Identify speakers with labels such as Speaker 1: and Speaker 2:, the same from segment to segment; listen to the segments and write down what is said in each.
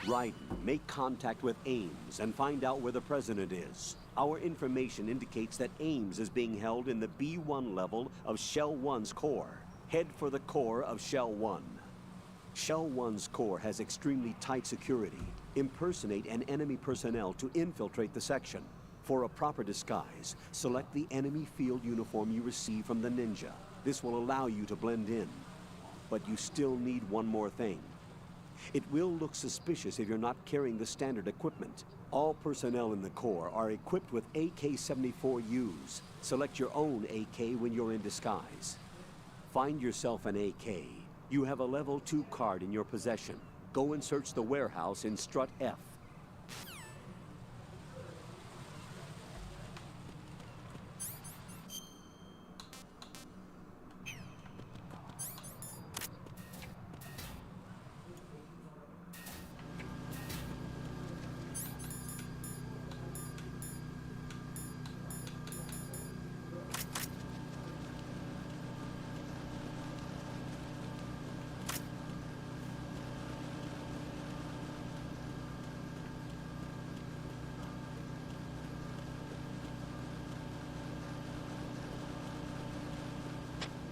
Speaker 1: Raiden, make contact with Ames and find out where the president is. Our information indicates that Ames is being held in the B1 level of Shell 1's core. Head for the core of Shell 1. Shell 1's core has extremely tight security. Impersonate an enemy personnel to infiltrate the section. For a proper disguise, select the enemy field uniform you receive from the ninja. This will allow you to blend in. But you still need one more thing. It will look suspicious if you're not carrying the standard equipment. All personnel in the Corps are equipped with AK-74Us. Select your own AK when you're in disguise. Find yourself an AK. You have a level 2 card in your possession. Go and search the warehouse in Strut F.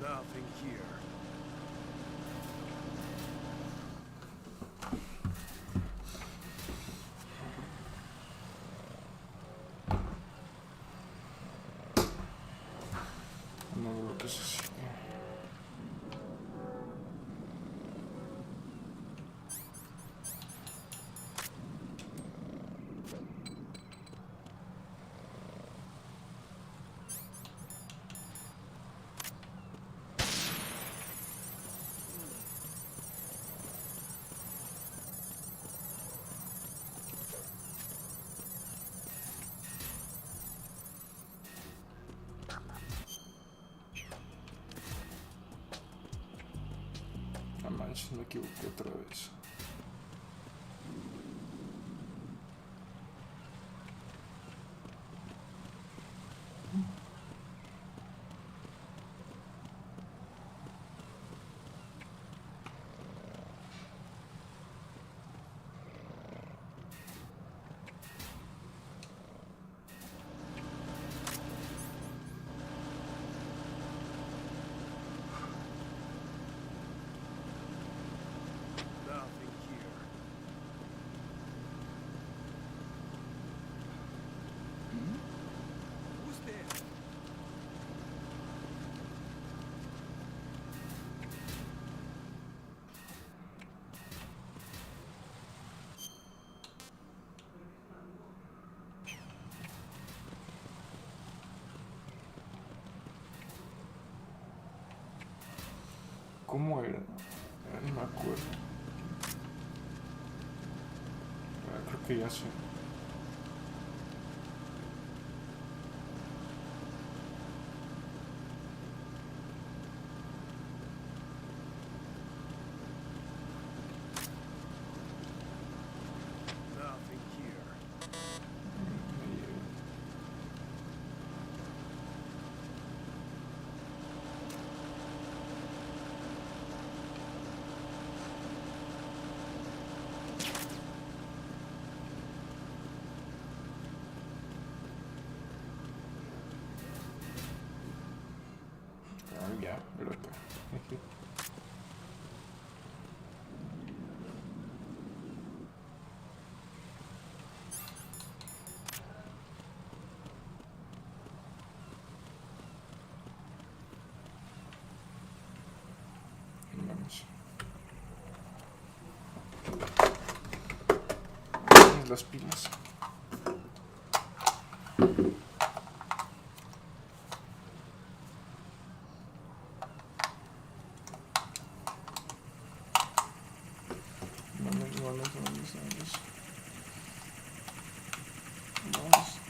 Speaker 2: Nothing here.
Speaker 3: No veo que se sigue. No manches, me equivoqué otra vez.
Speaker 2: Nothing here. Who's there?
Speaker 3: ¿Cómo era? Ni me acuerdo. Creo que ya sé.
Speaker 2: Nothing here.
Speaker 3: Ya, pero acá. Vamos. Las pilas. Vamos.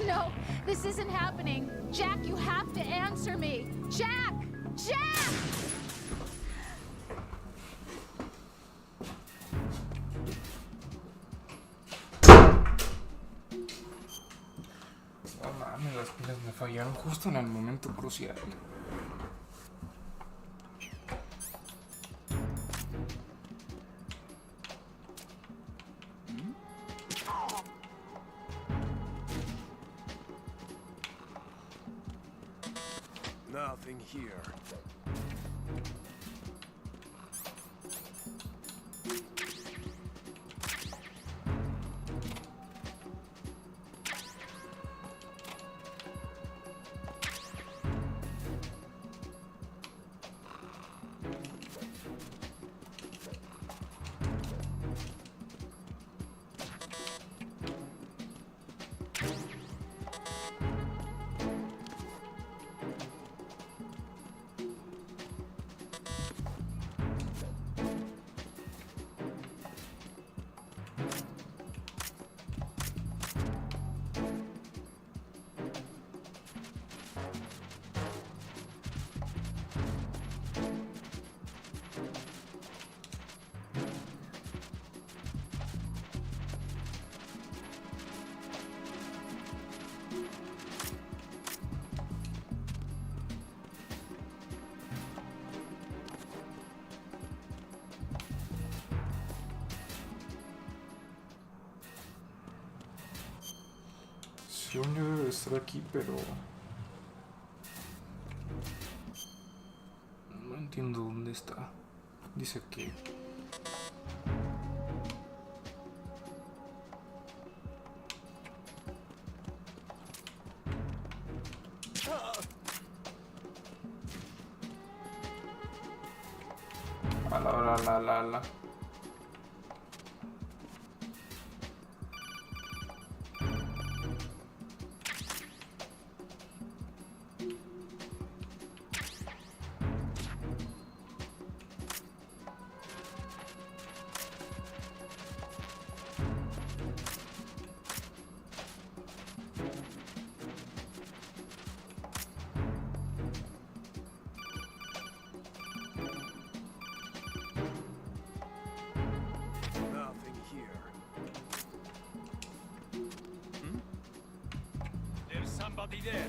Speaker 4: No, this isn't happening. Jack, you have to answer me. Jack! Jack!
Speaker 3: No mames, las pilas me fallaron justo en el momento crucial.
Speaker 2: Nothing here.
Speaker 3: Según yo debe estar aquí, pero no entiendo dónde está. Dice que ala.
Speaker 2: Nothing here. There's somebody there.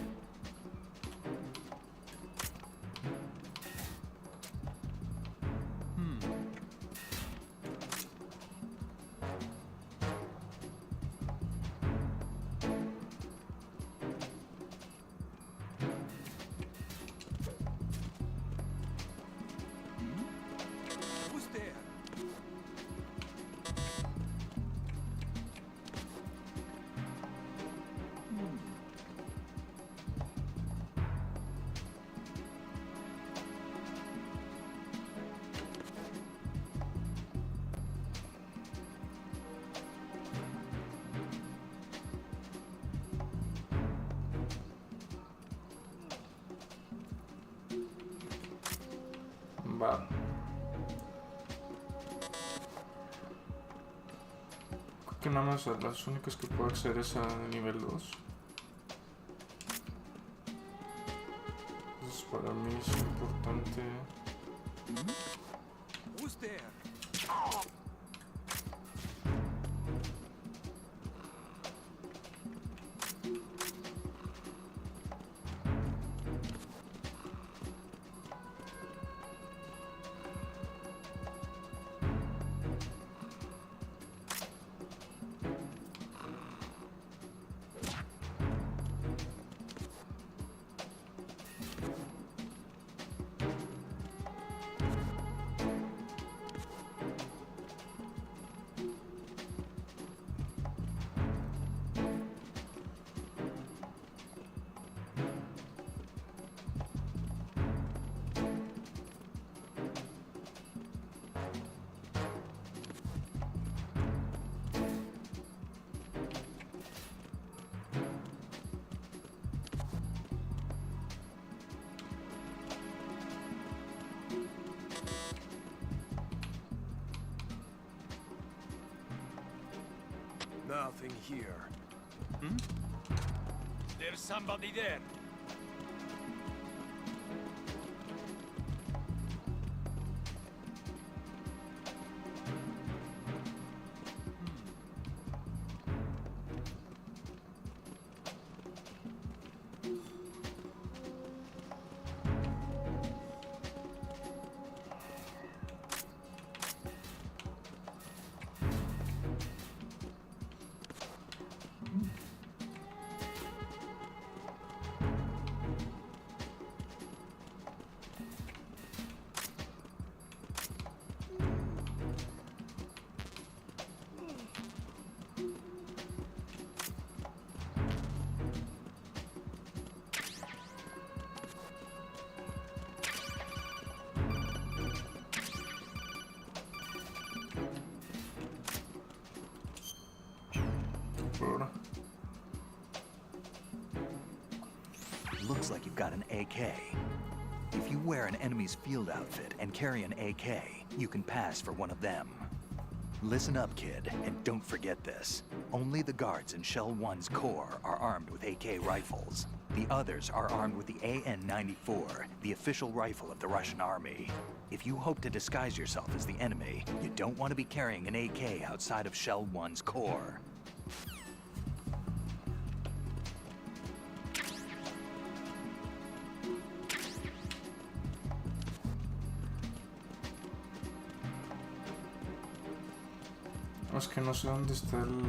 Speaker 2: Who's there?
Speaker 3: va. Creo que nada más a las únicas que puedo acceder es a nivel 2. Entonces para mí es importante.
Speaker 2: Who's there? Nothing here. There's somebody there.
Speaker 3: Ahora.
Speaker 5: Looks like you've got an AK. If you wear an enemy's field outfit and carry an AK, you can pass for one of them. Listen up, kid, and don't forget this. Only the guards in Shell 1's core are armed with AK rifles. The others are armed with the AN-94, the official rifle of the Russian army. If you hope to disguise yourself as the enemy, you don't want to be carrying an AK outside of Shell 1's core.
Speaker 3: Es que no sé dónde está el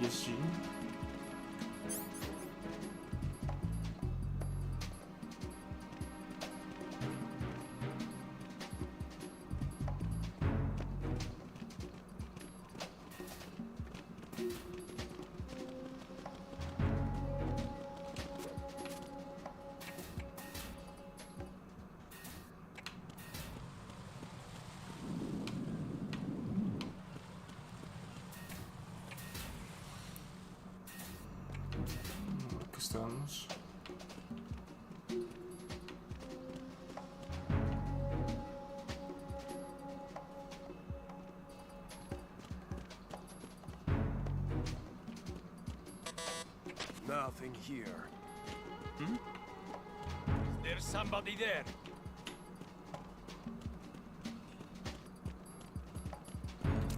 Speaker 3: PSG. Aquí estamos.
Speaker 2: Nothing here. There's somebody there.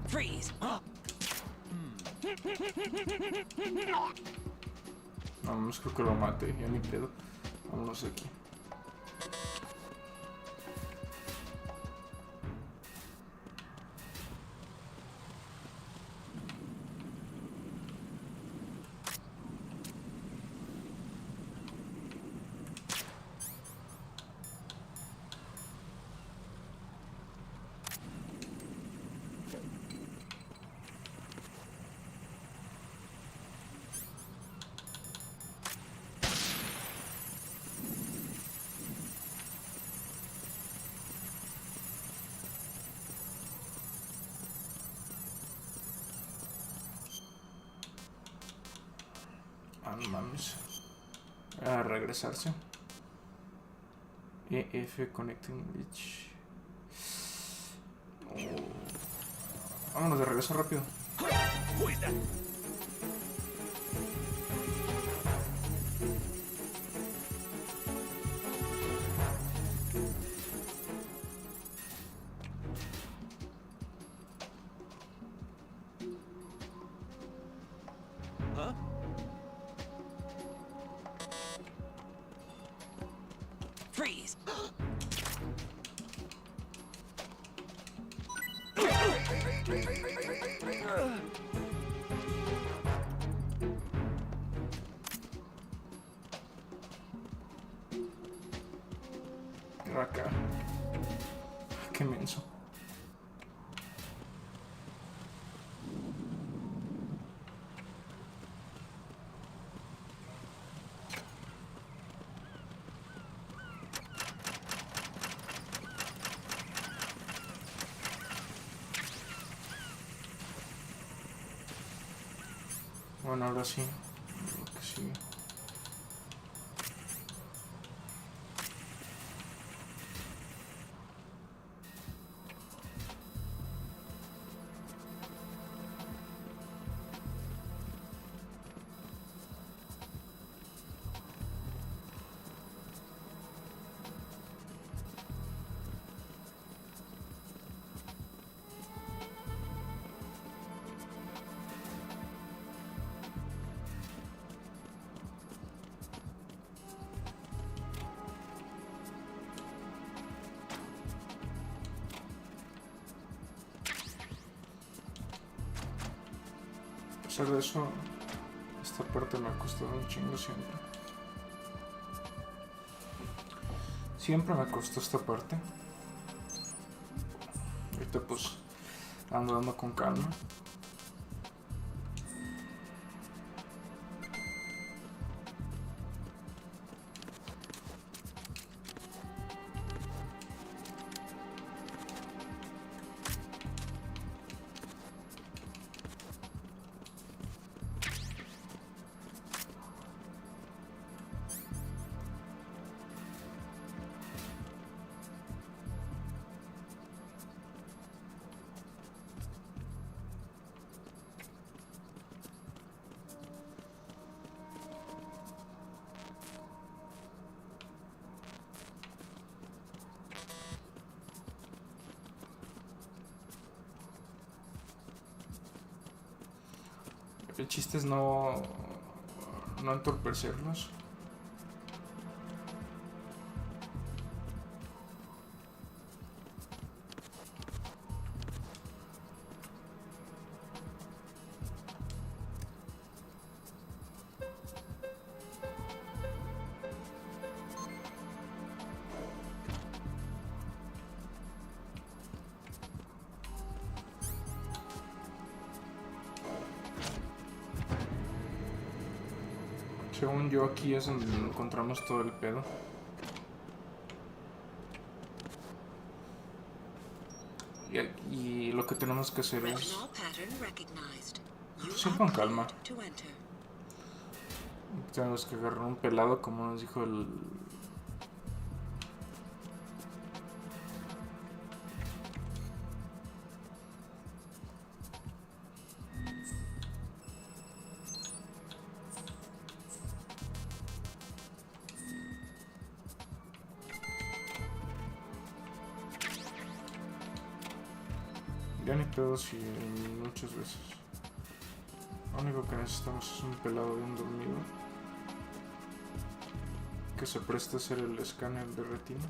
Speaker 6: Freeze!
Speaker 3: Vamos, creo que lo maté, ya ni pedo. Vámonos aquí. Ah, no mames. A regresarse. EF Connecting Glitch. Oh. Vámonos de regreso rápido.
Speaker 2: Who is that? Huh?
Speaker 6: Freeze!
Speaker 3: Acá. Qué menso. Bueno, ahora sí. Lo que sigue. pesar de eso, esta parte me ha costado un chingo siempre. Siempre me costó esta parte. Ahorita pues ando dando con calma. El chiste es no entorpecerlos. Según yo, aquí es donde encontramos todo el pedo. Y lo que tenemos que hacer es pues, ir con calma. Tenemos que agarrar un pelado, como nos dijo el... Ya ni pedos y muchas veces. Lo único que necesitamos es un pelado bien dormido que se preste a hacer el escáner de retina.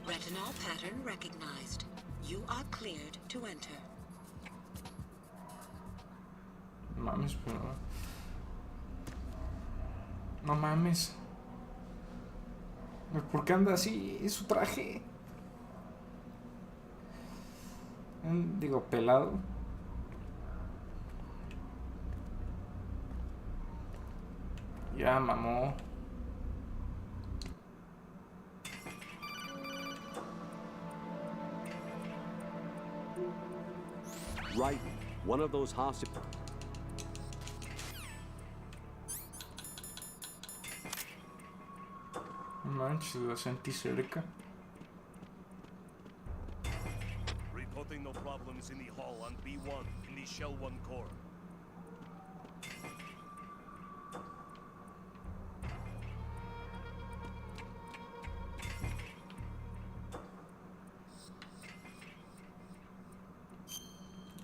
Speaker 7: Retinal pattern recognized. You are cleared to enter.
Speaker 3: Mames, pero... No mames. ¿Por qué anda así? Es su traje. Digo, pelado. Ya, mamó.
Speaker 1: Right, one of those hostages.
Speaker 3: Manches, la sentí cerca.
Speaker 2: Reporting no problems in the hall on B1 in the Shell 1 core.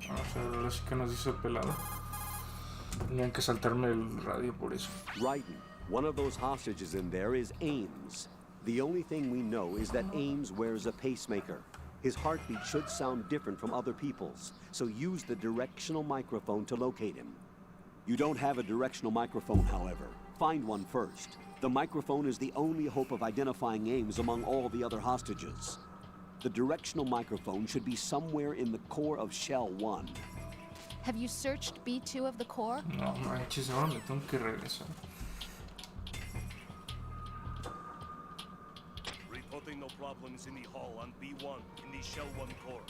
Speaker 3: Vamos a ver, ahora sí que nos dice pelado. Tenían que saltarme el radio por eso.
Speaker 1: Right, one of those hostages in there is Ames. The only thing we know is that Ames wears a pacemaker. His heartbeat should sound different from other people's, so use the directional microphone to locate him. You don't have a directional microphone, however. Find one first. The microphone is the only hope of identifying Ames among all the other hostages. The directional microphone should be somewhere in the core of Shell 1.
Speaker 4: Have you searched B2 of the core?
Speaker 3: No manches, ahora me tengo que regresar.
Speaker 2: Reporting no problems in the hall on B1 in the Shell 1 core.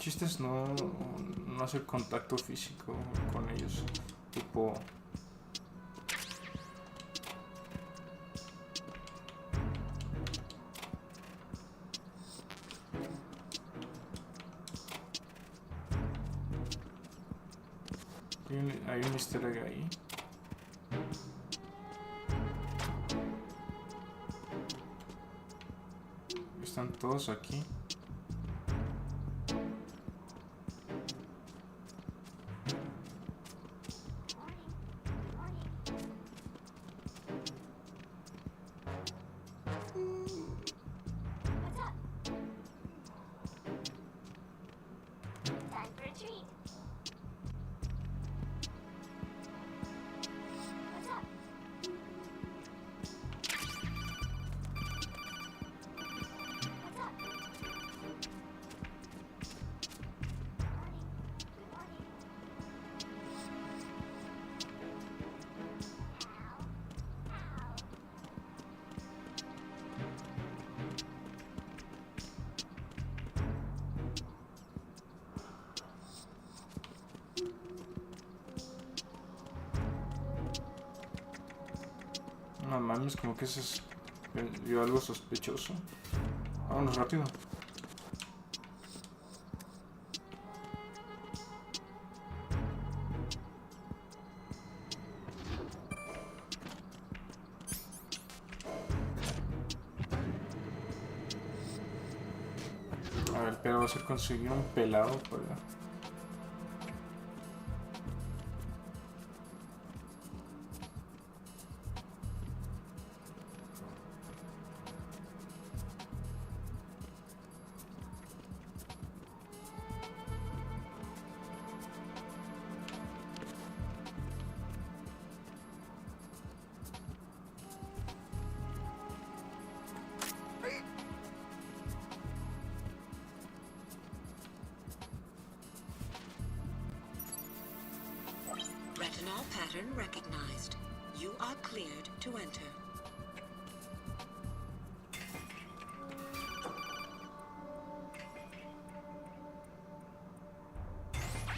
Speaker 3: chiste es no hacer contacto físico con ellos. Tipo... Hay un easter egg ahí. Están todos aquí. No mames, como que ese es vio algo sospechoso. Vámonos rápido. A ver, el pedo va a ser conseguir un pelado para...
Speaker 7: Retinol pattern recognized. You are cleared to enter.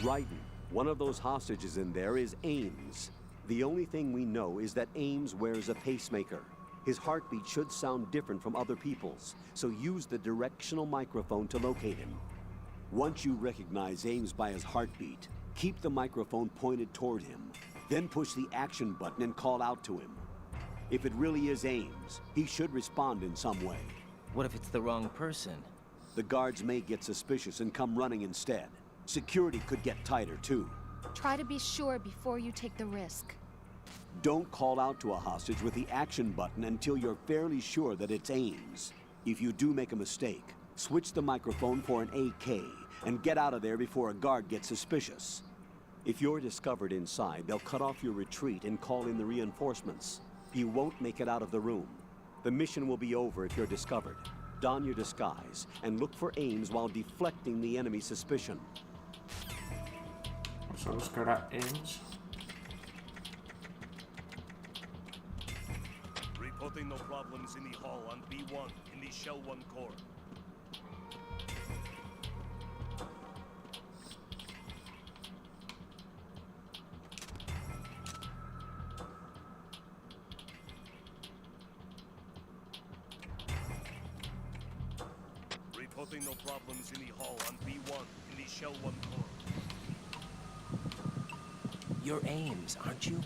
Speaker 1: Raiden, one of those hostages in there is Ames. The only thing we know is that Ames wears a pacemaker. His heartbeat should sound different from other people's, so use the directional microphone to locate him. Once you recognize Ames by his heartbeat, keep the microphone pointed toward him. Then push the action button and call out to him. If it really is Ames, he should respond in some way.
Speaker 6: What if it's the wrong person?
Speaker 1: The guards may get suspicious and come running instead. Security could get tighter, too.
Speaker 4: Try to be sure before you take the risk.
Speaker 1: Don't call out to a hostage with the action button until you're fairly sure that it's Ames. If you do make a mistake, switch the microphone for an AK and get out of there before a guard gets suspicious. If you're discovered inside, they'll cut off your retreat and call in the reinforcements. You won't make it out of the room. The mission will be over if you're discovered. Don your disguise and look for Ames while deflecting the enemy's suspicion.
Speaker 3: Vamos a buscar a Ames.
Speaker 2: Reporting no problems in the hall on B1 in the Shell 1 core. Reporting no problems in the hall on B1 in the Shell 1 core.
Speaker 6: You're Ames, aren't you?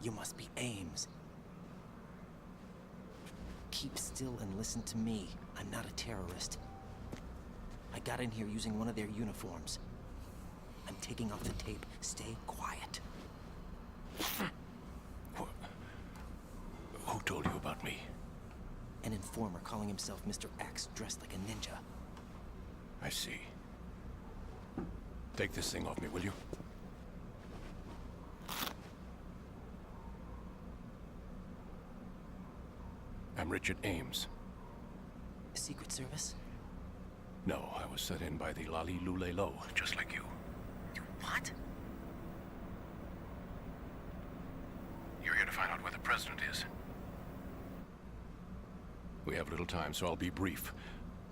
Speaker 6: You must be Ames. Keep still and listen to me. I'm not a terrorist. I got in here using one of their uniforms. I'm taking off the tape. Stay quiet.
Speaker 2: Who told you about me?
Speaker 6: An informer calling himself Mr. X, dressed like a ninja.
Speaker 2: I see. Take this thing off me, will you? I'm Richard Ames.
Speaker 6: Secret Service?
Speaker 2: No, I was set in by the Lali Lule Lo, just like you.
Speaker 6: You What?
Speaker 8: You're here to find out where the president is. We have little time, so I'll be brief.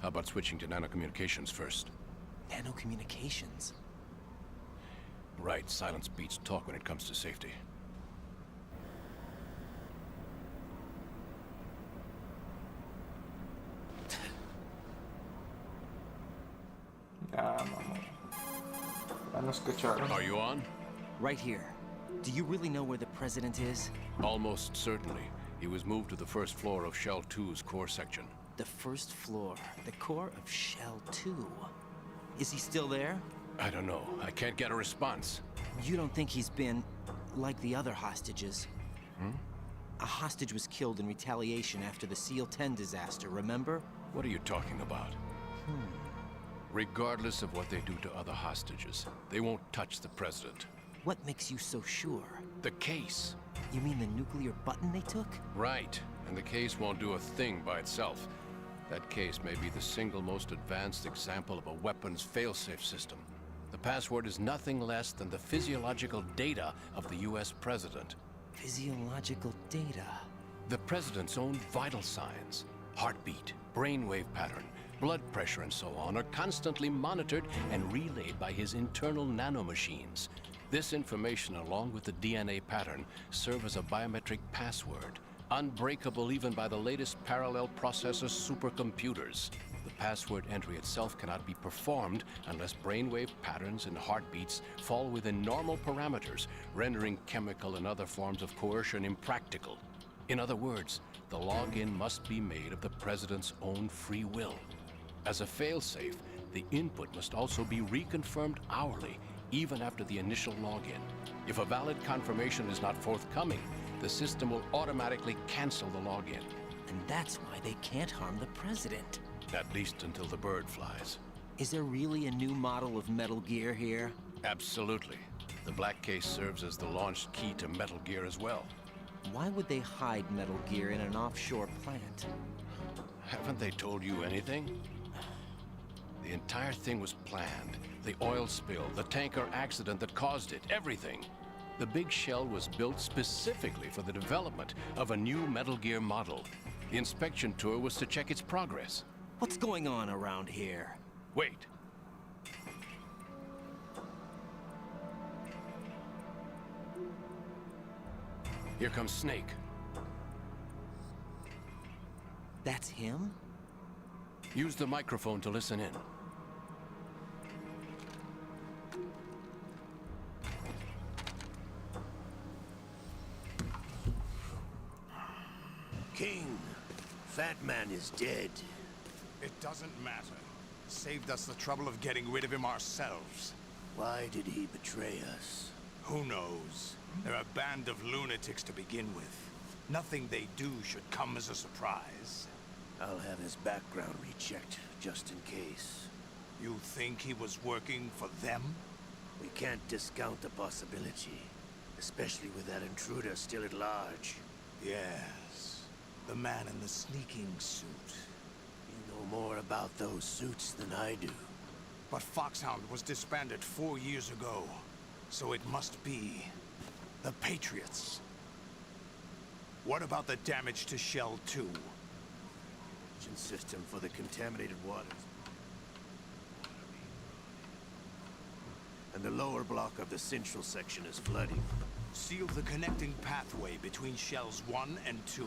Speaker 8: How about switching to nanocommunications first?
Speaker 6: Nanocommunications?
Speaker 8: Right, silence beats talk when it comes to safety.
Speaker 3: Ya, mamón. Ya nos cacharon.
Speaker 8: Are you on?
Speaker 6: Right here. Do you really know where the president is?
Speaker 8: Almost certainly. He was moved to the first floor of Shell 2's core section.
Speaker 6: The first floor, the core of Shell 2. Is he still there?
Speaker 8: I don't know. I can't get a response.
Speaker 6: You don't think he's been like the other hostages? A hostage was killed in retaliation after the SEAL 10 disaster, remember?
Speaker 8: What are you talking about? Regardless of what they do to other hostages, they won't touch the president.
Speaker 6: What makes you so sure?
Speaker 8: The case.
Speaker 6: You mean the nuclear button they took?
Speaker 8: Right. And the case won't do a thing by itself. That case may be the single most advanced example of a weapons failsafe system. The password is nothing less than the physiological data of the US president.
Speaker 6: Physiological data.
Speaker 8: The president's own vital signs, heartbeat, brainwave pattern, blood pressure, and so on, are constantly monitored and relayed by his internal nanomachines. This information, along with the DNA pattern, serve as a biometric password, unbreakable even by the latest parallel processor supercomputers. The password entry itself cannot be performed unless brainwave patterns and heartbeats fall within normal parameters, rendering chemical and other forms of coercion impractical. In other words, the login must be made of the president's own free will. As a failsafe, the input must also be reconfirmed hourly, even after the initial login. If a valid confirmation is not forthcoming, the system will automatically cancel the login.
Speaker 6: And that's why they can't harm the president.
Speaker 8: At least until the bird flies.
Speaker 6: Is there really a new model of Metal Gear here?
Speaker 8: Absolutely. The black case serves as the launch key to Metal Gear as well.
Speaker 6: Why would they hide Metal Gear in an offshore plant?
Speaker 8: Haven't they told you anything? The entire thing was planned. The oil spill, the tanker accident that caused it, everything. The big shell was built specifically for the development of a new Metal Gear model. The inspection tour was to check its progress.
Speaker 6: What's going on around here?
Speaker 8: Wait. Here comes Snake.
Speaker 6: That's him?
Speaker 8: Use the microphone to listen in.
Speaker 9: King, Fat Man is dead.
Speaker 2: It doesn't matter. Saved us the trouble of getting rid of him ourselves.
Speaker 9: Why did he betray us?
Speaker 2: Who knows? They're a band of lunatics to begin with. Nothing they do should come as a surprise.
Speaker 9: I'll have his background rechecked, just in case.
Speaker 2: You think he was working for them?
Speaker 9: We can't discount the possibility, especially with that intruder still at large.
Speaker 2: Yes. The man in the sneaking suit.
Speaker 9: You know more about those suits than I do.
Speaker 2: But Foxhound was disbanded 4 years ago. So it must be the Patriots. What about the damage to Shell 2?
Speaker 9: System for the contaminated waters. And the lower block of the central section is flooding.
Speaker 2: Seal the connecting pathway between Shells 1 and 2.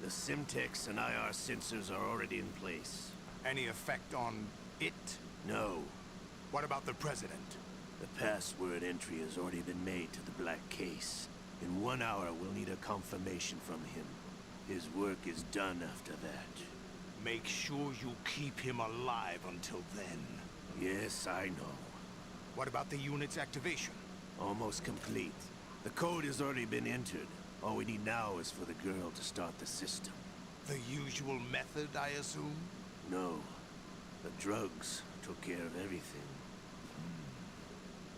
Speaker 9: The Simtex and IR sensors are already in place.
Speaker 2: Any effect on it?
Speaker 9: No.
Speaker 2: What about the President?
Speaker 9: The password entry has already been made to the black case. In 1 hour, we'll need a confirmation from him. His work is done after that.
Speaker 2: Make sure you keep him alive until then.
Speaker 9: Yes, I know.
Speaker 2: What about the unit's activation?
Speaker 9: Almost complete. The code has already been entered. All we need now is for the girl to start the system.
Speaker 2: The usual method, I assume?
Speaker 9: No. The drugs took care of everything.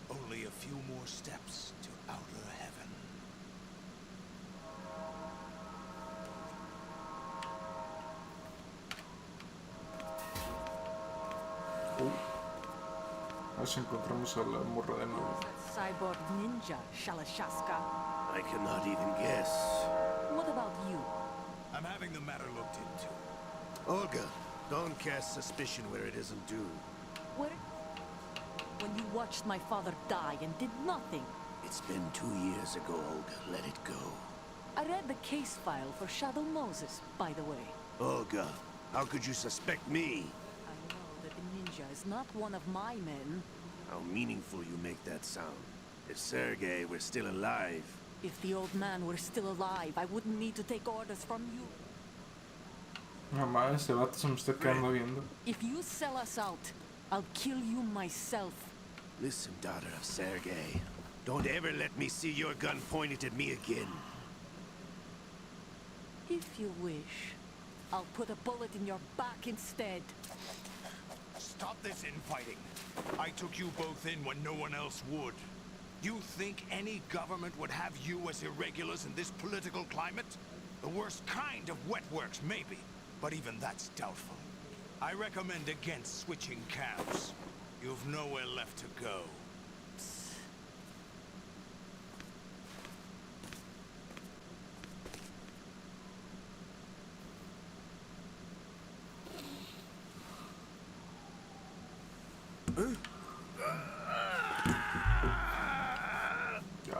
Speaker 2: Only a few more steps to outer heaven.
Speaker 3: más encontramos a la morra de nuevo.
Speaker 10: Cyborg ninja, Shalashaska.
Speaker 9: I cannot even guess.
Speaker 10: What about you?
Speaker 2: I'm having the matter looked into.
Speaker 9: Olga, don't cast suspicion where it isn't due.
Speaker 10: Where? When you watched my father die and did nothing.
Speaker 9: It's been 2 years ago, Olga. Let it go.
Speaker 10: I read the case file for Shadow Moses, by the way.
Speaker 9: Olga, how could you suspect me?
Speaker 10: I know that the ninja is not one of my men.
Speaker 9: How meaningful you make that sound. If Sergei were still alive...
Speaker 10: If the old man were still alive, I wouldn't need to take orders from you.
Speaker 3: Mamá, ese vato se me está quedando viendo.
Speaker 10: If you sell us out, I'll kill you myself.
Speaker 9: Listen, daughter of Sergei. Don't ever let me see your gun pointed at me again.
Speaker 10: If you wish, I'll put a bullet in your back instead.
Speaker 2: Stop this infighting. I took you both in when no one else would. You think any government would have you as irregulars in this political climate? The worst kind of wet works, maybe. But even that's doubtful. I recommend against switching camps. You've nowhere left to go.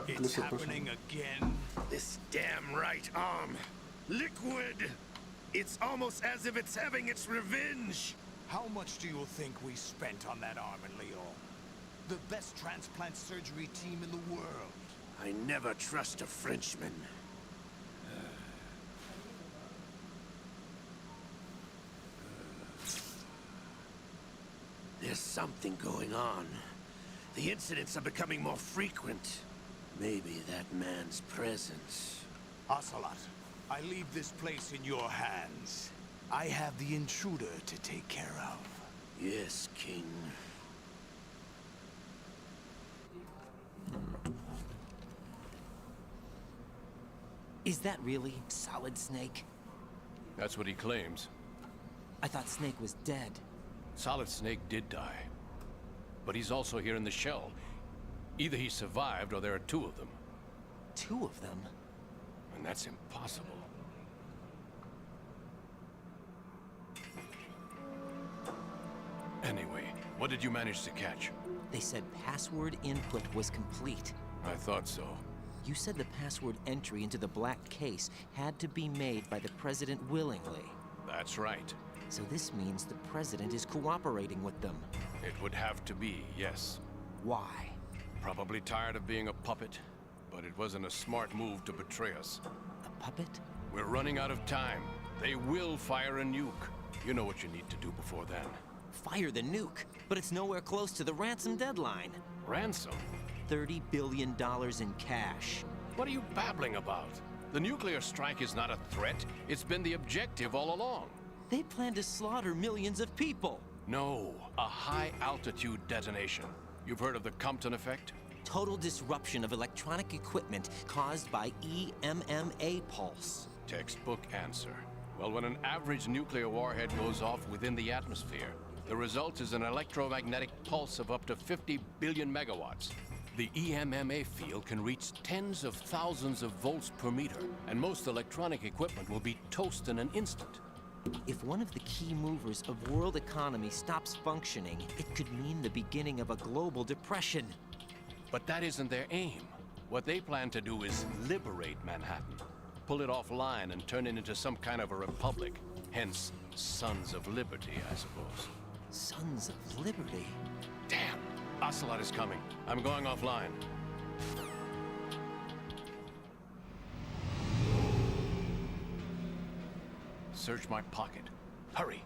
Speaker 2: It's happening again.
Speaker 9: This damn right arm. Liquid! It's almost as if it's having its revenge!
Speaker 2: How much do you think we spent on that arm in Lyon? The best transplant surgery team in the world.
Speaker 9: I never trust a Frenchman. There's something going on. The incidents are becoming more frequent. Maybe that man's presence.
Speaker 2: Ocelot, I leave this place in your hands. I have the intruder to take care of.
Speaker 9: Yes, King.
Speaker 6: Is that really Solid Snake?
Speaker 8: That's what he claims.
Speaker 6: I thought Snake was dead.
Speaker 8: Solid Snake did die. But he's also here in the shell. Either he survived or there are two of them.
Speaker 6: Two of them?
Speaker 8: And that's impossible. Anyway, what did you manage to catch?
Speaker 6: They said password input was complete.
Speaker 8: I thought so.
Speaker 6: You said the password entry into the black case had to be made by the President willingly.
Speaker 8: That's right.
Speaker 6: So this means the President is cooperating with them.
Speaker 8: It would have to be, yes.
Speaker 6: Why?
Speaker 8: Probably tired of being a puppet, but it wasn't a smart move to betray us.
Speaker 6: A puppet?
Speaker 8: We're running out of time. They will fire a nuke. You know what you need to do before then.
Speaker 6: Fire the nuke, but it's nowhere close to the ransom deadline.
Speaker 8: Ransom?
Speaker 6: $30 billion in cash.
Speaker 8: What are you babbling about? The nuclear strike is not a threat. It's been the objective all along.
Speaker 6: They plan to slaughter millions of people.
Speaker 8: No, a high-altitude detonation. You've heard of the Compton effect?
Speaker 6: Total disruption of electronic equipment caused by EMMA pulse.
Speaker 8: Textbook answer. Well, when an average nuclear warhead goes off within the atmosphere, the result is an electromagnetic pulse of up to 50 billion megawatts. The EMMA field can reach tens of thousands of volts per meter, and most electronic equipment will be toast in an instant.
Speaker 6: If one of the key movers of world economy stops functioning, it could mean the beginning of a global depression.
Speaker 8: But that isn't their aim. What they plan to do is liberate Manhattan. Pull it offline and turn it into some kind of a republic. Hence, Sons of Liberty, I suppose.
Speaker 6: Sons of Liberty?
Speaker 8: Damn! Ocelot is coming. I'm going offline. Search my pocket. Hurry!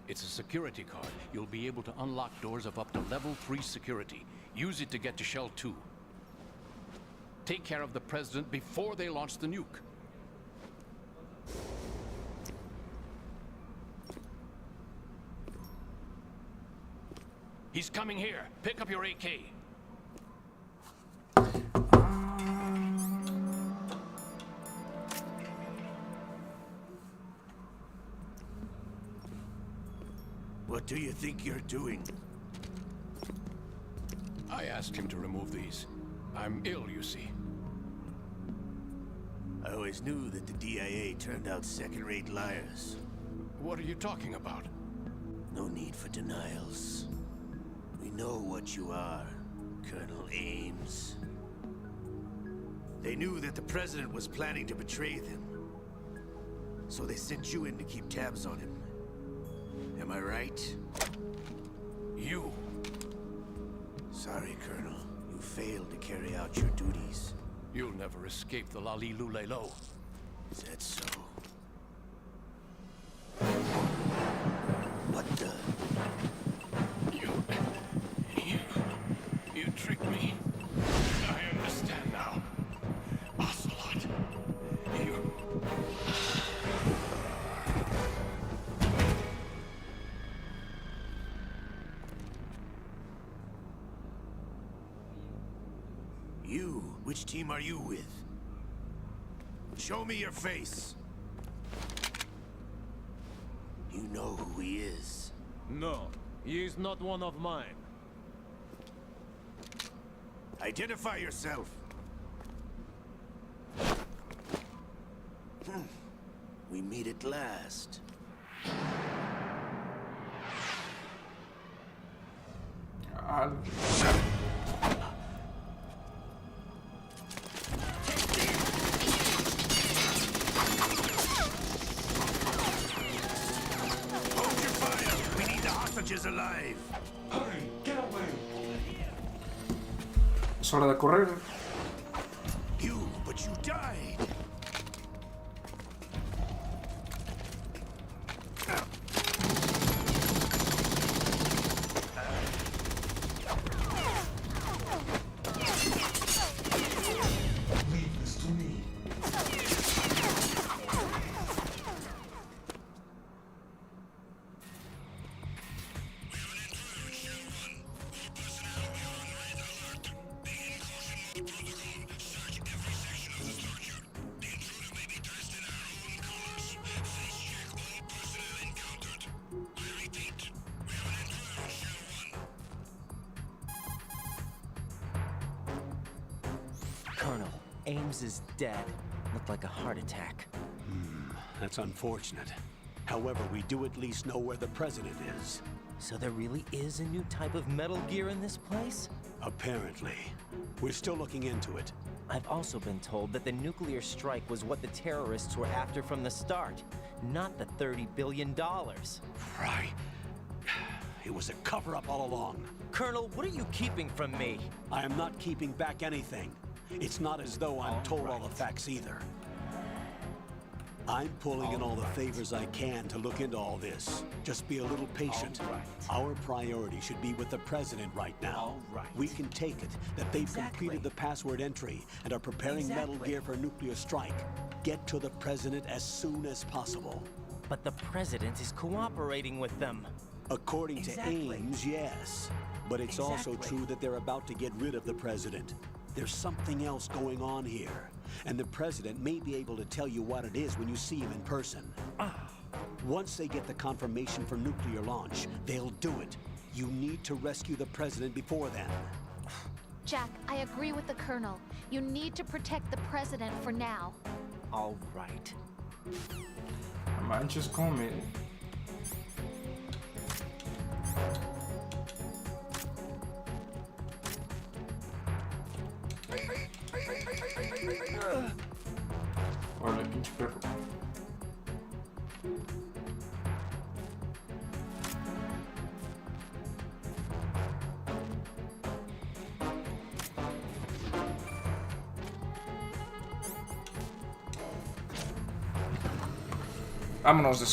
Speaker 8: It's a security card. You'll be able to unlock doors of up to level 3 security. Use it to get to Shell 2. Take care of the President before they launch the nuke. He's coming here. Pick up your AK.
Speaker 9: What What do you think you're doing?
Speaker 8: I asked him to remove these. I'm ill, you see.
Speaker 9: I always knew that the DIA turned out second-rate liars.
Speaker 8: What are you talking about?
Speaker 9: No need for denials. We know what you are, Colonel Ames. They knew that the President was planning to betray them. So they sent you in to keep tabs on him. Am I right?
Speaker 8: You?
Speaker 9: Sorry, Colonel. You failed to carry out your duties.
Speaker 8: You'll never escape the Lali-Lulelo.
Speaker 9: Is that so? What the?
Speaker 8: You tricked me. I understand now. Ocelot.
Speaker 9: You? Which team are you with? Show me your face. You know who he is.
Speaker 11: No, he is not one of mine.
Speaker 9: Identify yourself. We meet at last. Hold your fire! We need the hostages alive!
Speaker 3: Hurry, get away! Es hora de correr.
Speaker 9: But you died!
Speaker 3: Leave this to me.
Speaker 6: Colonel, Ames is dead. Looked like a heart attack.
Speaker 1: That's unfortunate. However, we do at least know where the President is.
Speaker 6: So there really is a new type of Metal Gear in this place?
Speaker 1: Apparently. We're still looking into it.
Speaker 6: I've also been told that the nuclear strike was what the terrorists were after from the start, not the $30 billion.
Speaker 1: Right. It was a cover-up all along.
Speaker 6: Colonel, what are you keeping from me?
Speaker 1: I am not keeping back anything. It's not as though I'm told all the facts either. I'm pulling in all the favors I can to look into all this. Just be a little patient. Our priority should be with the President right now. We can take it that they've completed the password entry and are preparing Metal Gear for nuclear strike. Get to the President as soon as possible.
Speaker 6: But the President is cooperating with them.
Speaker 1: According to Ames, yes. But it's also true that they're about to get rid of the President. There's something else going on here, and the President may be able to tell you what it is when you see him in person. Once they get the confirmation for nuclear launch, they'll do it. You need to rescue the President before then.
Speaker 4: Jack, I agree with the Colonel. You need to protect the President for now.
Speaker 6: All right.
Speaker 3: Manches como me... Órale, pinche perro. Vámonos de...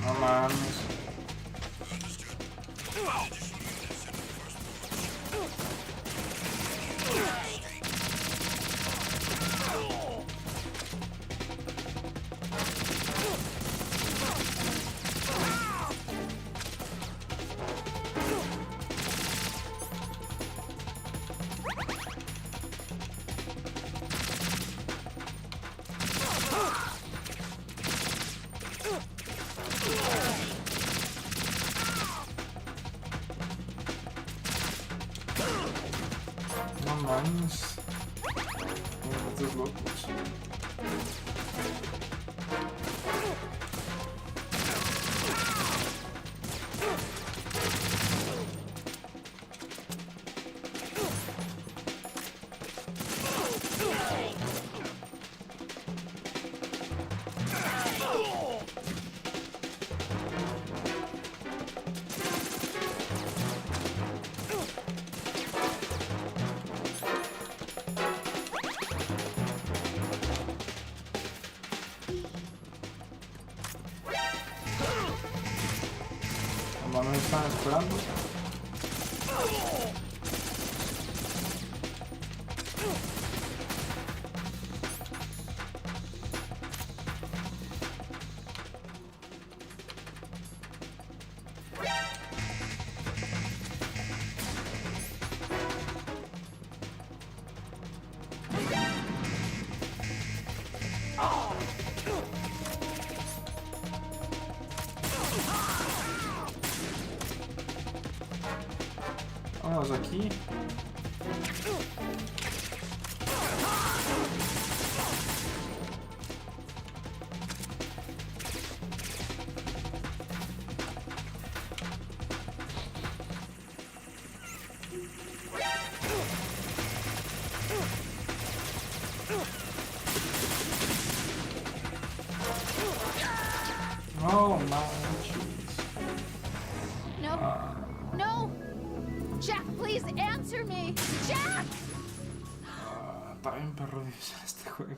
Speaker 3: No mames. mames. Estos locos. No me están esperando. Vamos aquí. Oh manches.
Speaker 4: No. No! Jack, please answer me! Jack!
Speaker 3: Está bien perro divisar este juego.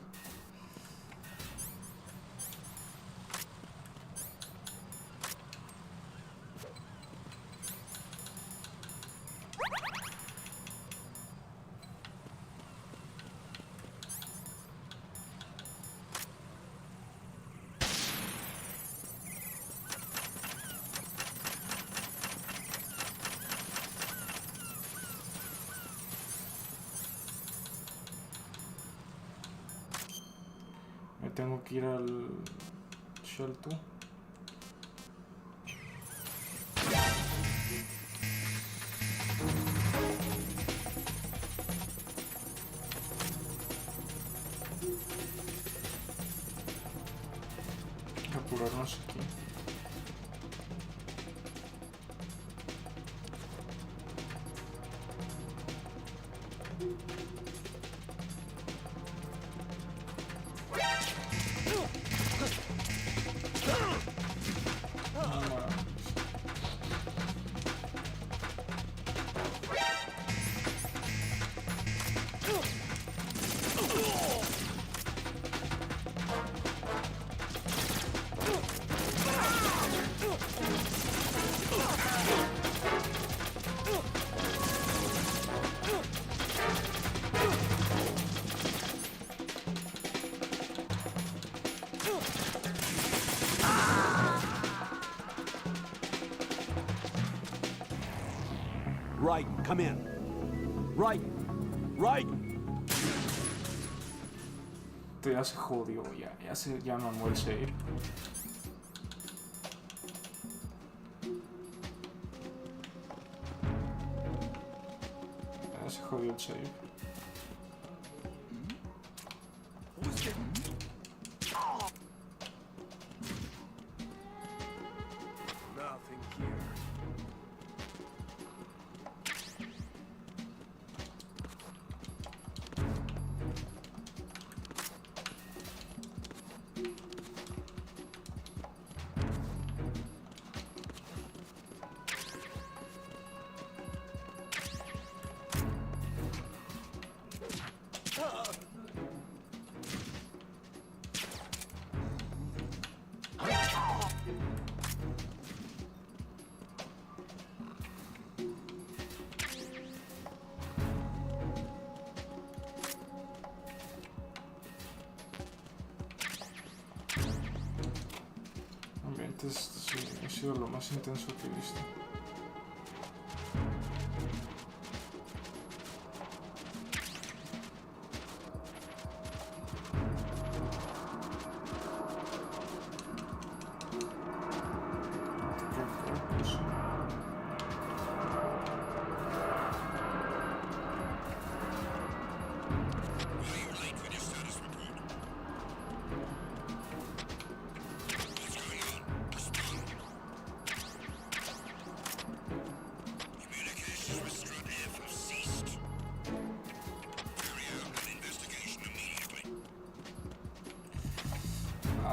Speaker 3: Me tengo que ir al shelter. Apurarnos aquí.
Speaker 1: Right, come in. Right, right.
Speaker 3: Esto ya se jodió, ya mamó el save. Ya se jodió el save.
Speaker 2: Nothing here.
Speaker 3: Sí, ha sido lo más intenso que he visto.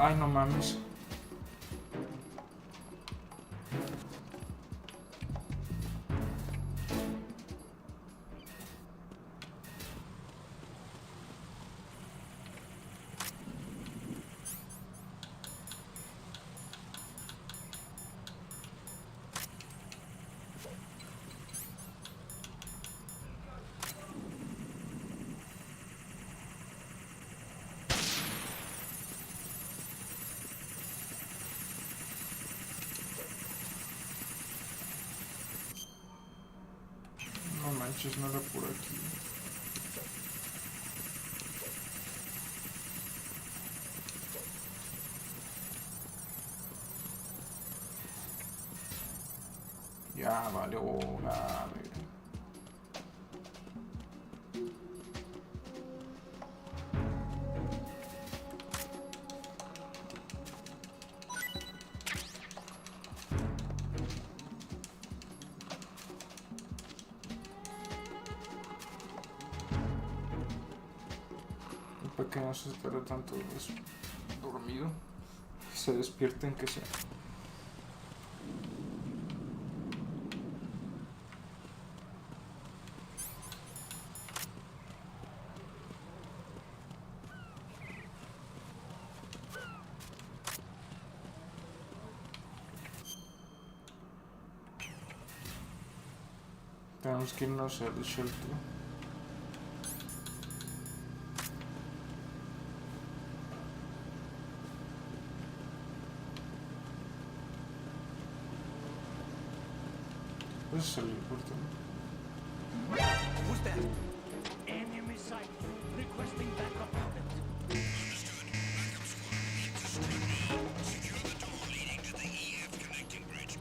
Speaker 3: Ay, no mames. No manches, no era por aquí. Ya, vale, a ver. Para que no se estará tanto dormido, se despierten que sea. Tenemos que irnos al shelter. Puedes salir por todo.
Speaker 12: Who's that? Enemy sight. Requesting backup unit.
Speaker 2: Understood. Backup squad. Need to secure the door leading to the EF connecting bridge.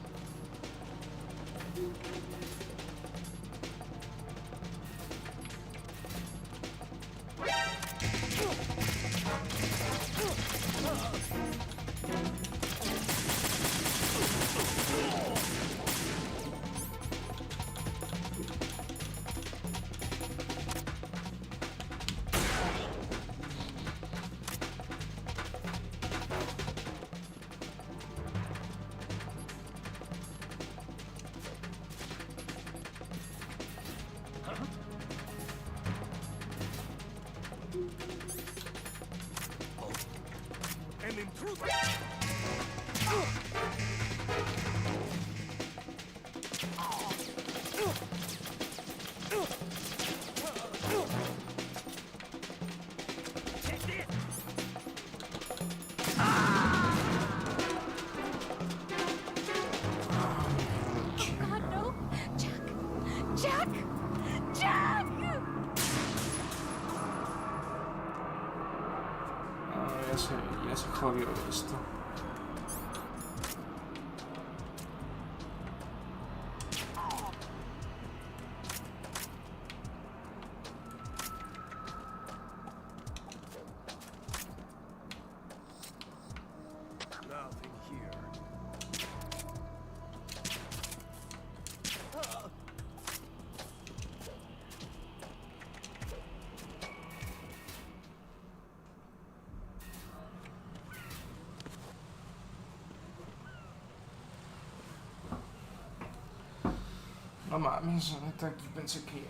Speaker 12: An intruder! Take this!
Speaker 4: God, no! Jack! Jack! Jack!
Speaker 3: Ya se jodió esto.
Speaker 12: Nothing here.
Speaker 3: No mames, neta, aquí pensé que...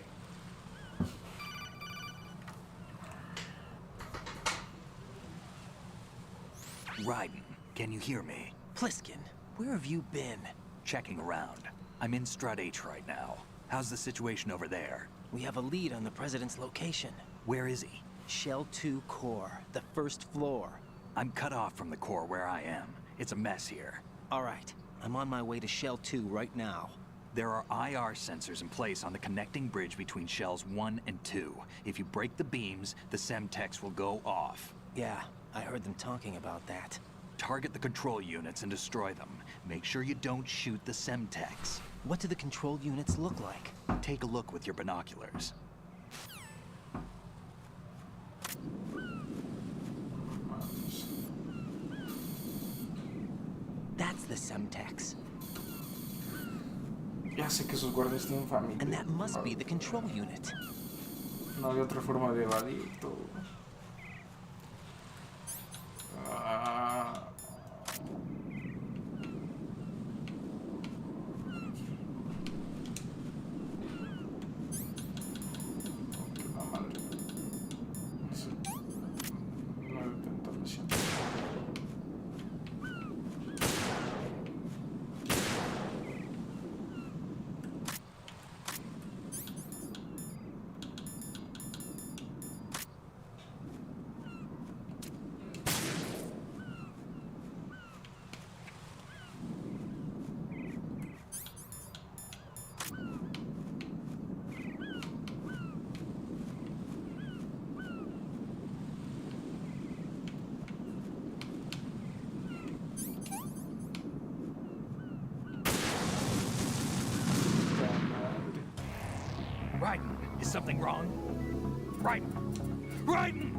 Speaker 5: Raiden, can you hear me?
Speaker 6: Pliskin, where have you been?
Speaker 5: Checking around. I'm in Strut H right now. How's the situation over there?
Speaker 6: We have a lead on the president's location.
Speaker 5: Where is he?
Speaker 6: Shell 2 core, the first floor.
Speaker 5: I'm cut off from the core where I am. It's a mess here.
Speaker 6: All right, I'm on my way to Shell 2 right now.
Speaker 5: There are IR sensors in place on the connecting bridge between Shells 1 and 2. If you break the beams, the Semtex will go off.
Speaker 6: Yeah, I heard them talking about that.
Speaker 5: Target the control units and destroy them. Make sure you don't shoot the Semtex.
Speaker 6: What do the control units look like?
Speaker 5: Take a look with your binoculars.
Speaker 6: That's the Semtex.
Speaker 3: Ya sé que sus guardias tienen familia.
Speaker 6: And that must be the control unit.
Speaker 3: No hay otra forma de evadir todo. Ah.
Speaker 12: Is something wrong? Raiden! Raiden!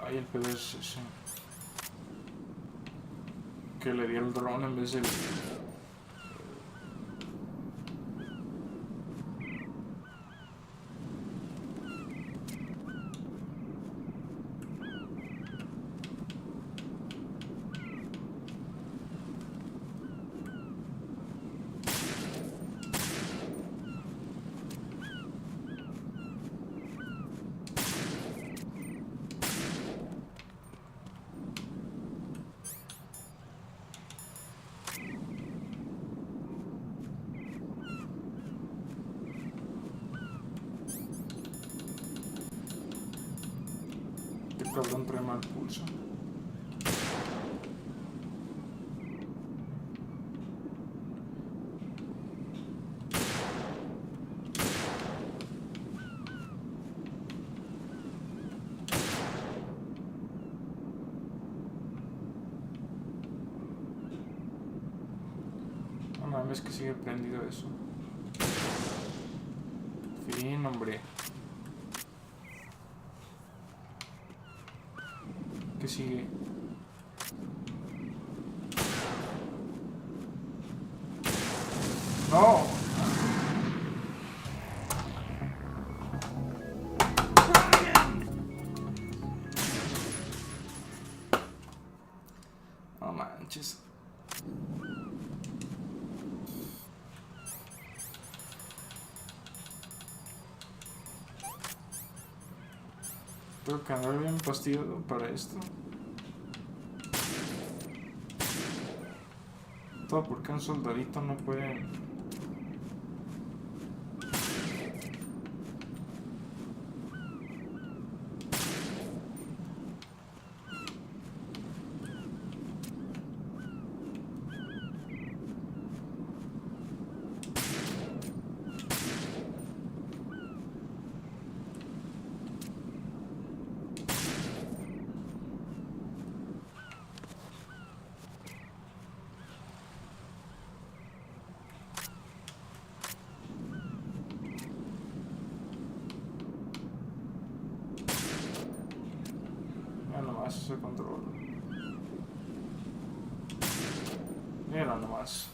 Speaker 3: Ay, el pedo es ese. Que le di el dron en vez del... El cabrón trae mal pulso. No mames, que sigue prendido eso. Fin, hombre. ¿Qué sigue? ¡No! No manches. Tengo que andar bien fastidiado para esto. Todo porque un soldadito no puede... Ese control. Mira nomás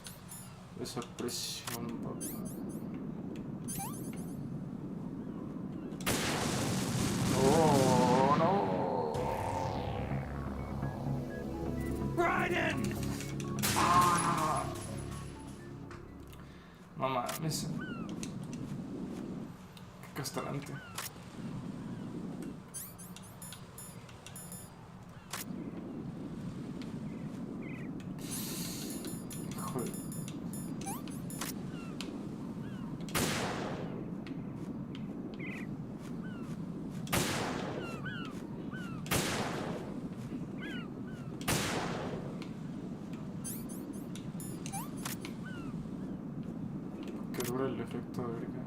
Speaker 3: esa presión, papá. Oh, no.
Speaker 12: Raiden!
Speaker 3: Ah. No mames. Qué castrante. Que dura el efecto de verga.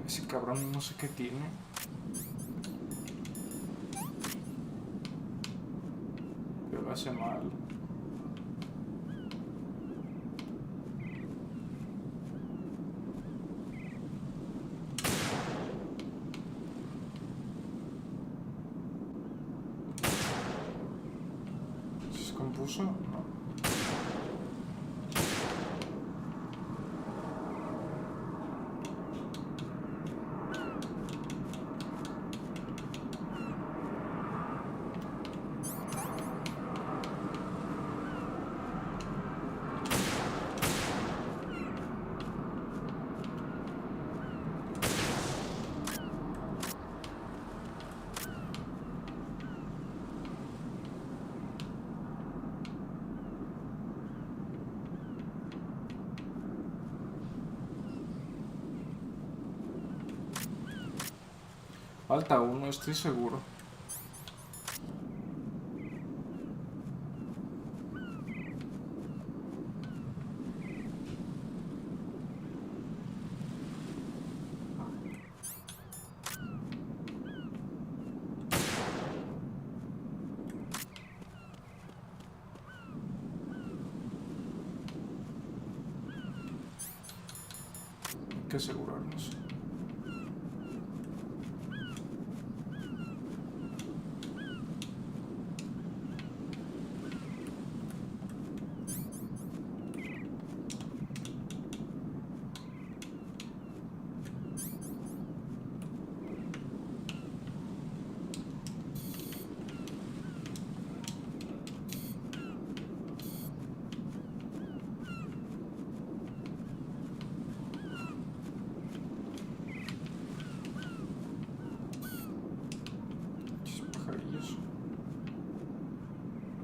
Speaker 3: Ese cabrón no sé qué tiene. Pero hace mal. ¿Se descompuso? No. Falta uno, estoy seguro. Hay que asegurarnos.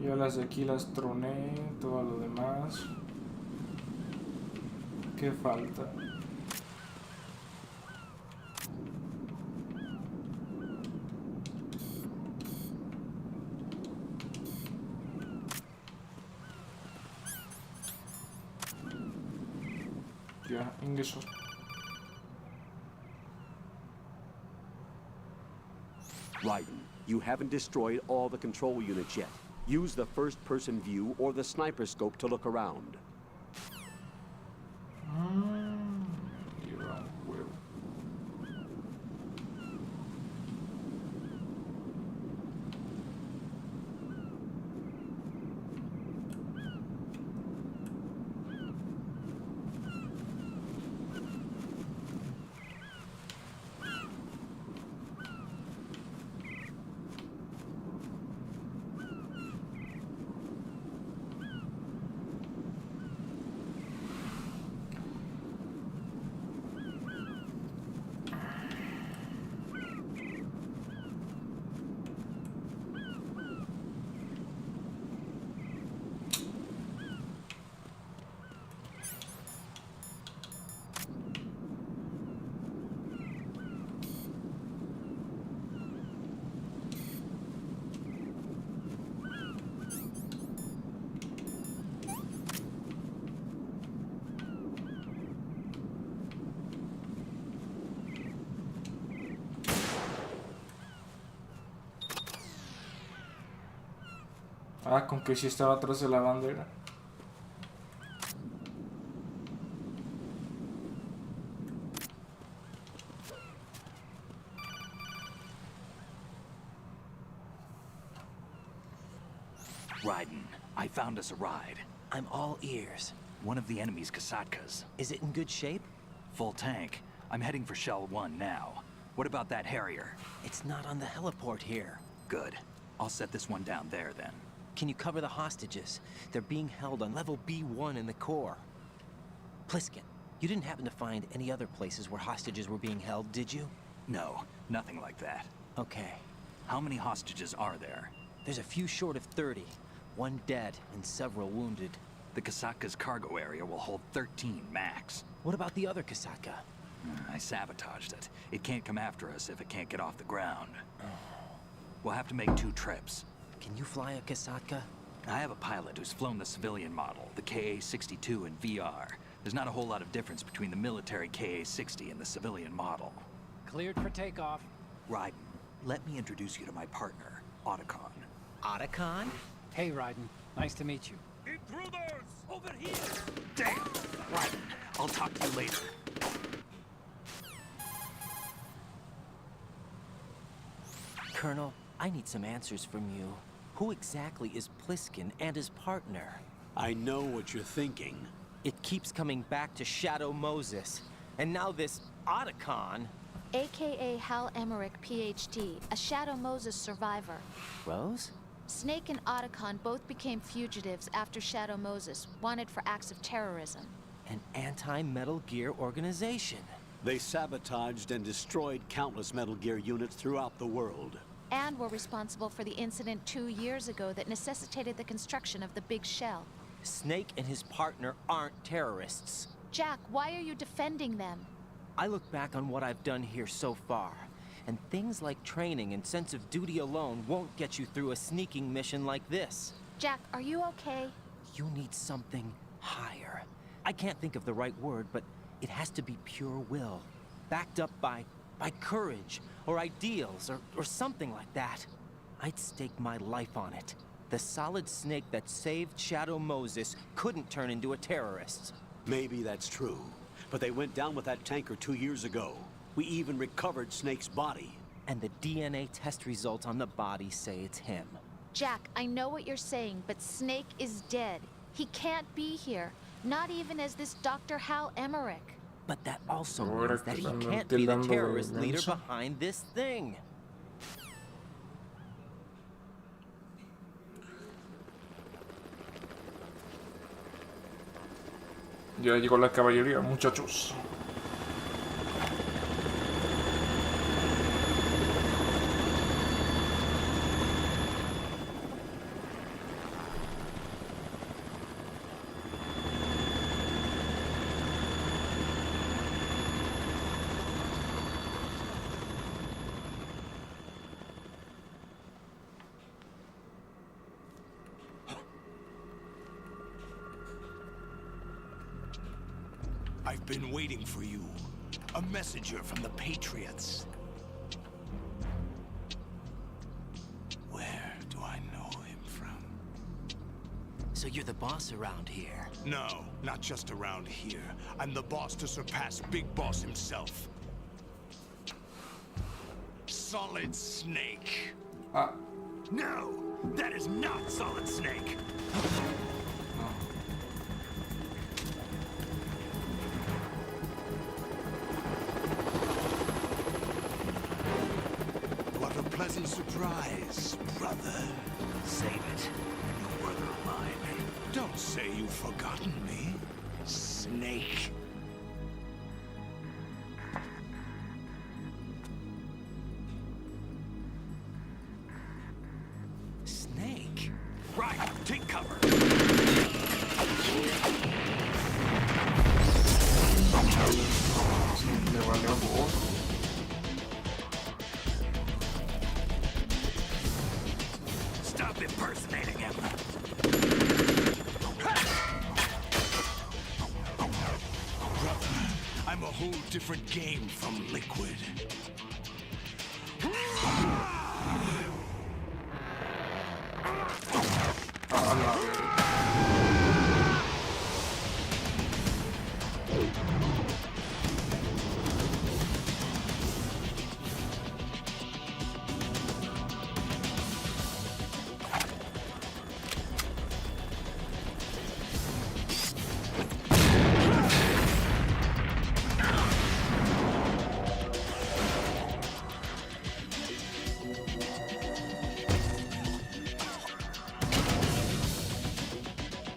Speaker 3: Yo las de aquí las troné, todo lo demás. ¿Qué falta? Ya, ingreso.
Speaker 1: Raiden, you haven't destroyed all the control units yet. Use the first-person view or the sniper scope to look around.
Speaker 3: You're on huevo. Ah, con que sí estaba atrás de la bandera.
Speaker 5: Raiden, I found us a ride.
Speaker 6: I'm all ears.
Speaker 5: One of the enemy's Kasatkas.
Speaker 6: Is it in good shape?
Speaker 5: Full tank. I'm heading for Shell 1 now. What about that Harrier?
Speaker 6: It's not on the heliport here.
Speaker 5: Good. I'll set this one down there then.
Speaker 6: Can you cover the hostages? They're being held on level B1 in the core. Pliskin, you didn't happen to find any other places where hostages were being held, did you?
Speaker 5: No, nothing like that.
Speaker 6: Okay.
Speaker 5: How many hostages are there?
Speaker 6: There's a few short of 30. One dead and several wounded.
Speaker 5: The Kasatka's cargo area will hold 13 max.
Speaker 6: What about the other Kasatka?
Speaker 5: I sabotaged it. It can't come after us if it can't get off the ground. We'll have to make 2 trips.
Speaker 6: Can you fly a Kasatka?
Speaker 5: I have a pilot who's flown the civilian model, the KA-62 in VR. There's not a whole lot of difference between the military KA-60 and the civilian model.
Speaker 13: Cleared for takeoff.
Speaker 5: Raiden, let me introduce you to my partner, Otacon.
Speaker 6: Otacon?
Speaker 13: Hey, Raiden. Nice to meet you.
Speaker 12: Intruders! Over here!
Speaker 5: Damn! Raiden, I'll talk to you later.
Speaker 6: Colonel, I need some answers from you. Who exactly is Pliskin and his partner?
Speaker 1: I know what you're thinking.
Speaker 6: It keeps coming back to Shadow Moses. And now this Otacon.
Speaker 4: AKA Hal Emmerich, PhD, a Shadow Moses survivor.
Speaker 6: Rose?
Speaker 4: Snake and Otacon both became fugitives after Shadow Moses, wanted for acts of terrorism.
Speaker 6: An anti-Metal Gear organization.
Speaker 1: They sabotaged and destroyed countless Metal Gear units throughout the world.
Speaker 4: And were responsible for the incident 2 years ago that necessitated the construction of the Big Shell.
Speaker 6: Snake and his partner aren't terrorists.
Speaker 4: Jack, why are you defending them?
Speaker 6: I look back on what I've done here so far, And things like training and sense of duty alone won't get you through a sneaking mission like this.
Speaker 4: Jack, are you okay?
Speaker 6: You need something higher. I can't think of the right word, but it has to be pure will. Backed up by courage, or ideals, or something like that. I'd stake my life on it. The solid snake that saved Shadow Moses couldn't turn into a terrorist.
Speaker 1: Maybe that's true, but they went down with that tanker 2 years ago. We even recovered Snake's body.
Speaker 6: And the DNA test results on the body say it's him.
Speaker 4: Jack, I know what you're saying, but Snake is dead. He can't be here, not even as this Dr. Hal Emmerich.
Speaker 6: But that also means that he can't be the terrorist leader behind this thing.
Speaker 3: Ya llegó la caballería, muchachos.
Speaker 2: I've been waiting for you. A messenger from the Patriots. Where do I know him from?
Speaker 6: So you're the boss around here?
Speaker 2: No, not just around here. I'm the boss to surpass Big Boss himself. Solid Snake. No, that is not Solid Snake. What a pleasant surprise, brother.
Speaker 5: Save it. No brother of mine.
Speaker 2: Don't say you've forgotten me, Snake.
Speaker 6: Snake?
Speaker 2: Right, take cover.
Speaker 3: Le valió voz.
Speaker 2: Stop impersonating him. Brother, I'm a whole different game from Liquid.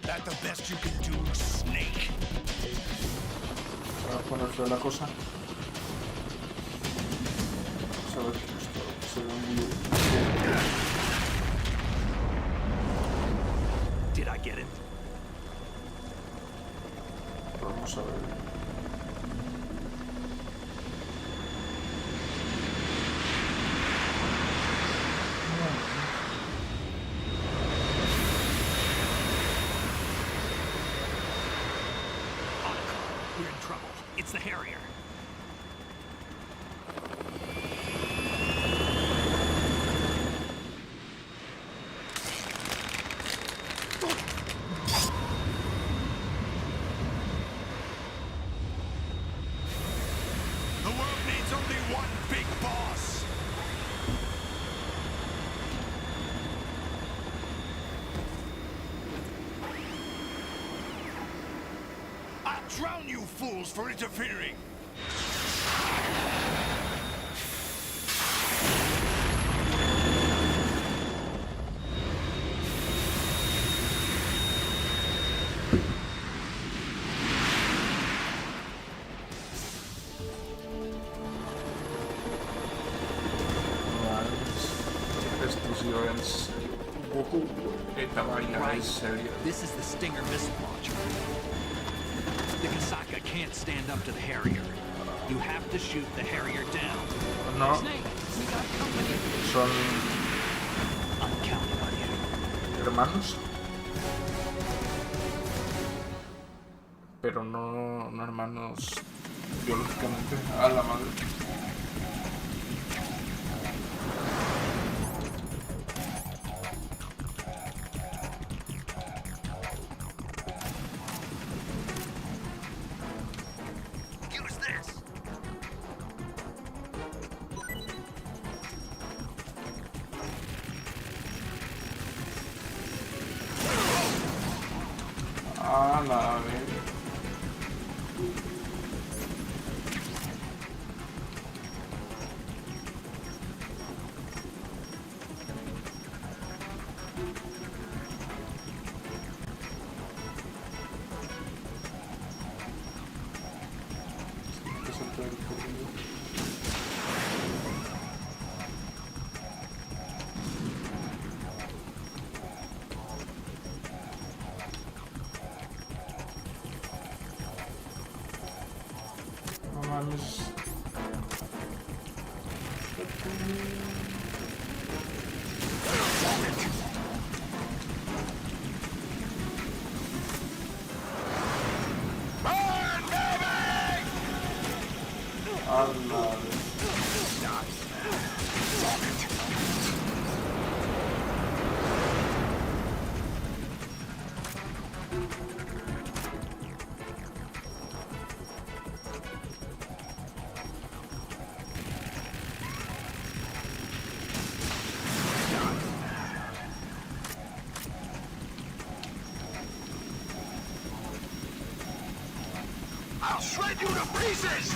Speaker 2: That the best you can do, Snake?
Speaker 3: Para poner fea la cosa. Vamos a ver que esto se ve muy...
Speaker 5: Did I get it?
Speaker 3: Vamos a ver.
Speaker 5: We're in trouble. It's the Harrier.
Speaker 2: The world needs only one big boss. I'll drown you fools for interfering.
Speaker 5: This is the Stinger missile launcher. The Kasaka can't stand up to the Harrier. You have to shoot the Harrier down.
Speaker 3: No.
Speaker 5: Snake,
Speaker 3: Son hermanos, pero no hermanos biológicamente. A la madre. A la vez. No mames. A la vez.
Speaker 2: I'll shred you to pieces!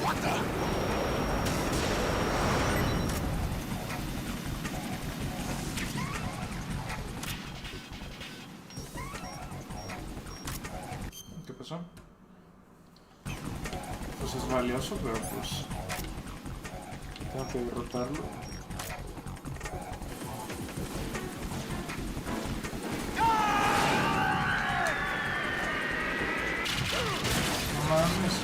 Speaker 2: What the?
Speaker 3: ¿Qué pasó? Pues es valioso, pero pues tengo que derrotarlo. No mames.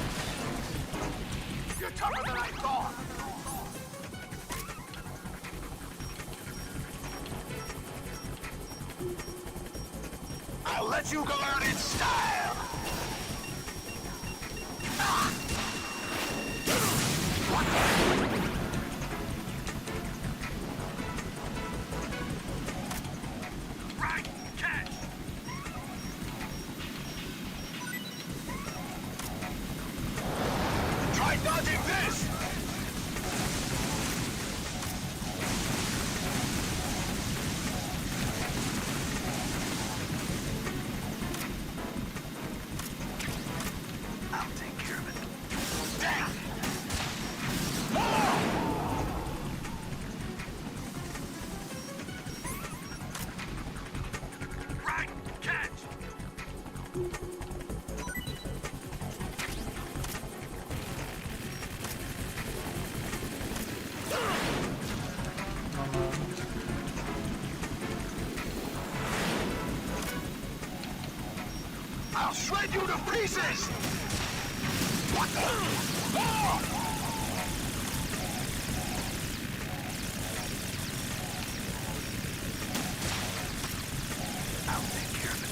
Speaker 2: You're tougher than I thought! I'll let you go out in style! Right, catch! Try dodging this! I'll take care of it. Damn! Right, catch!
Speaker 3: No mames.
Speaker 2: I'll shred you to pieces! What the? Oh! I'll take care of it.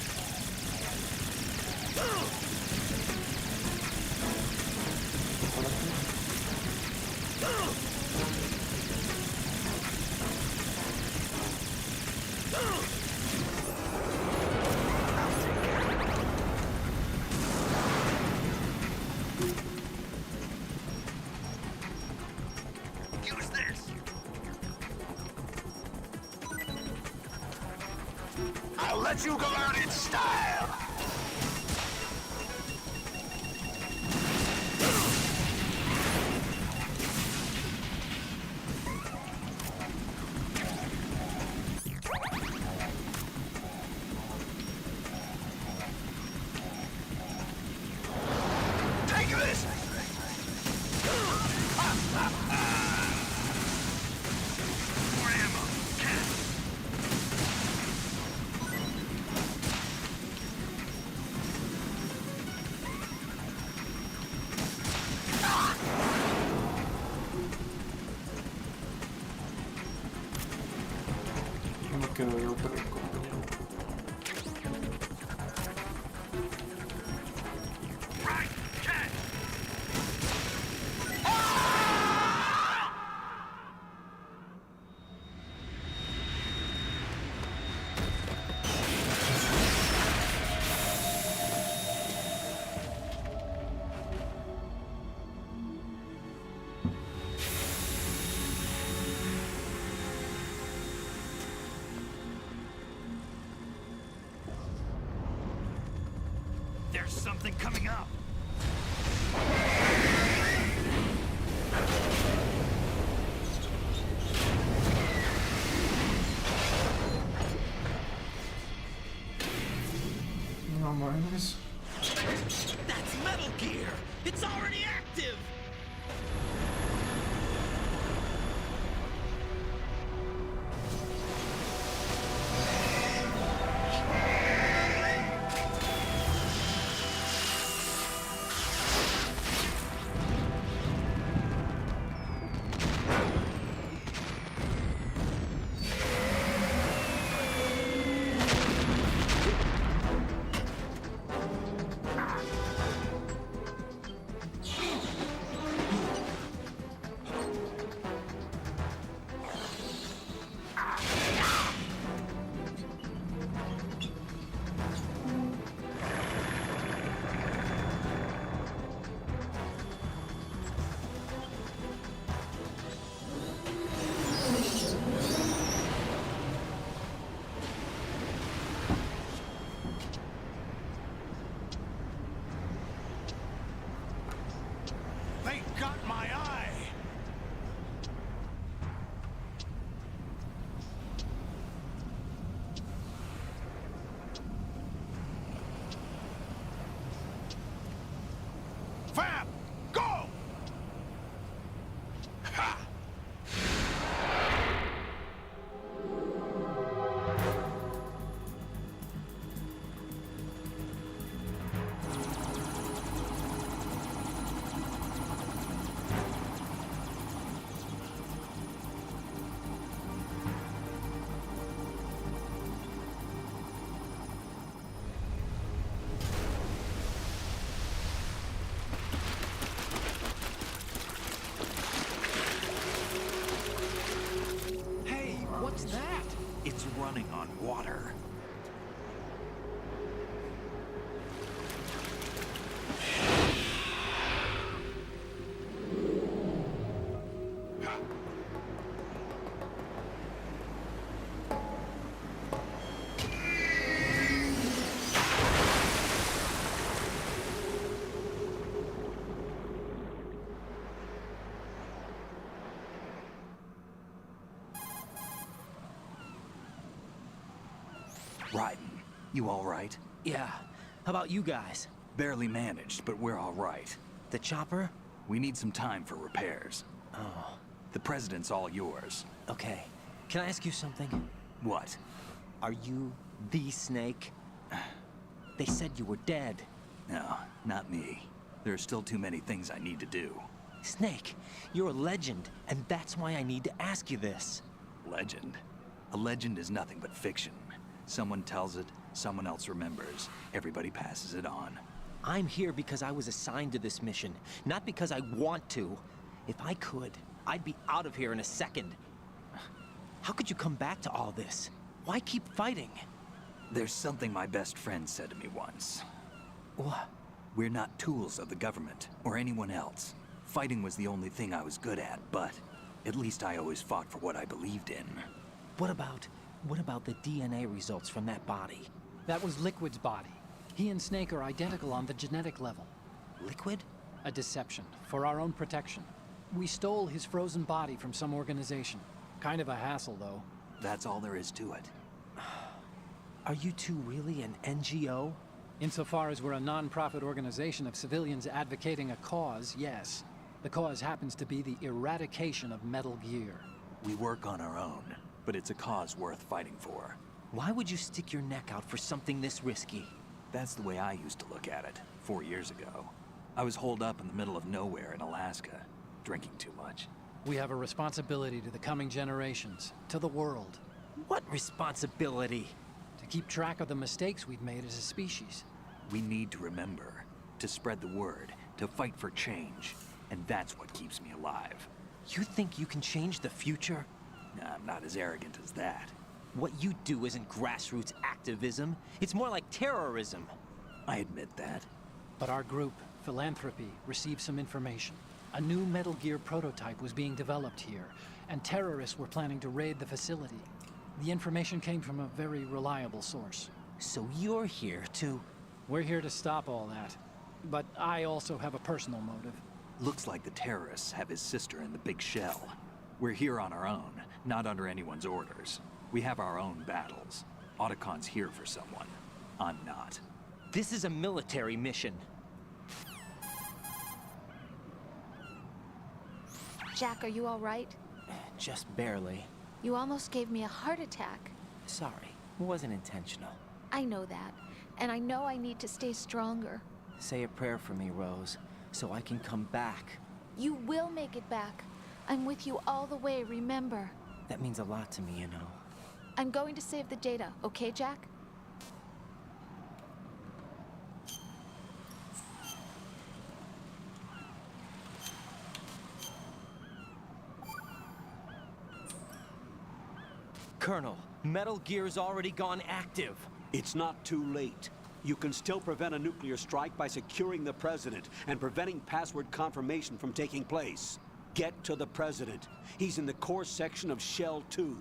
Speaker 2: Use this. I'll let you go out in style. There's something coming up.
Speaker 3: No mames.
Speaker 6: That's Metal Gear! It's already active!
Speaker 2: They got my eye! Fab! Go! Ha!
Speaker 13: Hey, what's that?
Speaker 5: It's running on water. Raiden, you all right?
Speaker 6: Yeah. How about you guys?
Speaker 5: Barely managed, but we're all right.
Speaker 6: The chopper?
Speaker 5: We need some time for repairs.
Speaker 6: Oh,
Speaker 5: The president's all yours.
Speaker 6: okay. Can I ask you something?
Speaker 5: What?
Speaker 6: Are you the Snake? They said you were dead.
Speaker 5: No, not me. There are still too many things I need to do.
Speaker 6: Snake, you're a legend, and that's why I need to ask you this.
Speaker 5: Legend? A legend is nothing but fiction. Someone tells it, someone else remembers. Everybody passes it on.
Speaker 6: I'm here because I was assigned to this mission, not because I want to. If I could, I'd be out of here in a second. How could you come back to all this? Why keep fighting?
Speaker 5: There's something my best friend said to me once.
Speaker 6: What?
Speaker 5: We're not tools of the government or anyone else. Fighting was the only thing I was good at, but at least I always fought for what I believed in.
Speaker 6: What about the DNA results from that body?
Speaker 13: That was Liquid's body. He and Snake are identical on the genetic level.
Speaker 6: Liquid?
Speaker 13: A deception, for our own protection. We stole his frozen body from some organization. Kind of a hassle, though.
Speaker 5: That's all there is to it.
Speaker 6: Are you two really an NGO?
Speaker 13: Insofar as we're a non-profit organization of civilians advocating a cause, yes. The cause happens to be the eradication of Metal Gear.
Speaker 5: We work on our own, but it's a cause worth fighting for.
Speaker 6: Why would you stick your neck out for something this risky?
Speaker 5: That's the way I used to look at it, 4 years ago. I was holed up in the middle of nowhere in Alaska, drinking too much.
Speaker 13: We have a responsibility to the coming generations, to the world.
Speaker 6: What responsibility?
Speaker 13: To keep track of the mistakes we've made as a species.
Speaker 5: We need to remember, to spread the word, to fight for change. And that's what keeps me alive.
Speaker 6: You think you can change the future?
Speaker 5: I'm not as arrogant as that.
Speaker 6: What you do isn't grassroots activism. It's more like terrorism.
Speaker 5: I admit that.
Speaker 13: But our group, Philanthropy, received some information. A new Metal Gear prototype was being developed here, and terrorists were planning to raid the facility. The information came from a very reliable source.
Speaker 6: So you're here to...
Speaker 13: We're here to stop all that. But I also have a personal motive.
Speaker 5: Looks like the terrorists have his sister in the big shell. We're here on our own, not under anyone's orders. We have our own battles. Otacon's here for someone. I'm not.
Speaker 6: This is a military mission.
Speaker 4: Jack, are you all right?
Speaker 6: Just barely.
Speaker 4: You almost gave me a heart attack.
Speaker 6: Sorry, it wasn't intentional.
Speaker 4: I know that, and I know I need to stay stronger.
Speaker 6: Say a prayer for me, Rose, so I can come back.
Speaker 4: You will make it back. I'm with you all the way, remember?
Speaker 6: That means a lot to me, you know.
Speaker 4: I'm going to save the data, okay, Jack?
Speaker 6: Colonel, Metal Gear's already gone active.
Speaker 1: It's not too late. You can still prevent a nuclear strike by securing the President and preventing password confirmation from taking place. Get to the President. He's in the core section of Shell 2.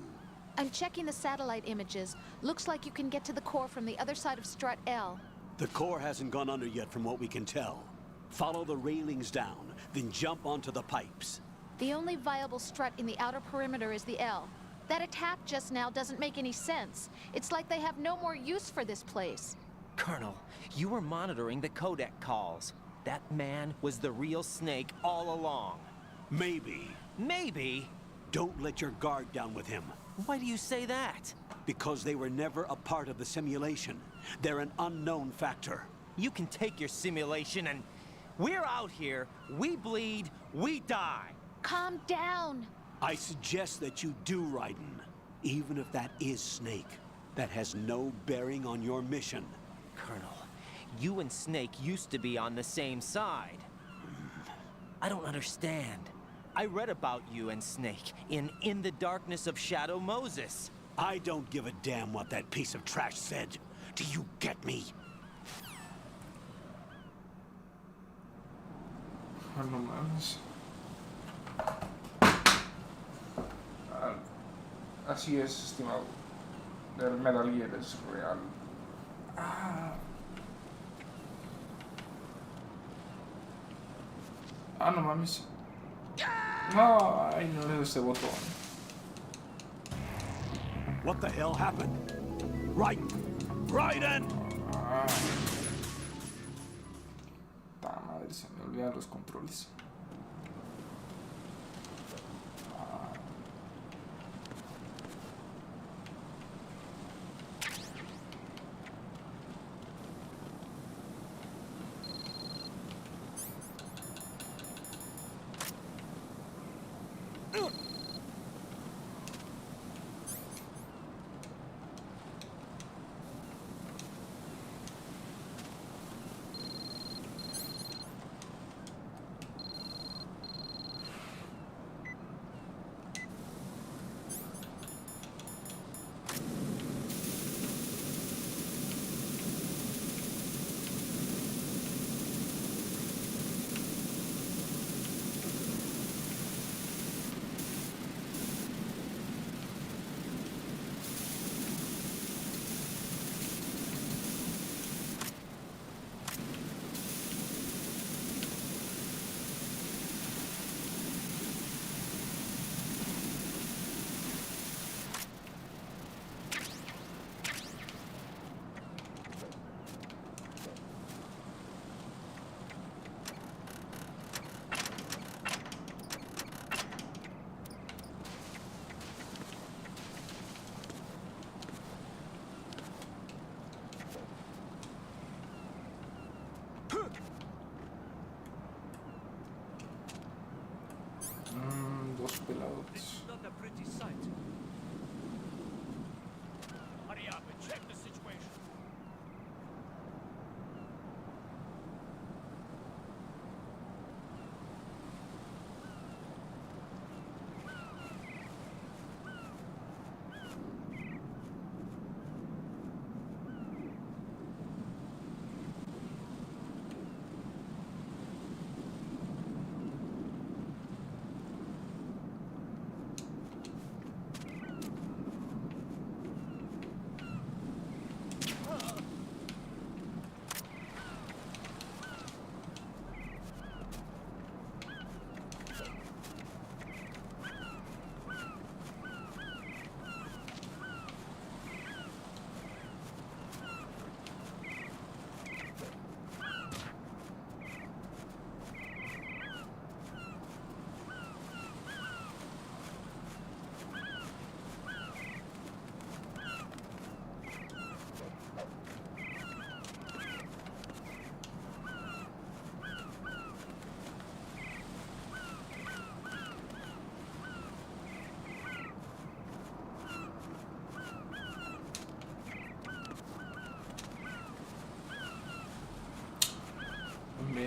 Speaker 4: I'm checking the satellite images. Looks like you can get to the core from the other side of Strut L.
Speaker 1: The core hasn't gone under yet from what we can tell. Follow the railings down, then jump onto the pipes.
Speaker 4: The only viable strut in the outer perimeter is the L. That attack just now doesn't make any sense. It's like they have no more use for this place.
Speaker 6: Colonel, you were monitoring the codec calls. That man was the real Snake all along.
Speaker 1: Maybe.
Speaker 6: Maybe?
Speaker 1: Don't let your guard down with him.
Speaker 6: Why do you say that?
Speaker 1: Because they were never a part of the simulation. They're an unknown factor.
Speaker 6: You can take your simulation and... We're out here, we bleed, we die.
Speaker 4: Calm down.
Speaker 1: I suggest that you do, Raiden. Even if that is Snake. That has no bearing on your mission.
Speaker 6: Colonel, you and Snake used to be on the same side. I don't understand. I read about you and Snake in the Darkness of Shadow Moses.
Speaker 1: I don't give a damn what that piece of trash said. Do you get me?
Speaker 3: Ah, no mames. Así es, estimado. El Metal Gear es real. No mames. No, ay, no le doy este botón.
Speaker 1: What the hell happened? Raiden! Raiden!
Speaker 3: Ta madre, se me olvidan los controles.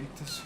Speaker 3: lentes.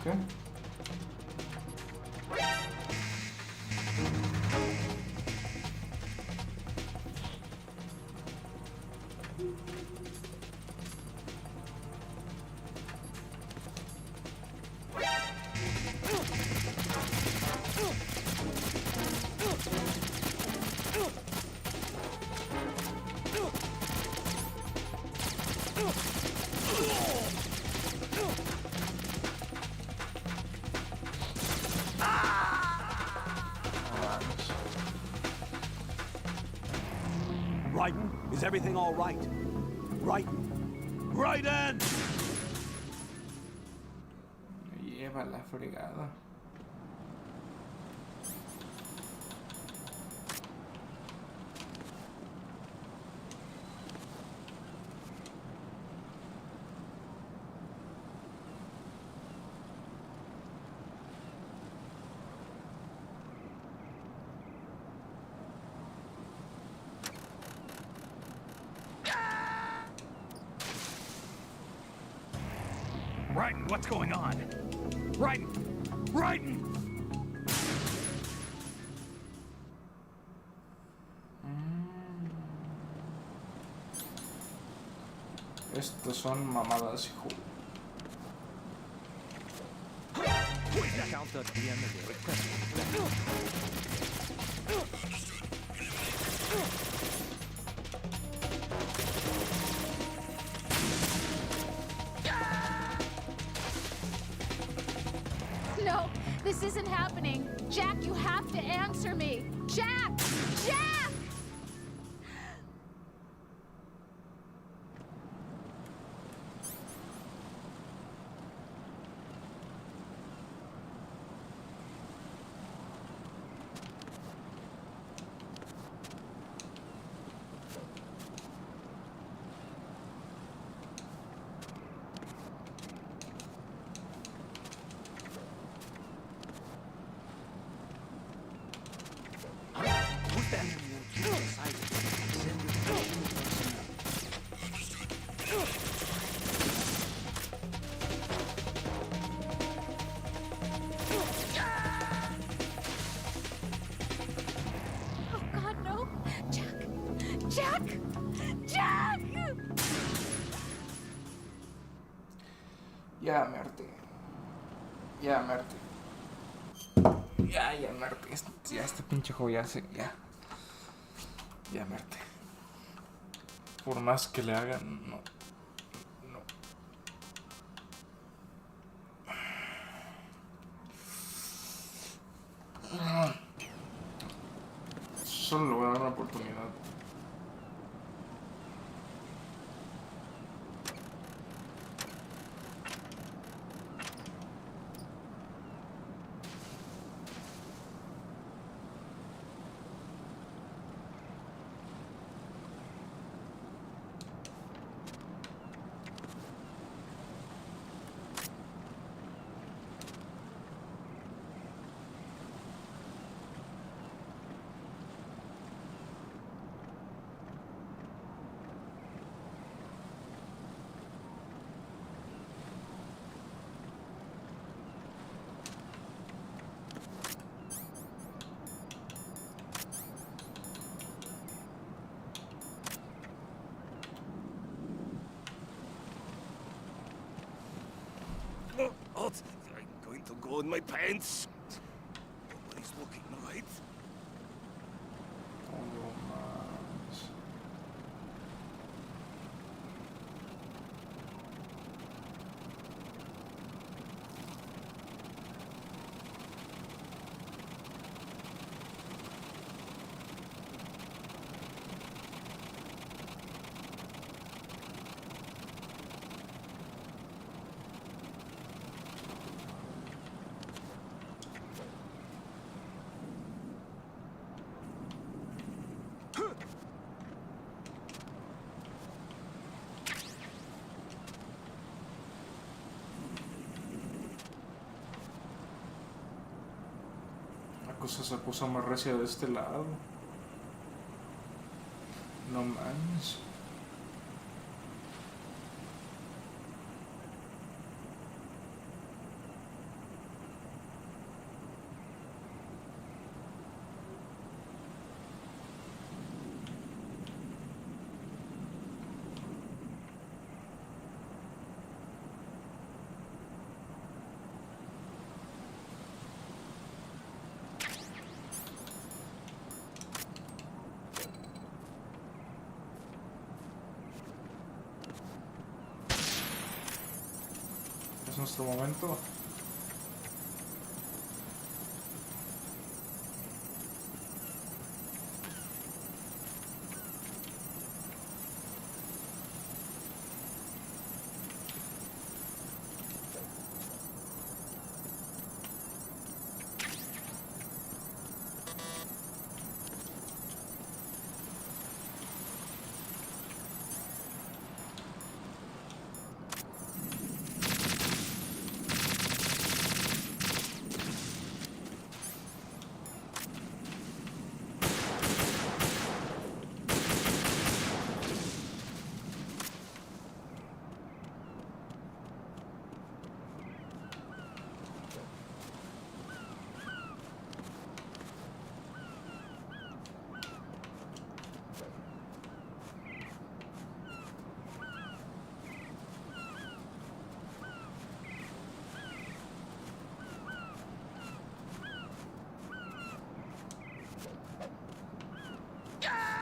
Speaker 3: Okay.
Speaker 1: Raiden, is everything all right? Raiden! Raiden!
Speaker 3: Me lleva la fregada.
Speaker 12: Raiden, what's going on? Raiden! Raiden!
Speaker 3: Estos son mamadas, hijo.
Speaker 6: Counter the enemy.
Speaker 4: No, this isn't happening. Jack, you have to answer me. Jack! Jack! Oh God, no! Jack! Jack! Jack!
Speaker 3: Ya me harté. Ya me harté. Ya me harté. Ya este pinche juego ya se. Ya me harté. Por más que le hagan, no. No. Solo le voy a dar una oportunidad.
Speaker 12: I'm going to go in my pants. Nobody's looking, right?
Speaker 3: cosa se puso más recia de este lado. No mames. Es nuestro momento.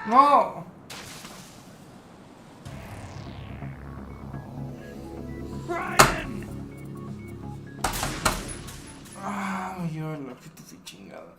Speaker 3: ¡No! Ah, me lleva la puta chingada.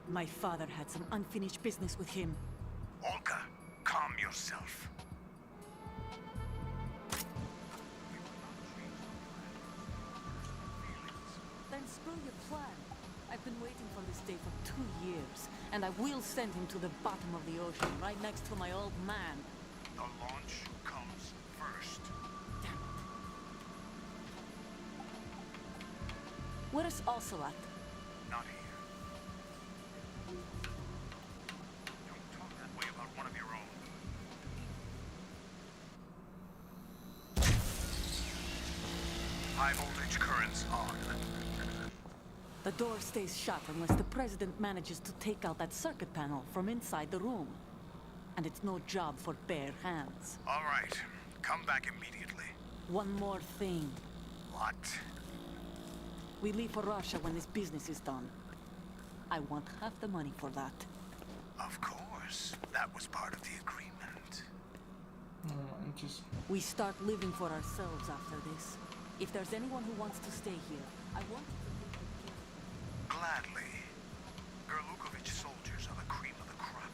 Speaker 10: My father had some unfinished business with him.
Speaker 2: Olga, calm yourself.
Speaker 10: Then screw your plan. I've been waiting for this day for 2 years, and I will send him to the bottom of the ocean, right next to my old man.
Speaker 2: The launch comes first.
Speaker 10: Damn it. Where's Ocelot?
Speaker 2: Not here. Don't talk that way about one of your own. High voltage currents on.
Speaker 10: The door stays shut unless the president manages to take out that circuit panel from inside the room. And it's no job for bare hands.
Speaker 2: All right. Come back immediately.
Speaker 10: One more thing.
Speaker 2: What?
Speaker 10: We leave for Russia when this business is done. I want half the money for that.
Speaker 2: Of course. That was part of the agreement.
Speaker 10: We start living for ourselves after this. If there's anyone who wants to stay here, I want you to take good care of them.
Speaker 2: Gladly. Gerlukovich soldiers are the cream of the crop.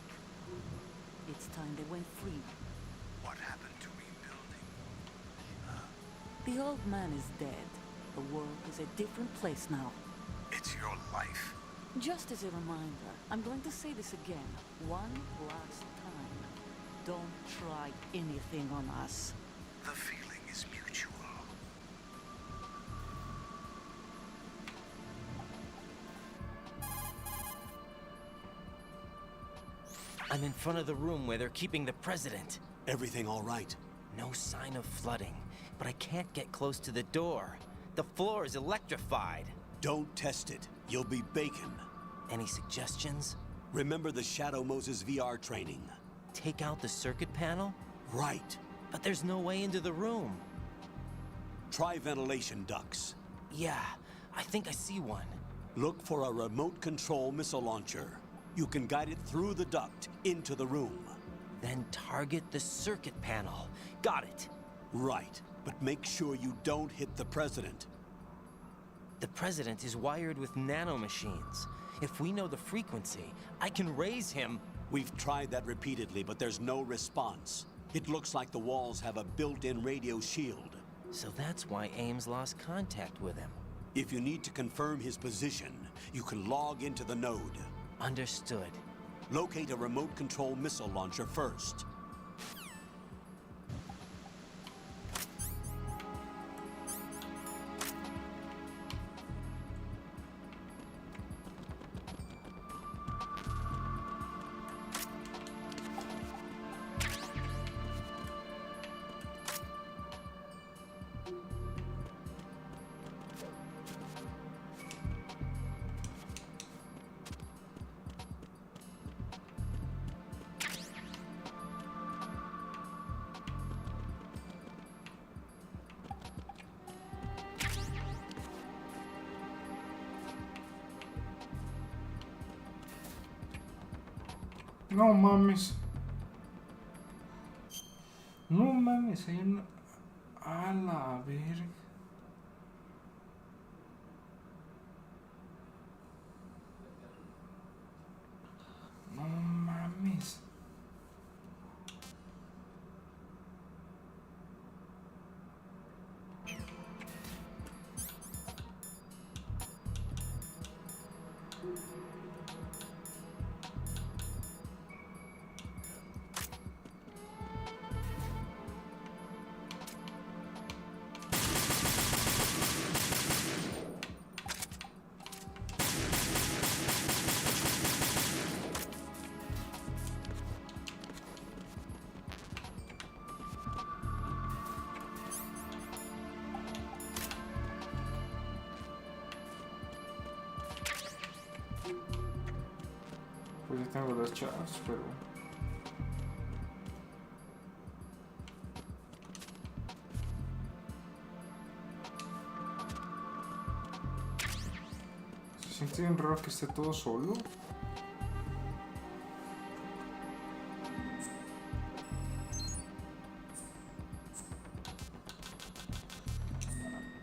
Speaker 10: It's time they went free.
Speaker 2: What happened to rebuilding?
Speaker 10: The old man is dead. The world is a different place now.
Speaker 2: It's your life.
Speaker 10: Just as a reminder, I'm going to say this again, one last time. Don't try anything on us.
Speaker 2: The feeling is mutual.
Speaker 6: I'm in front of the room where they're keeping the president.
Speaker 1: Everything all right?
Speaker 6: No sign of flooding, but I can't get close to the door. The floor is electrified.
Speaker 1: Don't test it. You'll be bacon.
Speaker 6: Any suggestions?
Speaker 1: Remember the Shadow Moses VR training.
Speaker 6: Take out the circuit panel?
Speaker 1: Right.
Speaker 6: But there's no way into the room.
Speaker 1: Try ventilation ducts.
Speaker 6: Yeah, I think I see one.
Speaker 1: Look for a remote control missile launcher. You can guide it through the duct into the room.
Speaker 6: Then target the circuit panel. Got it.
Speaker 1: Right, but make sure you don't hit the president.
Speaker 6: The president is wired with nanomachines. If we know the frequency, I can raise him.
Speaker 1: We've tried that repeatedly, but there's no response. It looks like the walls have a built-in radio shield.
Speaker 6: So that's why Ames lost contact with him.
Speaker 1: If you need to confirm his position, you can log into the node.
Speaker 6: Understood.
Speaker 1: Locate a remote control missile launcher first.
Speaker 3: No mames. No mames, hay una... A la verga. No mames. Pues ya tengo las chavas, pero... Se siente bien raro que esté todo solo.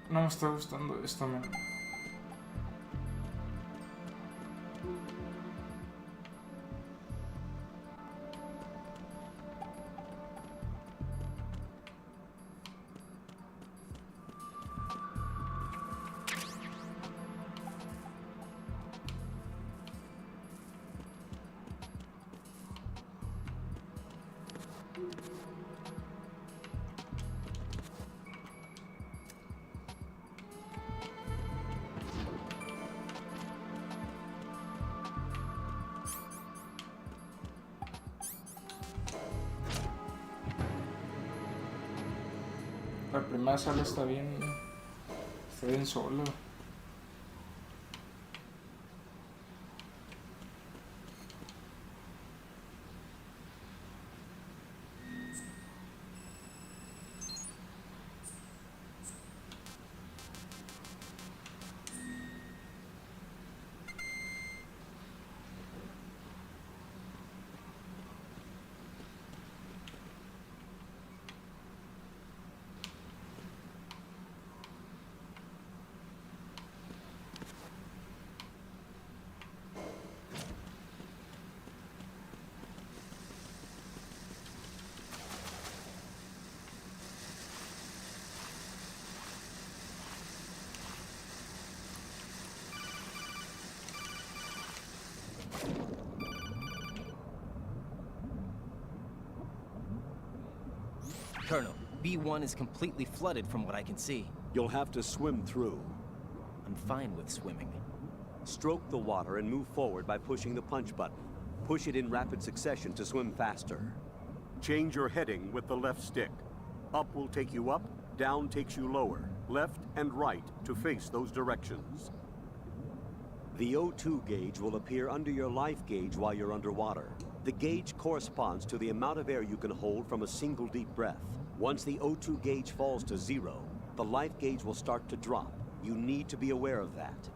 Speaker 3: No me está gustando esto, man. La primera sala está bien sola.
Speaker 6: Colonel, B1 is completely flooded from what I can see.
Speaker 1: You'll have to swim through.
Speaker 6: I'm fine with swimming.
Speaker 1: Stroke the water and move forward by pushing the punch button. Push it in rapid succession to swim faster. Change your heading with the left stick. Up will take you up, down takes you lower, left and right to face those directions. The O2 gauge will appear under your life gauge while you're underwater. The gauge corresponds to the amount of air you can hold from a single deep breath. Once the O2 gauge falls to 0, the life gauge will start to drop. You need to be aware of that.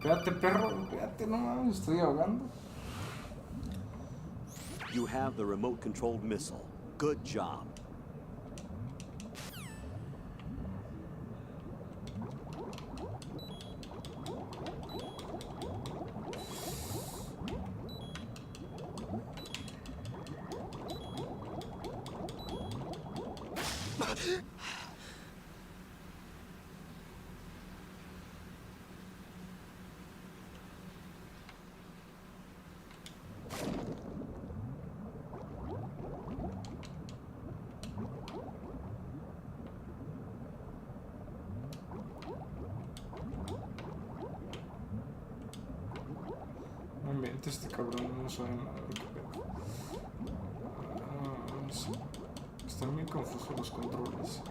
Speaker 3: Espérate, perro, espérate, no mames, estoy ahogando.
Speaker 1: You have the remote-controlled missile. Good job.
Speaker 3: Este cabrón no sabe nada de lo que pedo. Sí. Están bien confusos los controles.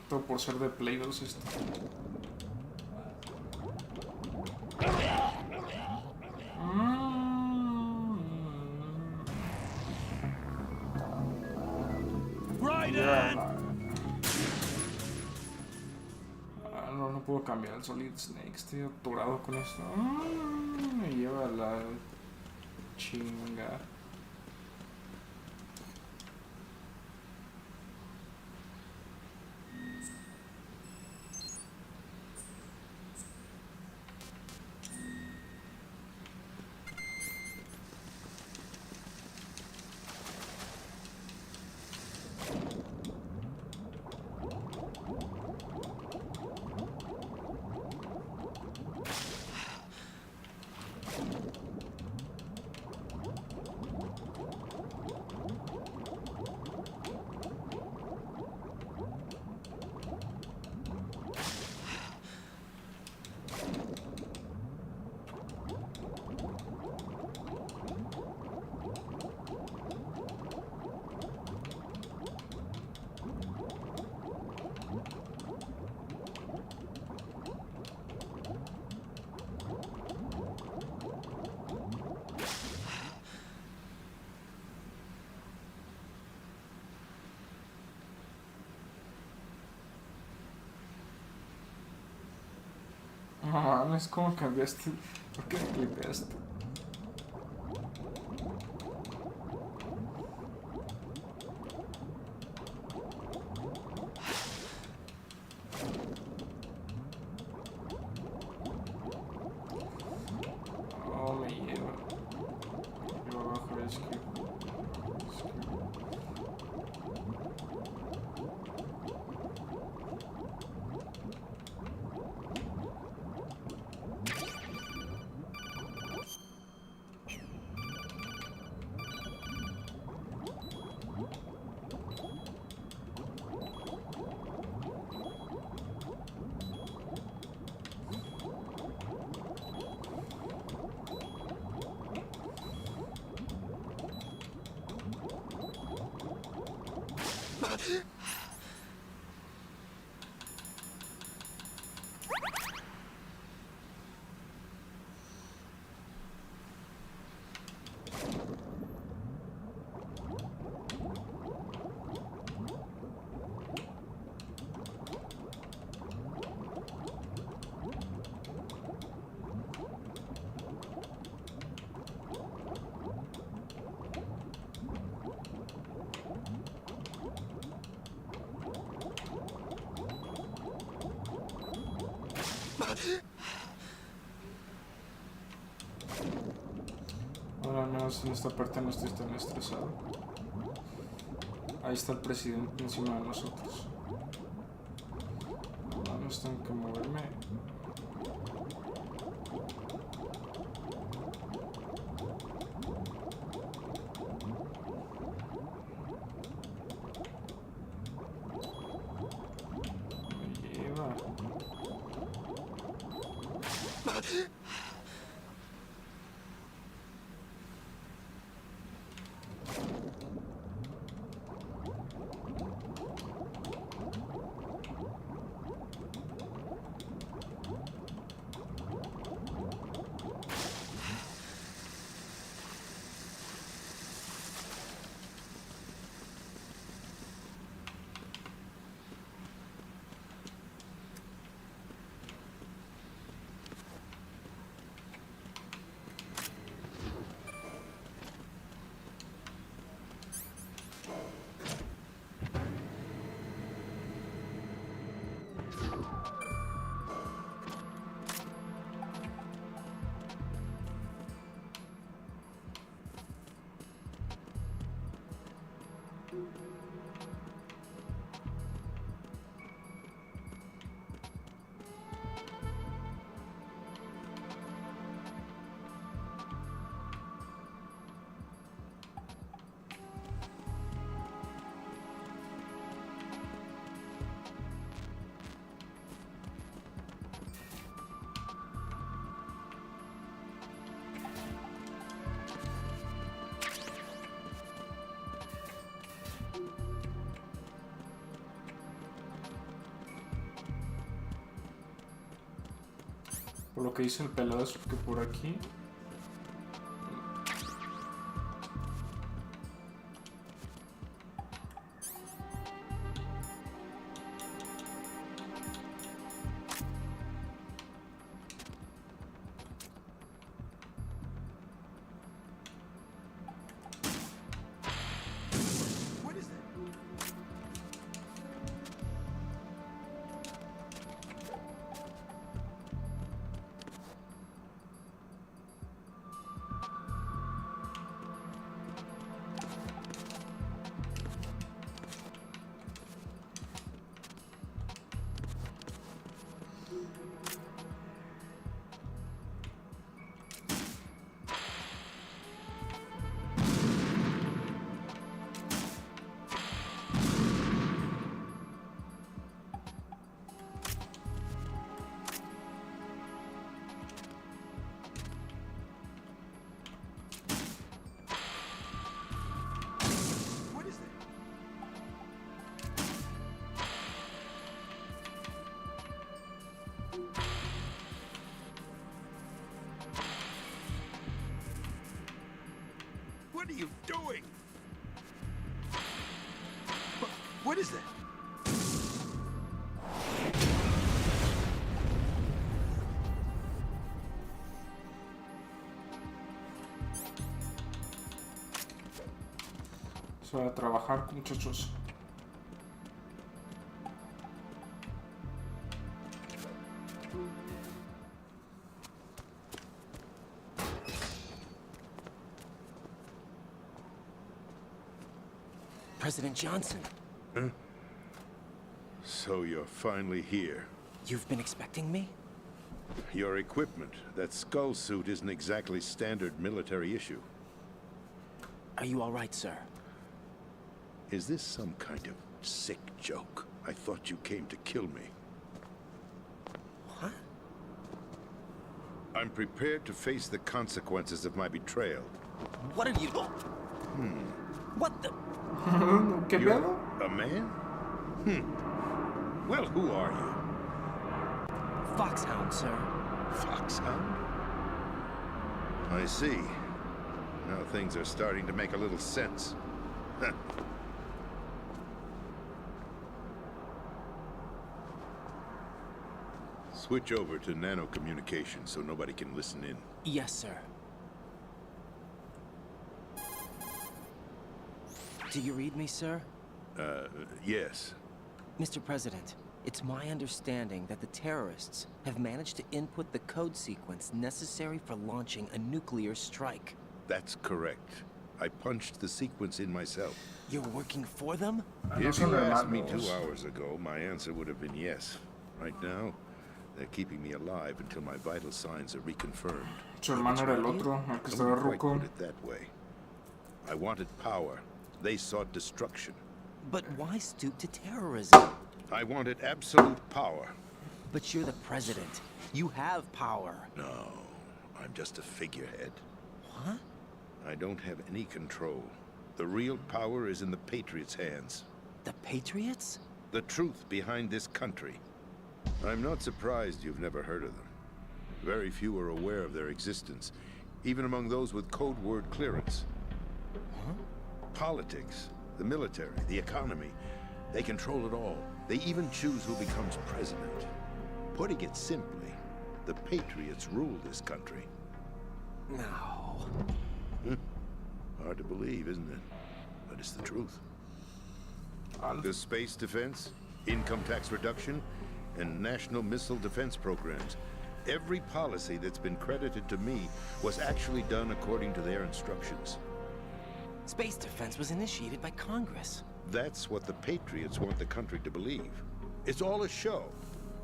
Speaker 3: Todo por ser de Play 2 esto. No puedo cambiar el Solid Snake, estoy atorado con esto. Me lleva a la chinga. No mames, ¿cómo cambiaste? ¿Por qué me clipeaste? Oh, me lleva. Yo abajo es que... Ahora al menos en esta parte no estoy tan estresado. Ahí está el presidente encima de nosotros. Ahora no tengo que moverme. Me lleva. Por lo que dice el pelado es que por aquí.
Speaker 2: What are you doing? What is that?
Speaker 3: Es hora de trabajar, muchachos.
Speaker 6: President Johnson.
Speaker 9: Huh? So you're finally here.
Speaker 6: You've been expecting me?
Speaker 9: Your equipment, that skull suit isn't exactly standard military issue.
Speaker 6: Are you all right, sir?
Speaker 9: Is this some kind of sick joke? I thought you came to kill me.
Speaker 6: What?
Speaker 9: I'm prepared to face the consequences of my betrayal.
Speaker 6: What are you... What the...
Speaker 3: ¿Qué pedo?
Speaker 9: A
Speaker 14: man? Well, who are you?
Speaker 6: Foxhound, sir.
Speaker 14: Foxhound? I see. Now things are starting to make a little sense. Switch over to nano-communication so nobody can listen in.
Speaker 6: Yes, sir. Do you read me, sir?
Speaker 14: Yes.
Speaker 6: Mr. President, it's my understanding that the terrorists have managed to input the code sequence necessary for launching a nuclear strike.
Speaker 14: That's correct. I punched the sequence in myself.
Speaker 6: You're working for them?
Speaker 14: If you asked me 2 hours ago, my answer would have been yes. Right now, they're keeping me alive until my vital signs are reconfirmed.
Speaker 3: Su hermano era el otro, el que estaba ruco.
Speaker 14: Put it that way. I wanted power. They sought destruction.
Speaker 6: But why stoop to terrorism?
Speaker 14: I wanted absolute power.
Speaker 6: But you're the president. You have power.
Speaker 14: No, I'm just a figurehead.
Speaker 6: What?
Speaker 14: I don't have any control. The real power is in the Patriots' hands.
Speaker 6: The Patriots?
Speaker 14: The truth behind this country. I'm not surprised you've never heard of them. Very few are aware of their existence, even among those with code word clearance.
Speaker 6: Huh?
Speaker 14: Politics, the military, the economy, they control it all. They even choose who becomes president. Putting it simply, the Patriots rule this country.
Speaker 6: No.
Speaker 14: Hard to believe, isn't it? But it's the truth. The space defense, income tax reduction, and national missile defense programs. Every policy that's been credited to me was actually done according to their instructions.
Speaker 6: Space defense was initiated by Congress.
Speaker 14: That's what the Patriots want the country to believe. It's all a show.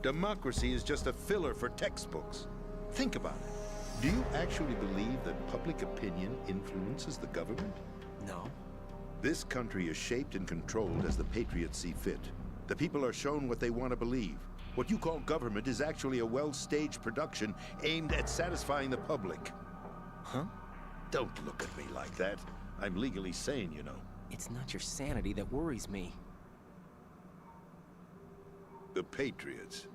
Speaker 14: Democracy is just a filler for textbooks. Think about it. Do you actually believe that public opinion influences the government?
Speaker 6: No.
Speaker 14: This country is shaped and controlled as the Patriots see fit. The people are shown what they want to believe. What you call government is actually a well-staged production aimed at satisfying the public.
Speaker 6: Huh?
Speaker 14: Don't look at me like that. I'm legally sane, you know.
Speaker 6: It's not your sanity that worries me.
Speaker 14: The Patriots.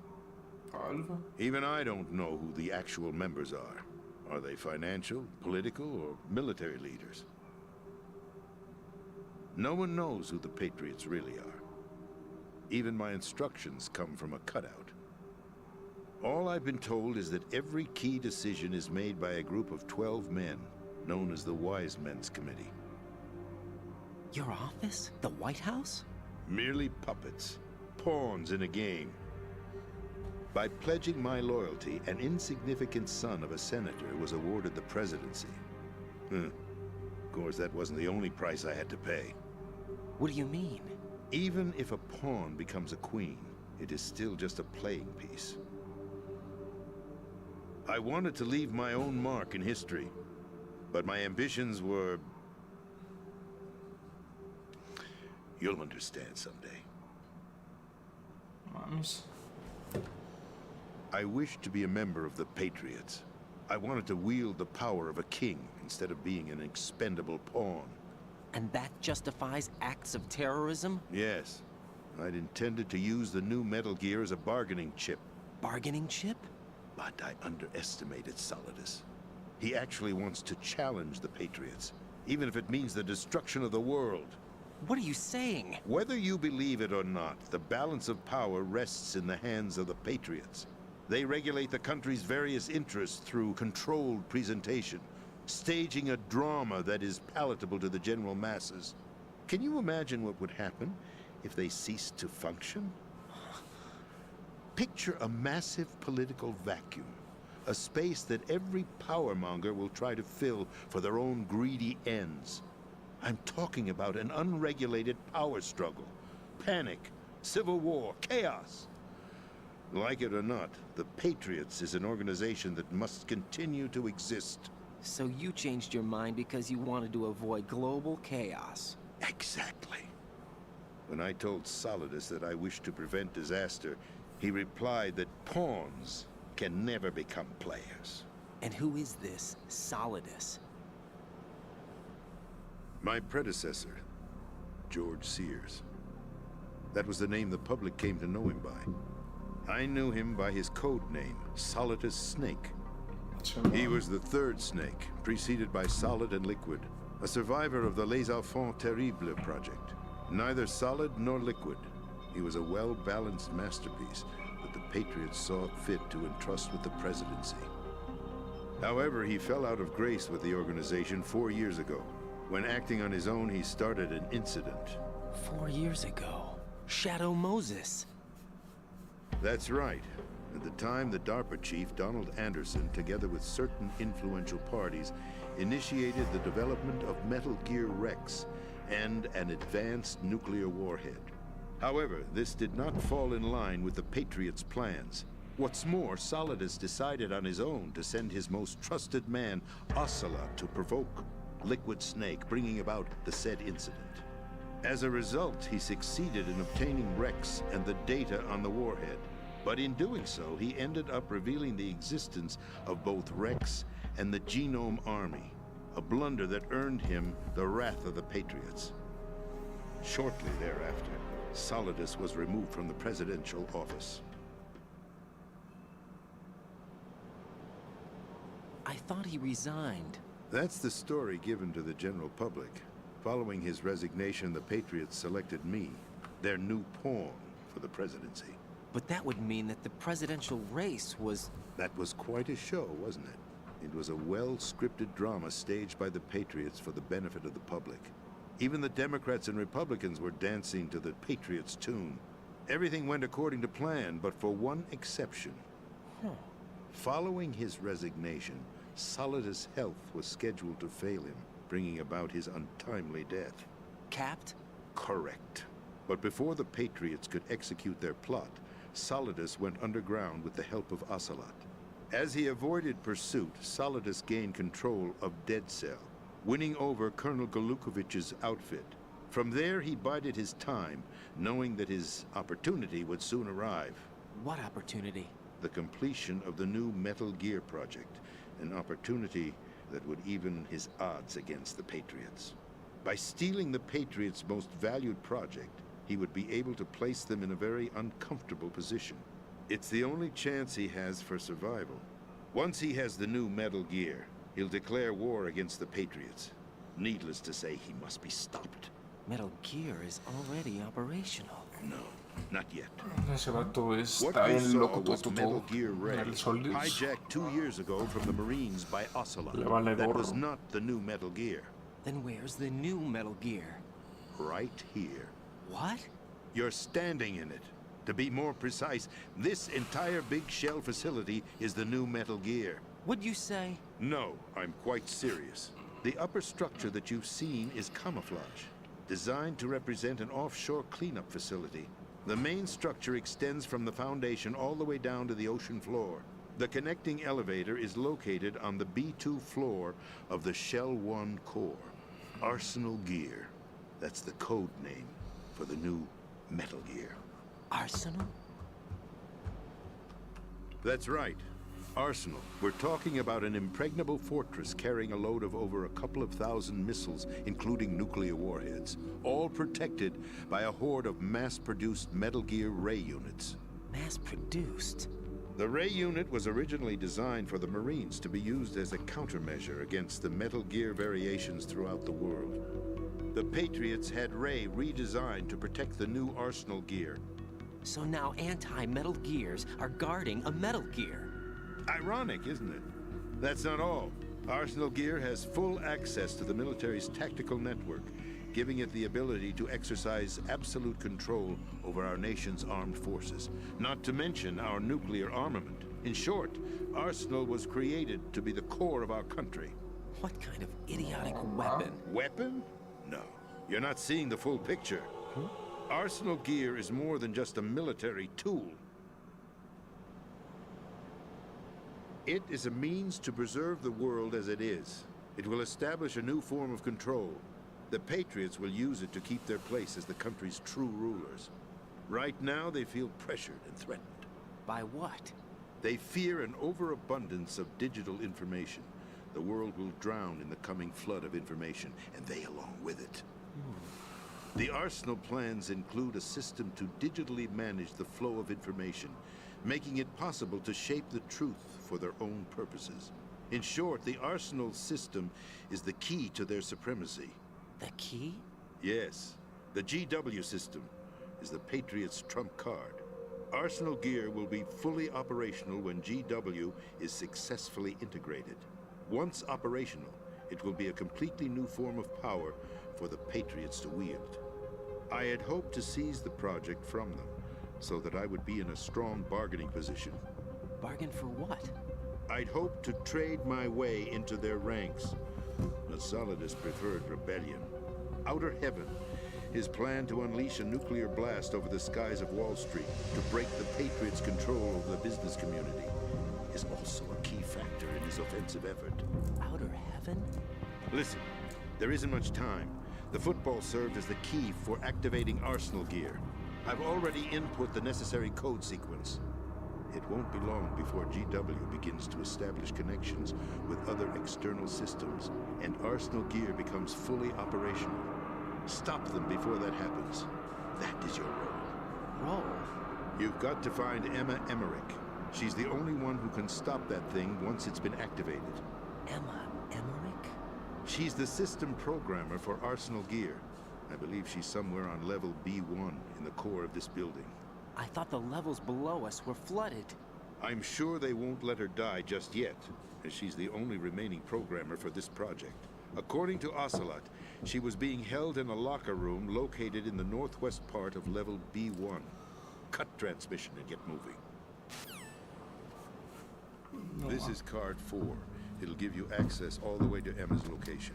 Speaker 14: Even I don't know who the actual members are. Are they financial, political, or military leaders? No one knows who the Patriots really are. Even my instructions come from a cutout. All I've been told is that every key decision is made by a group of 12 men, known as the Wise Men's Committee.
Speaker 6: Your office? The White House?
Speaker 14: Merely puppets, pawns in a game. By pledging my loyalty, an insignificant son of a senator was awarded the presidency. Of course, that wasn't the only price I had to pay.
Speaker 6: What do you mean?
Speaker 14: Even if a pawn becomes a queen, it is still just a playing piece. I wanted to leave my own mark in history, but my ambitions were... You'll understand someday.
Speaker 3: Vamos.
Speaker 14: I wished to be a member of the Patriots. I wanted to wield the power of a king instead of being an expendable pawn.
Speaker 6: And that justifies acts of terrorism?
Speaker 14: Yes. I'd intended to use the new Metal Gear as a bargaining chip.
Speaker 6: Bargaining chip?
Speaker 14: But I underestimated Solidus. He actually wants to challenge the Patriots, even if it means the destruction of the world.
Speaker 6: What are you saying?
Speaker 14: Whether you believe it or not, the balance of power rests in the hands of the Patriots. They regulate the country's various interests through controlled presentation, staging a drama that is palatable to the general masses. Can you imagine what would happen if they ceased to function? Picture a massive political vacuum, a space that every powermonger will try to fill for their own greedy ends. I'm talking about an unregulated power struggle, panic, civil war, chaos. Like it or not, the Patriots is an organization that must continue to exist.
Speaker 6: So you changed your mind because you wanted to avoid global chaos.
Speaker 14: Exactly. When I told Solidus that I wished to prevent disaster, he replied that pawns can never become players.
Speaker 6: And who is this Solidus?
Speaker 14: My predecessor, George Sears. That was the name the public came to know him by. I knew him by his code name, Solidus Snake. He was the third Snake, preceded by Solid and Liquid, a survivor of the Les Enfants Terribles project. Neither solid nor liquid, he was a well-balanced masterpiece that the Patriots saw fit to entrust with the presidency. However, he fell out of grace with the organization 4 years ago. When acting on his own, he started an incident.
Speaker 6: 4 years ago? Shadow Moses.
Speaker 14: That's right. At the time, the DARPA chief, Donald Anderson, together with certain influential parties, initiated the development of Metal Gear Rex and an advanced nuclear warhead. However, this did not fall in line with the Patriots' plans. What's more, Solidus decided on his own to send his most trusted man, Ocelot, to provoke Liquid Snake, bringing about the said incident. As a result, he succeeded in obtaining Rex and the data on the warhead. But in doing so, he ended up revealing the existence of both Rex and the Genome Army, a blunder that earned him the wrath of the Patriots. Shortly thereafter, Solidus was removed from the presidential office.
Speaker 6: I thought he resigned.
Speaker 14: That's the story given to the general public. Following his resignation, the Patriots selected me, their new pawn, for the presidency.
Speaker 6: But that would mean that the presidential race was...
Speaker 14: That was quite a show, wasn't it? It was a well-scripted drama staged by the Patriots for the benefit of the public. Even the Democrats and Republicans were dancing to the Patriots' tune. Everything went according to plan, but for one exception. Following his resignation, Solidus' health was scheduled to fail him, bringing about his untimely death.
Speaker 6: Capped?
Speaker 14: Correct. But before the Patriots could execute their plot, Solidus went underground with the help of Ocelot. As he avoided pursuit, Solidus gained control of Dead Cell, winning over Colonel Golukovich's outfit. From there, he bided his time, knowing that his opportunity would soon arrive.
Speaker 6: What opportunity?
Speaker 14: The completion of the new Metal Gear project, an opportunity that would even his odds against the Patriots. By stealing the Patriots' most valued project, he would be able to place them in a very uncomfortable position. It's the only chance he has for survival. Once he has the new Metal Gear, he'll declare war against the Patriots. Needless to say, he must be stopped.
Speaker 6: Metal Gear is already operational.
Speaker 14: No, not yet.
Speaker 3: Ese vato
Speaker 14: What
Speaker 3: está
Speaker 14: you
Speaker 3: bien
Speaker 14: saw
Speaker 3: loco
Speaker 14: was
Speaker 3: todo.
Speaker 14: Metal Gear Ray,
Speaker 3: El Solidus.
Speaker 14: hijacked 2 years ago from the Marines by Ocelot.
Speaker 3: Le vale
Speaker 14: That
Speaker 3: gorro.
Speaker 14: was not the new Metal Gear.
Speaker 6: Then where's the new Metal Gear?
Speaker 14: Right here.
Speaker 6: What?
Speaker 14: You're standing in it. To be more precise, this entire big shell facility is the new Metal Gear.
Speaker 6: What'd you say?
Speaker 14: No, I'm quite serious. The upper structure that you've seen is camouflage, designed to represent an offshore cleanup facility. The main structure extends from the foundation all the way down to the ocean floor. The connecting elevator is located on the B2 floor of the Shell 1 core. Arsenal Gear. That's the code name for the new Metal Gear.
Speaker 6: Arsenal?
Speaker 14: That's right. Arsenal. We're talking about an impregnable fortress carrying a load of over a couple of thousand missiles, including nuclear warheads, all protected by a horde of mass-produced Metal Gear Ray units.
Speaker 6: Mass-produced?
Speaker 14: The Ray unit was originally designed for the Marines to be used as a countermeasure against the Metal Gear variations throughout the world. The Patriots had Ray redesigned to protect the new Arsenal Gear.
Speaker 6: So now anti-Metal Gears are guarding a Metal Gear.
Speaker 14: Ironic, isn't it? That's not all. Arsenal Gear has full access to the military's tactical network, giving it the ability to exercise absolute control over our nation's armed forces, not to mention our nuclear armament. In short, Arsenal was created to be the core of our country.
Speaker 6: What kind of idiotic weapon?
Speaker 14: Weapon? No. You're not seeing the full picture. Arsenal Gear is more than just a military tool. It is a means to preserve the world as it is. It will establish a new form of control. The Patriots will use it to keep their place as the country's true rulers. Right now, they feel pressured and threatened.
Speaker 6: By what?
Speaker 14: They fear an overabundance of digital information. The world will drown in the coming flood of information, and they along with it. The Arsenal plans include a system to digitally manage the flow of information, making it possible to shape the truth for their own purposes. In short, the Arsenal system is the key to their supremacy.
Speaker 6: The key?
Speaker 14: Yes. The GW system is the Patriots' trump card. Arsenal gear will be fully operational when GW is successfully integrated. Once operational, it will be a completely new form of power for the Patriots to wield. I had hoped to seize the project from them, so that I would be in a strong bargaining position.
Speaker 6: Bargain for what?
Speaker 14: I'd hoped to trade my way into their ranks. The Solidus preferred rebellion. Outer Heaven, his plan to unleash a nuclear blast over the skies of Wall Street to break the Patriots' control over the business community, is also a key factor in his offensive effort.
Speaker 6: Outer Heaven?
Speaker 14: Listen, there isn't much time. The football served as the key for activating Arsenal gear. I've already input the necessary code sequence. It won't be long before GW begins to establish connections with other external systems, and Arsenal gear becomes fully operational. Stop them before that happens. That is your role.
Speaker 6: Role?
Speaker 14: You've got to find Emma Emmerich. She's the only one who can stop that thing once it's been activated.
Speaker 6: Emma Emmerich?
Speaker 14: She's the system programmer for Arsenal gear. I believe she's somewhere on level B1 in the core of this building.
Speaker 6: I thought the levels below us were flooded.
Speaker 14: I'm sure they won't let her die just yet, as she's the only remaining programmer for this project. According to Ocelot, she was being held in a locker room located in the northwest part of level B1. Cut transmission and get moving. This is card 4. It'll give you access all the way to Emma's location.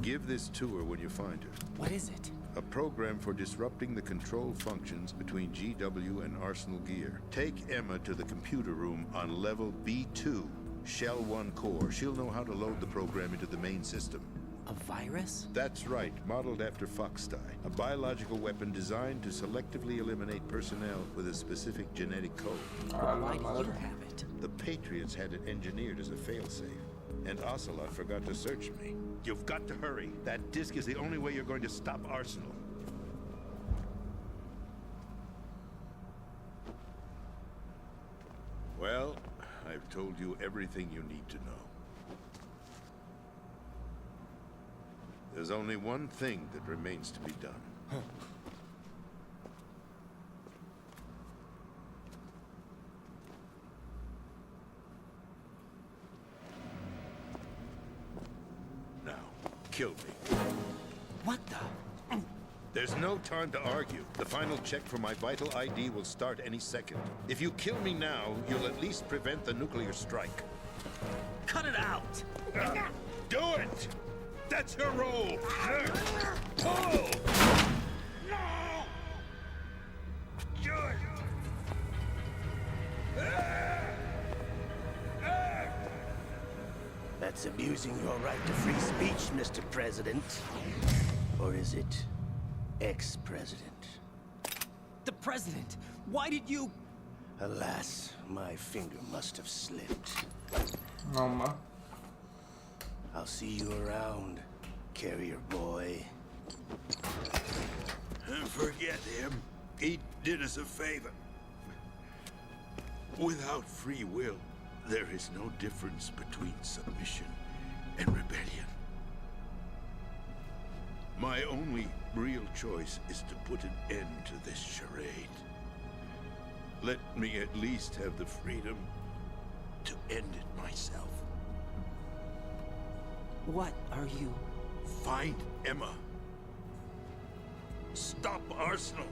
Speaker 14: Give this to her when you find her.
Speaker 6: What is it?
Speaker 14: A program for disrupting the control functions between GW and Arsenal gear. Take Emma to the computer room on level B2, Shell 1 core. She'll know how to load the program into the main system.
Speaker 6: A virus?
Speaker 14: That's right, modeled after Foxdie. A biological weapon designed to selectively eliminate personnel with a specific genetic code.
Speaker 6: Why do you have it?
Speaker 14: The Patriots had it engineered as a failsafe, and Ocelot forgot to search me. You've got to hurry. That disk is the only way you're going to stop Arsenal. Well, I've told you everything you need to know. There's only one thing that remains to be done. Now, kill me.
Speaker 6: What the?
Speaker 14: There's no time to argue. The final check for my vital ID will start any second. If you kill me now, you'll at least prevent the nuclear strike.
Speaker 6: Cut it out!
Speaker 14: Do it! That's your role! Pull! No! Do it!
Speaker 9: That's abusing your right to free speech, Mr. President. Or is it ex-president?
Speaker 6: The president! Why did you...
Speaker 9: Alas, my finger must have slipped.
Speaker 3: Mama.
Speaker 9: I'll see you around, carrier boy.
Speaker 14: Forget him. He did us a favor. Without free will, there is no difference between submission and rebellion. My only real choice is to put an end to this charade. Let me at least have the freedom to end it myself.
Speaker 6: What are you...
Speaker 14: Find Emma. Stop Arsenal.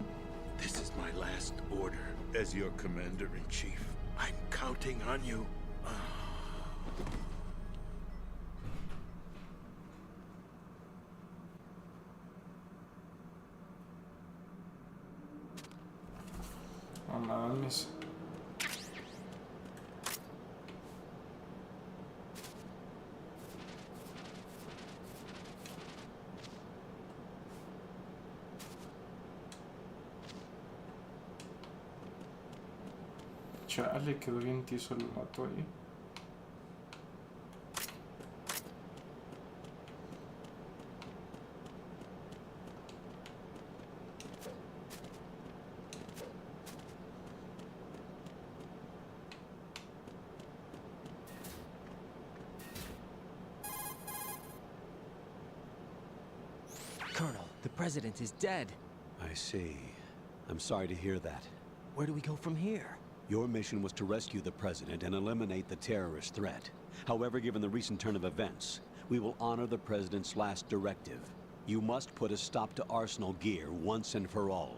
Speaker 14: This is my last order as your commander-in-chief. I'm counting on you.
Speaker 3: No mames. Chale, quedó bien tieso el vato ahí.
Speaker 6: Colonel, the President is dead.
Speaker 1: I see. I'm sorry to hear that.
Speaker 6: Where do we go from here?
Speaker 1: Your mission was to rescue the President and eliminate the terrorist threat. However, given the recent turn of events, we will honor the President's last directive. You must put a stop to Arsenal Gear once and for all.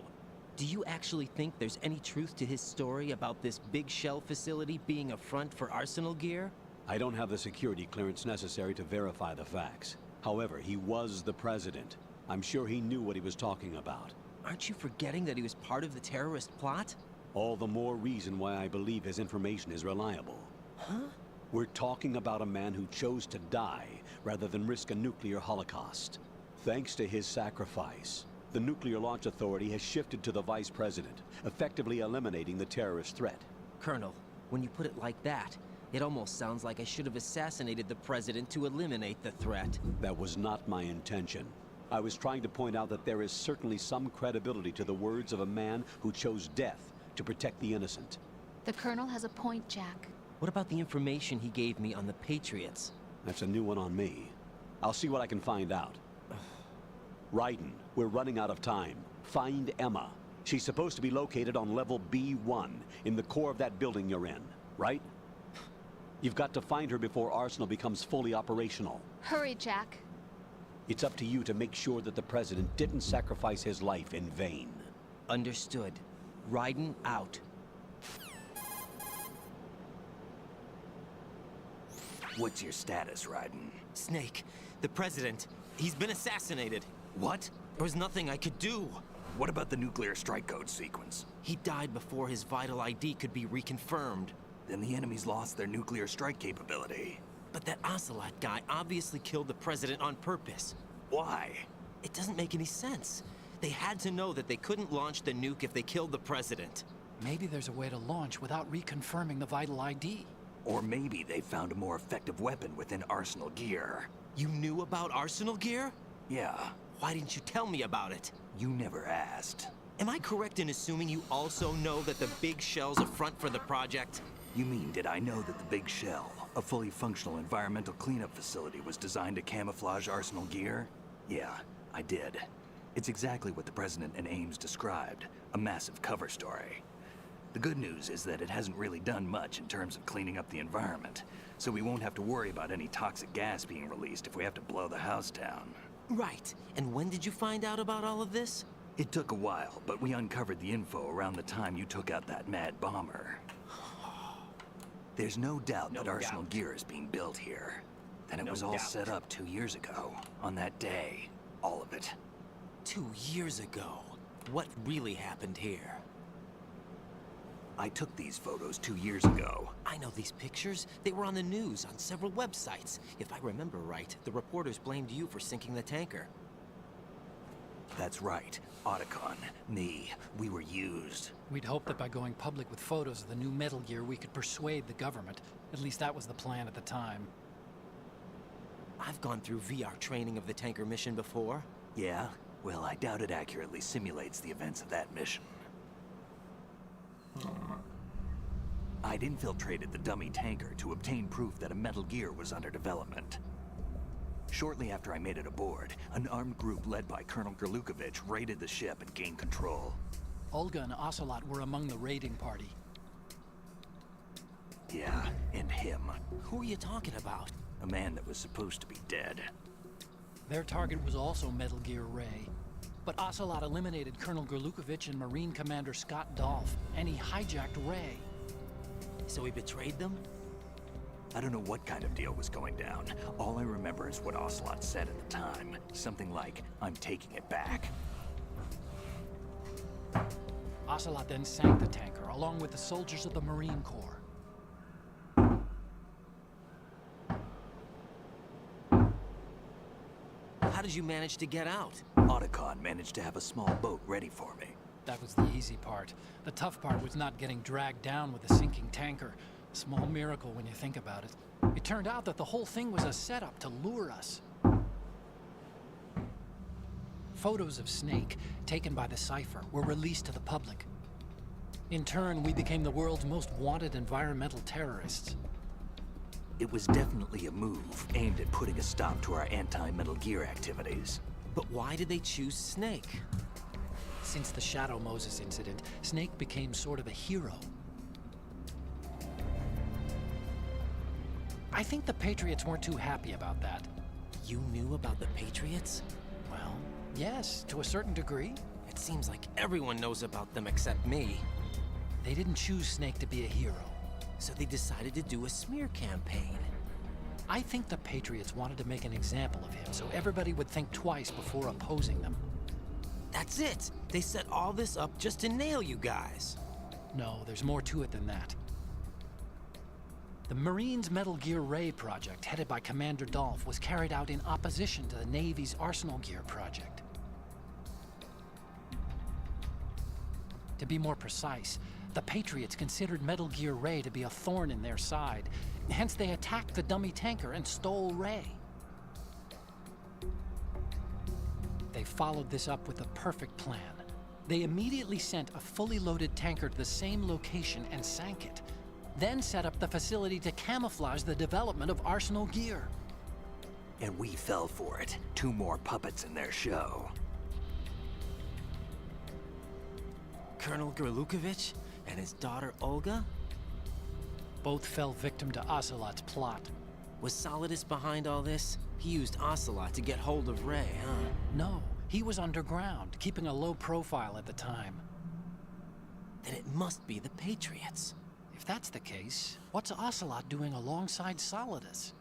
Speaker 6: Do you actually think there's any truth to his story about this big shell facility being a front for Arsenal Gear?
Speaker 1: I don't have the security clearance necessary to verify the facts. However, he was the President. I'm sure he knew what he was talking about.
Speaker 6: Aren't you forgetting that he was part of the terrorist plot?
Speaker 1: All the more reason why I believe his information is reliable.
Speaker 6: Huh?
Speaker 1: We're talking about a man who chose to die rather than risk a nuclear holocaust. Thanks to his sacrifice, the Nuclear Launch Authority has shifted to the Vice President, effectively eliminating the terrorist threat.
Speaker 6: Colonel, when you put it like that, it almost sounds like I should have assassinated the President to eliminate the threat.
Speaker 1: That was not my intention. I was trying to point out that there is certainly some credibility to the words of a man who chose death to protect the innocent.
Speaker 4: The Colonel has a point, Jack.
Speaker 6: What about the information he gave me on the Patriots?
Speaker 1: That's a new one on me. I'll see what I can find out. Raiden, we're running out of time. Find Emma. She's supposed to be located on level B1, in the core of that building you're in, right? You've got to find her before Arsenal becomes fully operational.
Speaker 4: Hurry, Jack.
Speaker 1: It's up to you to make sure that the President didn't sacrifice his life in vain.
Speaker 6: Understood. Raiden out.
Speaker 5: What's your status, Raiden?
Speaker 6: Snake, the President, he's been assassinated.
Speaker 5: What?
Speaker 6: There was nothing I could do.
Speaker 5: What about the nuclear strike code sequence?
Speaker 6: He died before his vital ID could be reconfirmed.
Speaker 5: Then the enemy's lost their nuclear strike capability.
Speaker 6: But that Ocelot guy obviously killed the President on purpose.
Speaker 5: Why?
Speaker 6: It doesn't make any sense. They had to know that they couldn't launch the nuke if they killed the President.
Speaker 13: Maybe there's a way to launch without reconfirming the vital ID.
Speaker 5: Or maybe they found a more effective weapon within Arsenal Gear.
Speaker 6: You knew about Arsenal Gear?
Speaker 5: Yeah.
Speaker 6: Why didn't you tell me about it?
Speaker 5: You never asked.
Speaker 6: Am I correct in assuming you also know that the Big Shell's a front for the project?
Speaker 5: You mean, did I know that the Big Shell, a fully functional environmental cleanup facility, was designed to camouflage Arsenal Gear? Yeah, I did. It's exactly what the President and Ames described, a massive cover story. The good news is that it hasn't really done much in terms of cleaning up the environment, so we won't have to worry about any toxic gas being released if we have to blow the house down.
Speaker 6: Right. And when did you find out about all of this?
Speaker 5: It took a while, but we uncovered the info around the time you took out that mad bomber. There's no doubt that Arsenal Gear is being built here. And it was all set up 2 years ago, on that day. All of it.
Speaker 6: 2 years ago? What really happened here?
Speaker 5: I took these photos 2 years ago.
Speaker 6: I know these pictures. They were on the news, on several websites. If I remember right, the reporters blamed you for sinking the tanker.
Speaker 5: That's right. Otacon, me, we were used.
Speaker 13: We'd hoped that by going public with photos of the new Metal Gear, we could persuade the government. At least that was the plan at the time.
Speaker 6: I've gone through VR training of the tanker mission before.
Speaker 5: Yeah? Well, I doubt it accurately simulates the events of that mission. I'd infiltrated the dummy tanker to obtain proof that a Metal Gear was under development. Shortly after I made it aboard, an armed group led by Colonel Gerlukovich raided the ship and gained control.
Speaker 13: Olga and Ocelot were among the raiding party.
Speaker 5: Yeah, and him.
Speaker 6: Who are you talking about?
Speaker 5: A man that was supposed to be dead.
Speaker 13: Their target was also Metal Gear Ray. But Ocelot eliminated Colonel Gerlukovich and Marine Commander Scott Dolph, and he hijacked Ray.
Speaker 6: So he betrayed them?
Speaker 5: I don't know what kind of deal was going down. All I remember is what Ocelot said at the time. Something like, "I'm taking it back."
Speaker 13: Ocelot then sank the tanker, along with the soldiers of the Marine Corps.
Speaker 6: How did you manage to get out?
Speaker 5: Otacon managed to have a small boat ready for me.
Speaker 13: That was the easy part. The tough part was not getting dragged down with the sinking tanker. A small miracle when you think about it. It turned out that the whole thing was a setup to lure us. Photos of Snake, taken by the Cypher, were released to the public. In turn, we became the world's most wanted environmental terrorists.
Speaker 5: It was definitely a move aimed at putting a stop to our anti-Metal Gear activities.
Speaker 6: But why did they choose Snake?
Speaker 13: Since the Shadow Moses incident, Snake became sort of a hero. I think the Patriots weren't too happy about that.
Speaker 6: You knew about the Patriots?
Speaker 13: Well, yes, to a certain degree.
Speaker 6: It seems like everyone knows about them except me.
Speaker 13: They didn't choose Snake to be a hero.
Speaker 6: So they decided to do a smear campaign.
Speaker 13: I think the Patriots wanted to make an example of him so everybody would think twice before opposing them.
Speaker 6: That's it! They set all this up just to nail you guys.
Speaker 13: No, there's more to it than that. The Marines' Metal Gear Ray project, headed by Commander Dolph, was carried out in opposition to the Navy's Arsenal Gear project. To be more precise, the Patriots considered Metal Gear Ray to be a thorn in their side. Hence, they attacked the dummy tanker and stole Ray. They followed this up with a perfect plan. They immediately sent a fully loaded tanker to the same location and sank it. Then set up the facility to camouflage the development of Arsenal Gear.
Speaker 5: And we fell for it. 2 more puppets in their show.
Speaker 6: Colonel Gerlukovich and his daughter Olga?
Speaker 13: Both fell victim to Ocelot's plot.
Speaker 6: Was Solidus behind all this? He used Ocelot to get hold of Ray, huh?
Speaker 13: No, he was underground, keeping a low profile at the time.
Speaker 6: Then it must be the Patriots.
Speaker 13: If that's the case, what's Ocelot doing alongside Solidus?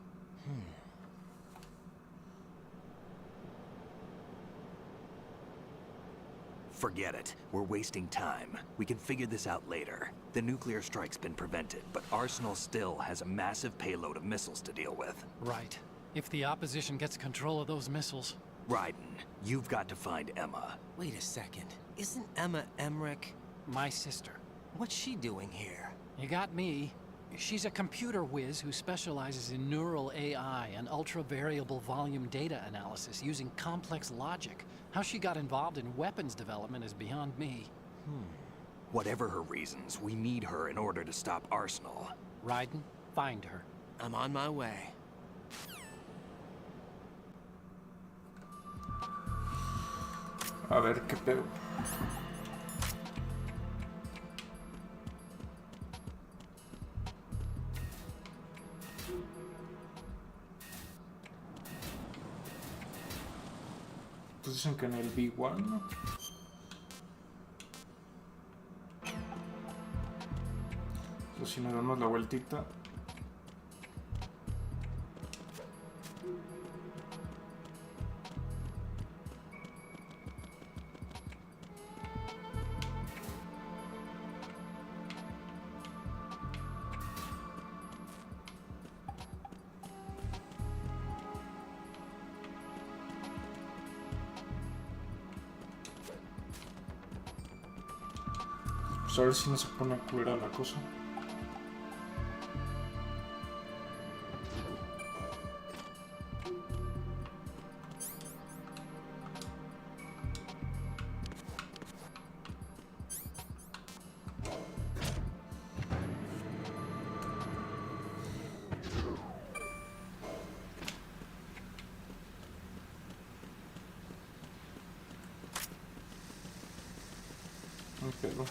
Speaker 5: Forget it. We're wasting time. We can figure this out later. The nuclear strike's been prevented, but Arsenal still has a massive payload of missiles to deal with.
Speaker 13: Right. If the opposition gets control of those missiles...
Speaker 5: Raiden, you've got to find Emma.
Speaker 6: Wait a second. Isn't Emma Emmerich
Speaker 13: my sister?
Speaker 6: What's she doing here?
Speaker 13: You got me. She's a computer whiz who specializes in neural AI and ultra-variable volume data analysis using complex logic. How she got involved in weapons development is beyond me.
Speaker 5: Whatever her reasons, we need her in order to stop Arsenal.
Speaker 13: Raiden, find her.
Speaker 6: I'm on my way.
Speaker 3: A ver qué pedo. Pues dicen que en el B1. Entonces si nos damos la vueltita. Pues a ver si no se pone culera la cosa. Pero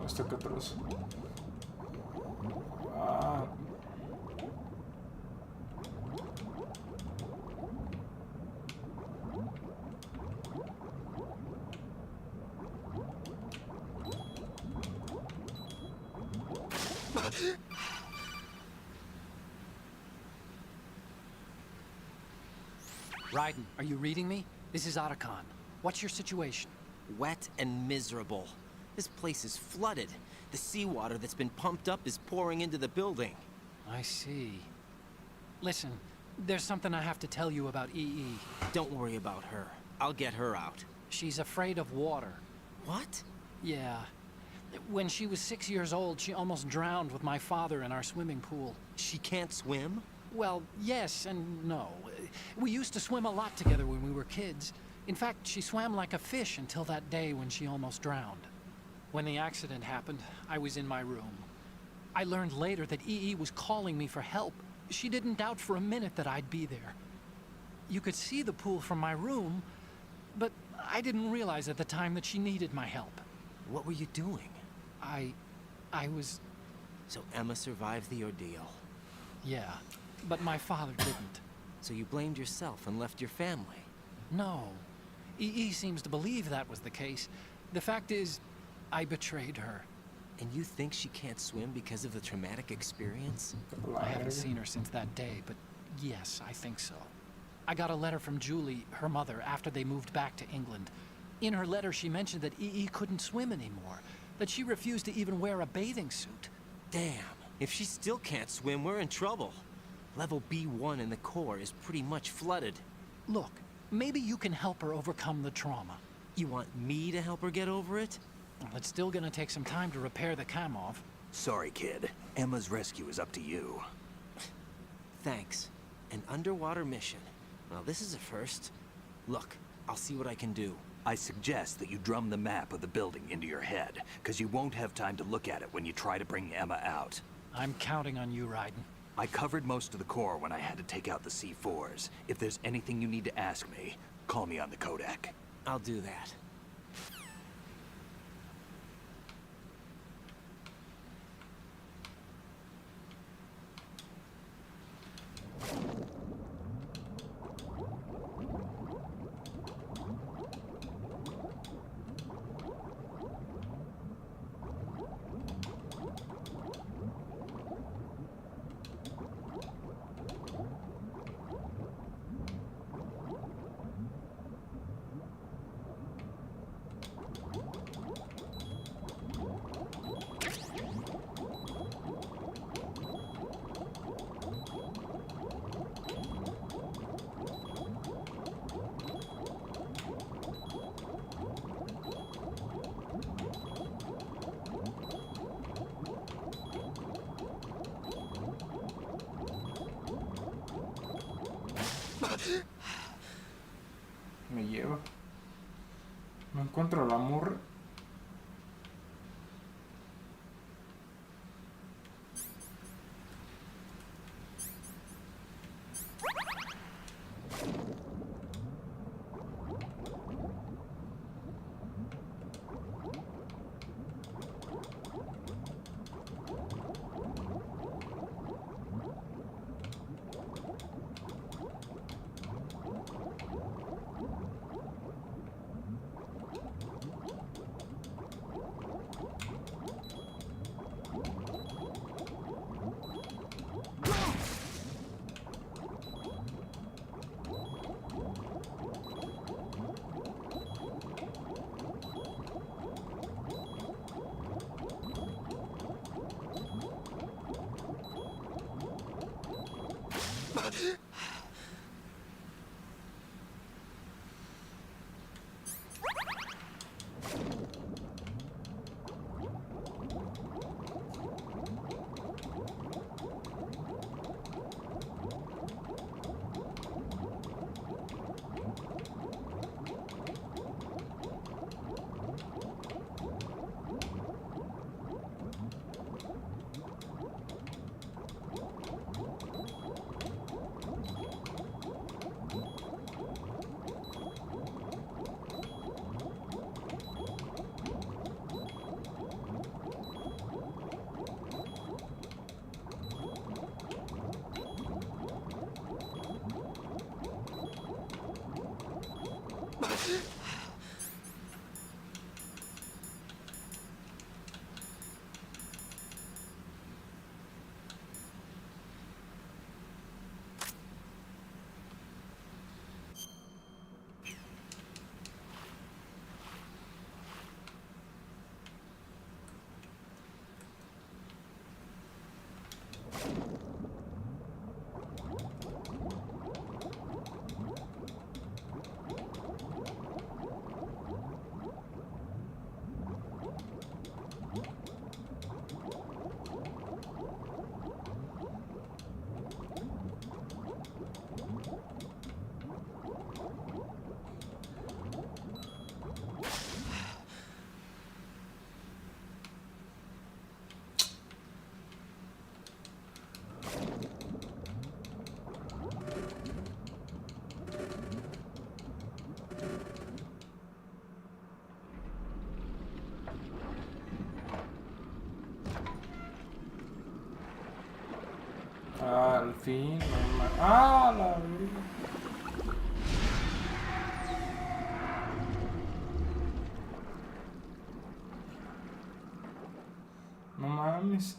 Speaker 3: hasta acá atrás. Ah.
Speaker 13: Raiden, are you reading me? This is Otacon. What's your situation?
Speaker 6: Wet and miserable. This place is flooded. The seawater that's been pumped up is pouring into the building.
Speaker 13: I see. Listen, there's something I have to tell you about EE.
Speaker 6: Don't worry about her. I'll get her out.
Speaker 13: She's afraid of water.
Speaker 6: What?
Speaker 13: Yeah. When she was 6 years old, she almost drowned with my father in our swimming pool.
Speaker 6: She can't swim?
Speaker 13: Well, yes and no. We used to swim a lot together when we were kids. In fact, she swam like a fish until that day when she almost drowned. When the accident happened, I was in my room. I learned later that EE was calling me for help. She didn't doubt for a minute that I'd be there. You could see the pool from my room, but I didn't realize at the time that she needed my help.
Speaker 6: What were you doing?
Speaker 13: I was...
Speaker 6: So Emma survived the ordeal.
Speaker 13: Yeah, but my father didn't.
Speaker 6: So you blamed yourself and left your family?
Speaker 13: No. EE seems to believe that was the case. The fact is, I betrayed her.
Speaker 6: And you think she can't swim because of the traumatic experience?
Speaker 13: I haven't seen her since that day, but yes, I think so. I got a letter from Julie, her mother, after they moved back to England. In her letter, she mentioned that EE couldn't swim anymore, that she refused to even wear a bathing suit.
Speaker 6: Damn, if she still can't swim, we're in trouble. Level B1 in the core is pretty much flooded.
Speaker 13: Look, maybe you can help her overcome the trauma.
Speaker 6: You want me to help her get over it?
Speaker 13: Well, it's still gonna take some time to repair the Kamov.
Speaker 5: Sorry, kid. Emma's rescue is up to you.
Speaker 6: Thanks. An underwater mission. Well, this is a first. Look, I'll see what I can do.
Speaker 5: I suggest that you drum the map of the building into your head, because you won't have time to look at it when you try to bring Emma out.
Speaker 13: I'm counting on you, Raiden.
Speaker 5: I covered most of the core when I had to take out the C4s. If there's anything you need to ask me, call me on the codec.
Speaker 6: I'll do that.
Speaker 3: Me lleva. No encuentro la morra. Al fin. ¡Ah, la vida! No mames.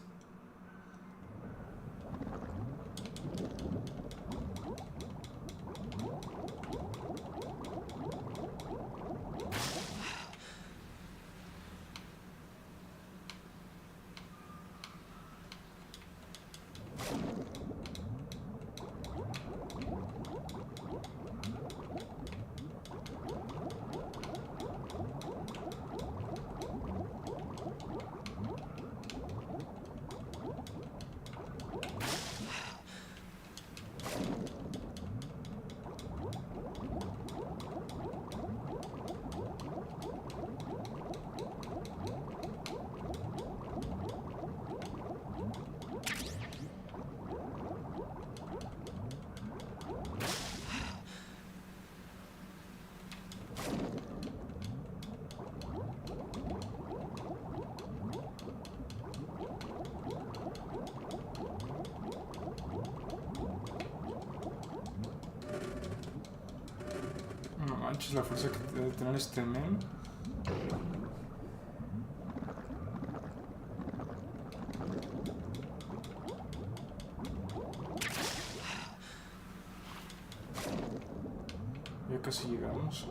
Speaker 3: No manches, la fuerza que debe tener este men. Ya casi llegamos.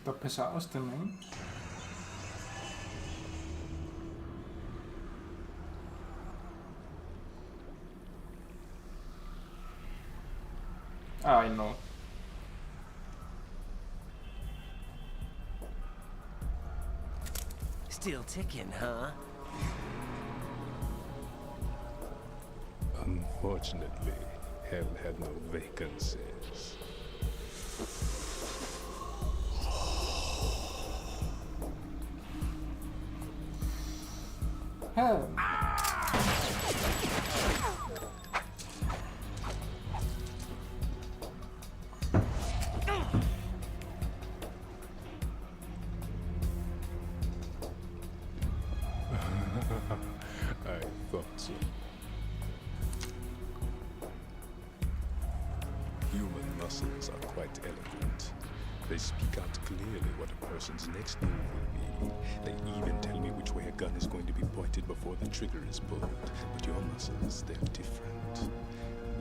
Speaker 3: Está pesado este men. Ay, no.
Speaker 6: Still ticking, huh?
Speaker 15: Unfortunately, hell had no vacancies.
Speaker 3: Hell.
Speaker 15: I thought so. Human muscles are quite eloquent. They speak out clearly what a person's next move will be. They even tell me which way a gun is going to be pointed before the trigger is pulled. But your muscles, they're different.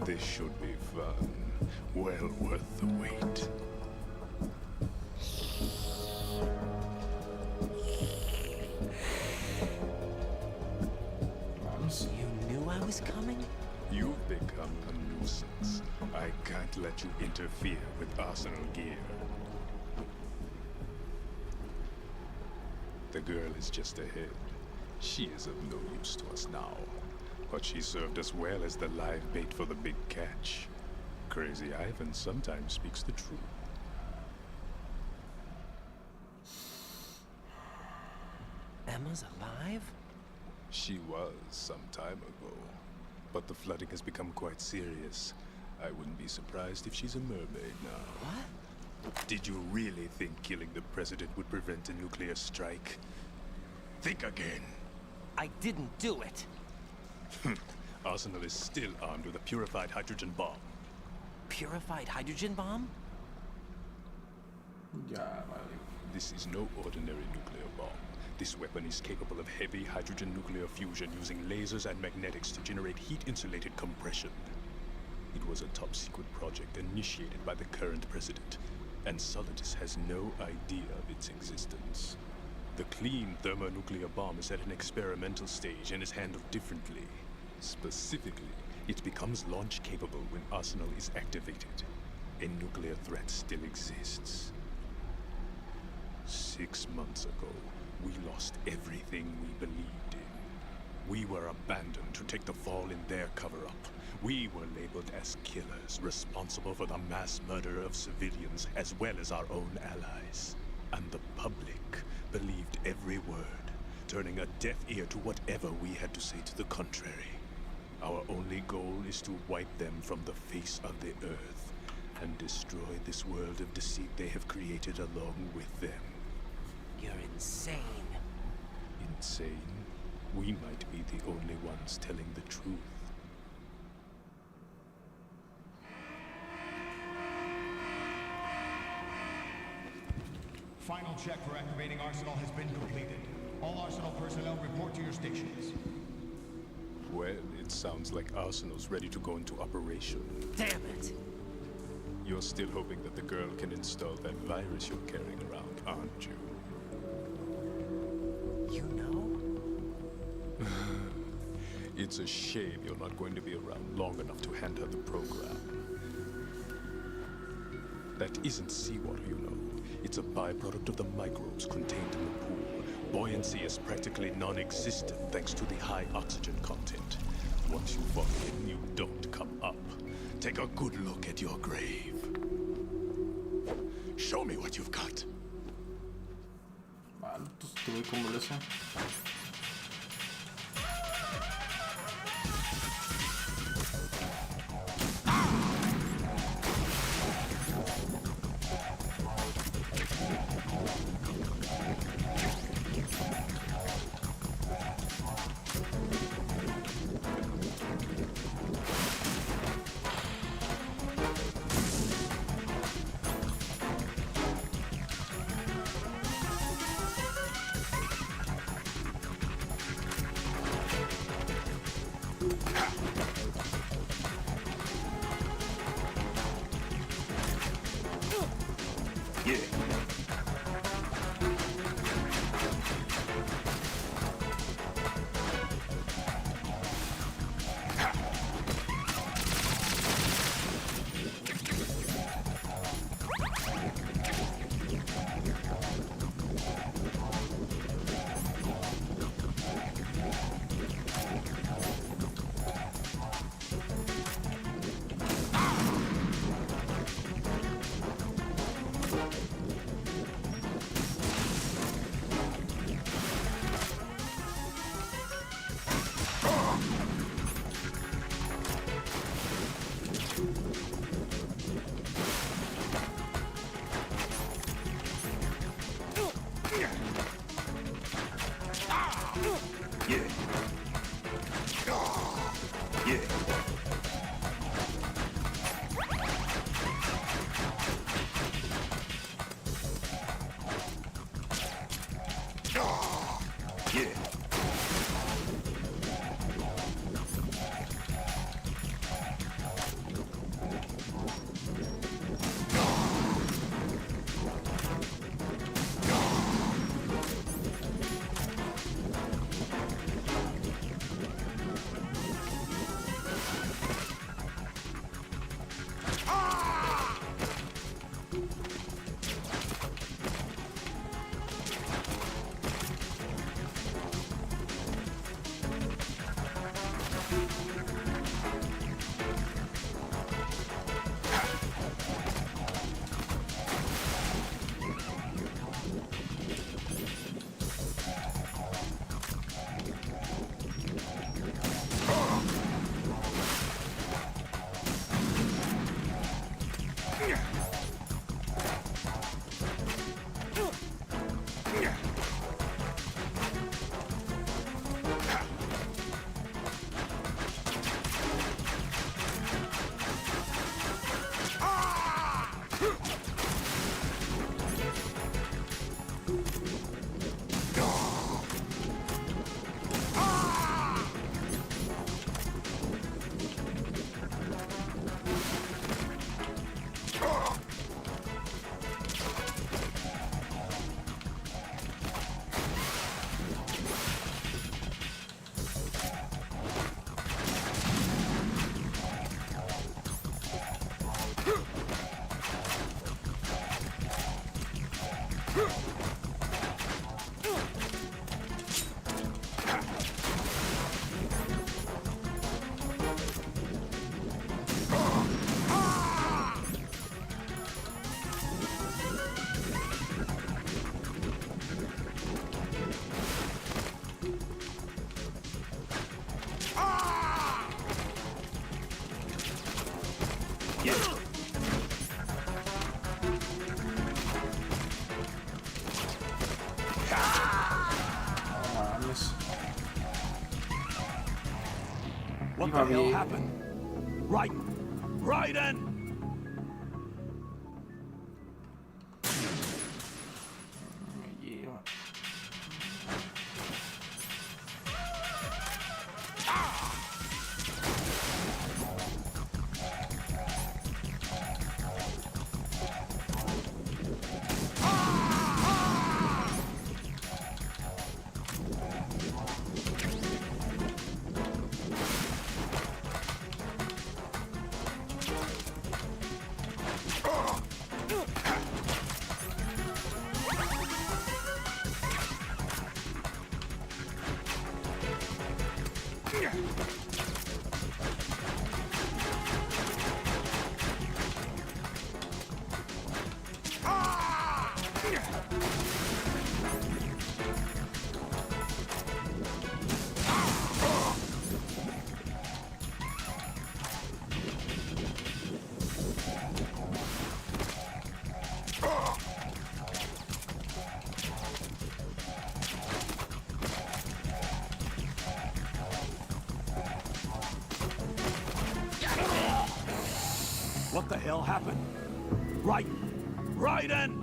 Speaker 15: This should be fun. Well worth the wait.
Speaker 6: You knew I was coming?
Speaker 15: You've become a nuisance. I can't let you interfere with Arsenal gear. The girl is just ahead. She is of no use to us now. But she served us well as the live bait for the big catch. Crazy Ivan sometimes speaks the truth.
Speaker 6: Emma's alive?
Speaker 15: She was some time ago. But the flooding has become quite serious. I wouldn't be surprised if she's a mermaid now.
Speaker 6: What?
Speaker 15: Did you really think killing the president would prevent a nuclear strike? Think again.
Speaker 6: I didn't do it.
Speaker 15: Arsenal is still armed with a purified hydrogen bomb.
Speaker 6: Purified hydrogen bomb?
Speaker 3: Ya, vale.
Speaker 15: This is no ordinary nuclear bomb. This weapon is capable of heavy hydrogen nuclear fusion using lasers and magnetics to generate heat-insulated compression. It was a top-secret project initiated by the current president, and Solidus has no idea of its existence. The clean thermonuclear bomb is at an experimental stage and is handled differently. Specifically, it becomes launch-capable when Arsenal is activated. A nuclear threat still exists. 6 months ago, we lost everything we believed in. We were abandoned to take the fall in their cover-up. We were labeled as killers, responsible for the mass murder of civilians as well as our own allies. And the public believed every word, turning a deaf ear to whatever we had to say to the contrary. Our only goal is to wipe them from the face of the earth and destroy this world of deceit they have created along with them.
Speaker 6: You're insane.
Speaker 15: Insane? We might be the only ones telling the truth.
Speaker 2: Final check for activating Arsenal has been completed. All Arsenal personnel report to your stations.
Speaker 15: Well, it sounds like Arsenal's ready to go into operation.
Speaker 6: Damn it!
Speaker 15: You're still hoping that the girl can install that virus you're carrying around, aren't you?
Speaker 6: You know?
Speaker 15: It's a shame you're not going to be around long enough to hand her the program. That isn't seawater, you know. It's a byproduct of the microbes contained in the pool. Buoyancy is practically non-existent thanks to the high oxygen content. Once you fall in, you don't come up. Take a good look at your grave. Show me what you've got.
Speaker 3: Vale, pues te voy como eso.
Speaker 2: What the hell happened? Raiden! What the hell happened? Raiden!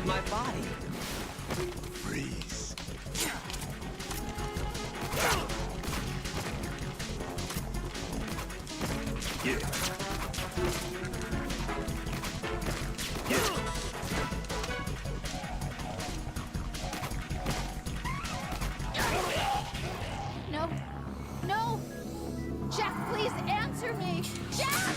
Speaker 6: My body.
Speaker 2: Freeze.
Speaker 4: No. No! Jack, please answer me! Jack!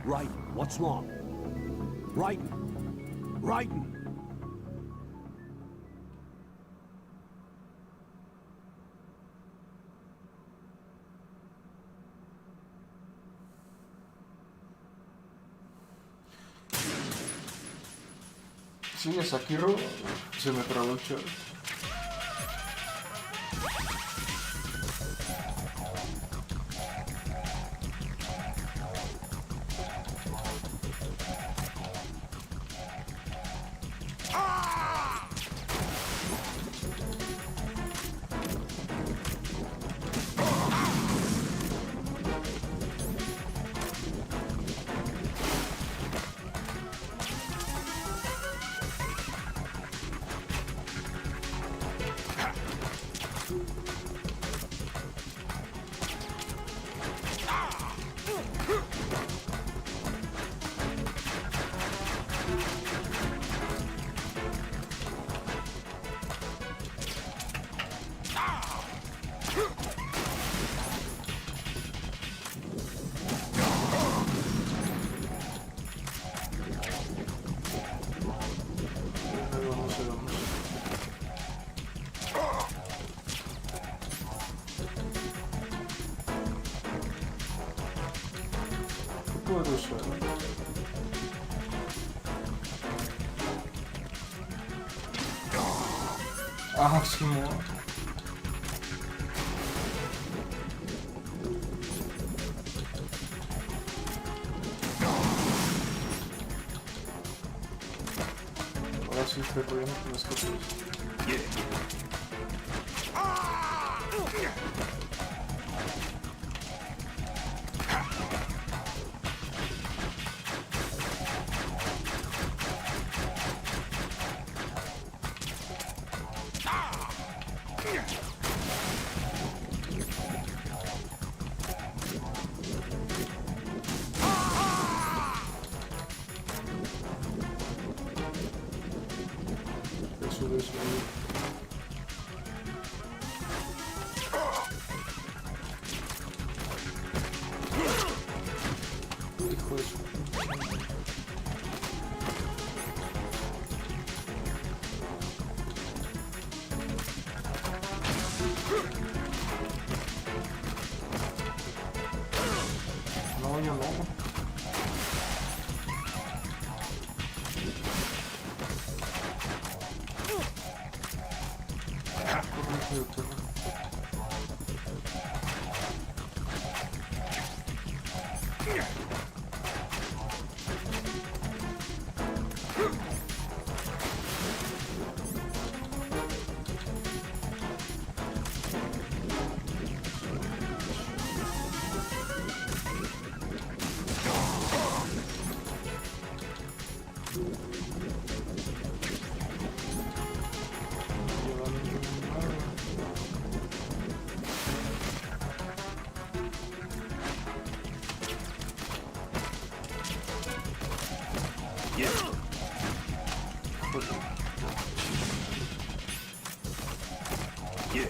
Speaker 1: Raiden, what's wrong? Raiden! Raiden!
Speaker 3: Sí, a Sekiro se me trabó el chat. Ah, sí, mo. Ahora sí estoy rodeando con las cosas. No, yo no.
Speaker 9: Yeah.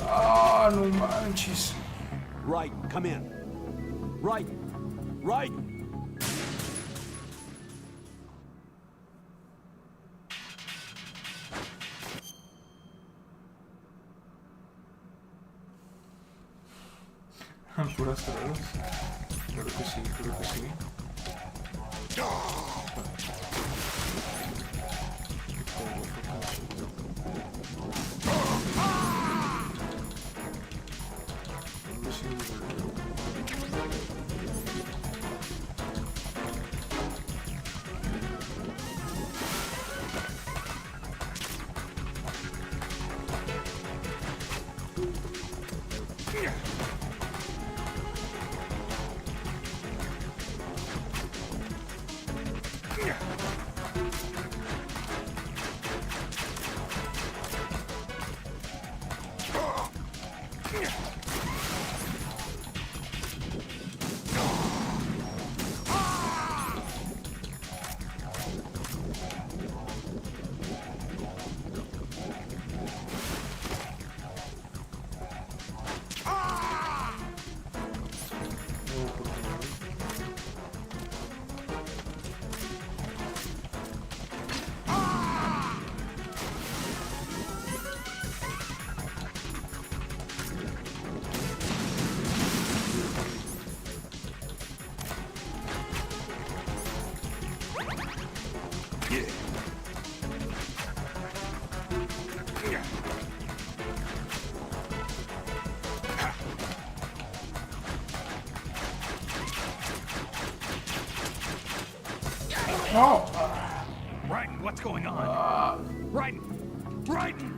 Speaker 3: Ah, no manches.
Speaker 1: Right, come in. Right, right.
Speaker 3: Puras drogas. Creo que sí, creo que sí.
Speaker 2: No! Raiden, what's going on? Raiden! Raiden!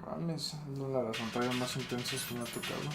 Speaker 3: Mames, una de las pantallas más intensas que me ha tocado.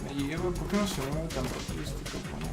Speaker 3: Me lleva, ¿por qué no se mueve tan rápido este cabrón?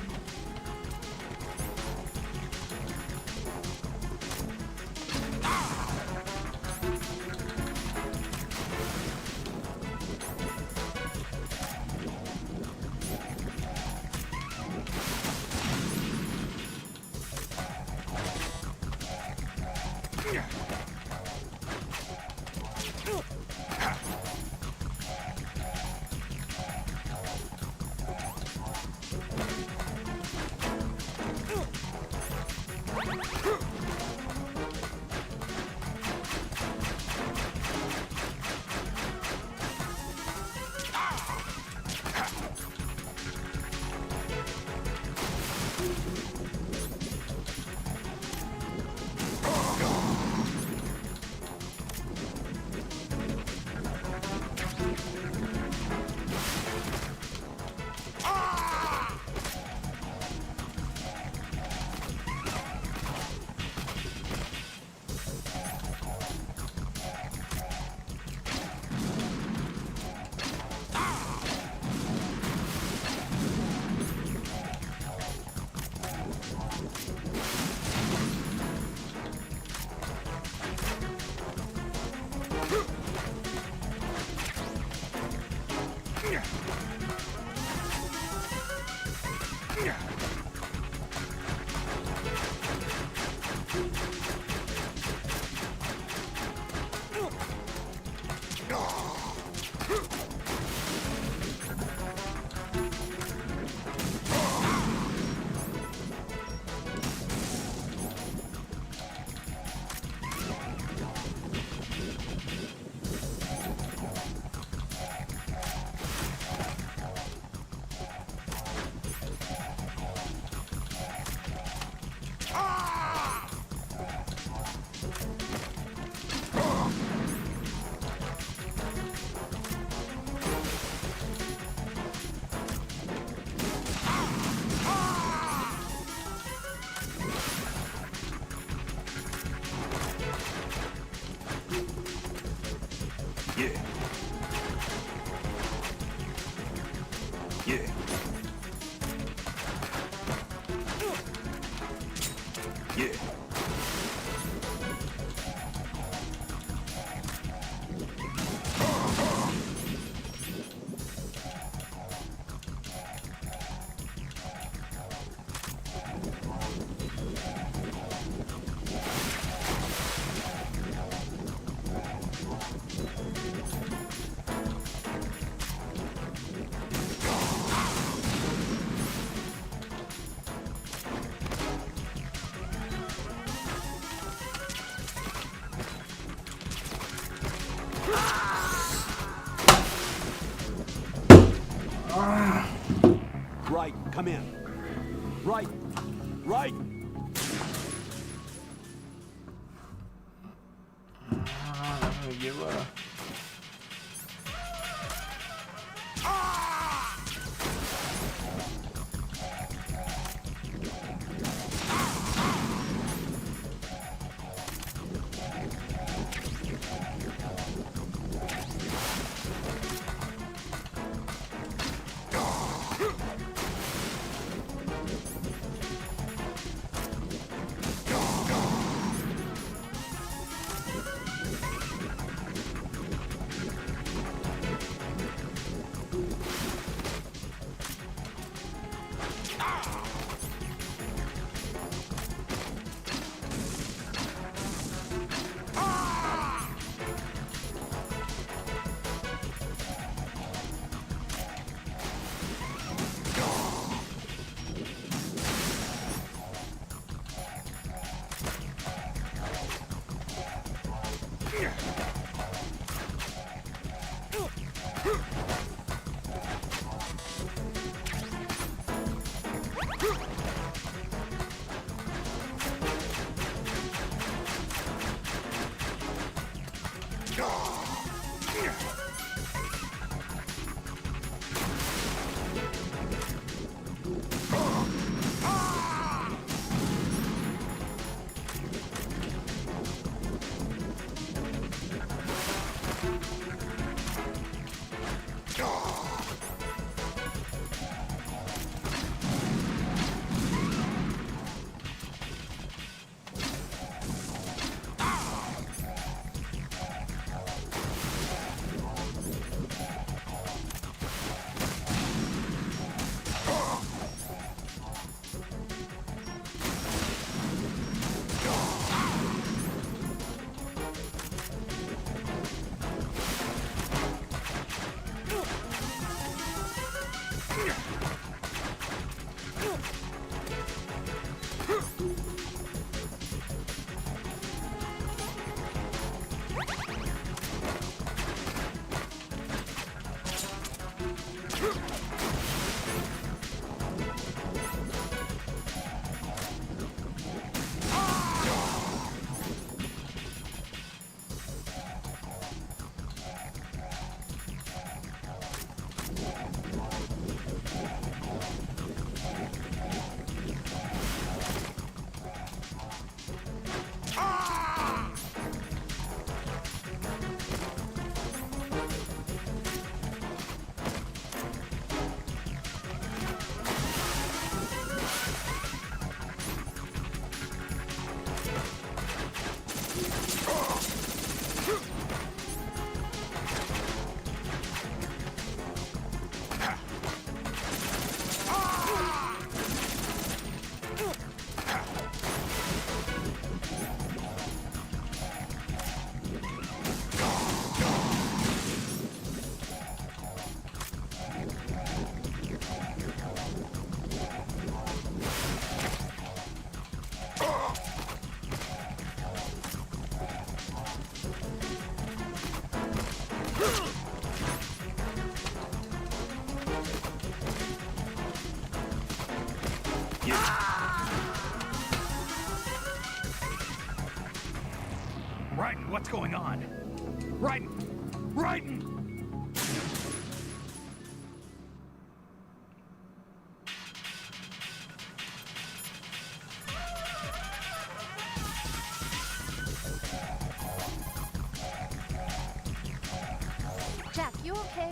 Speaker 1: Right, come in. Right, right.
Speaker 3: Me lleva.
Speaker 2: Raiden, what's going on? Raiden! Raiden!
Speaker 4: Jack, you okay?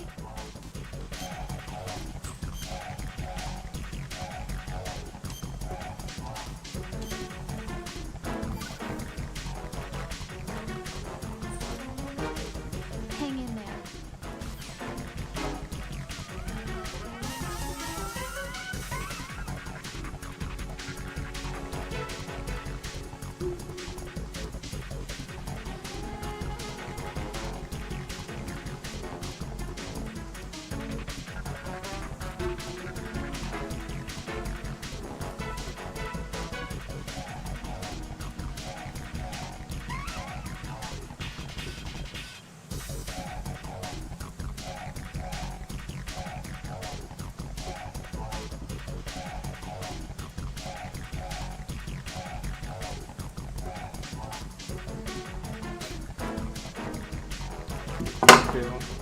Speaker 4: Hang in there.
Speaker 3: Pero...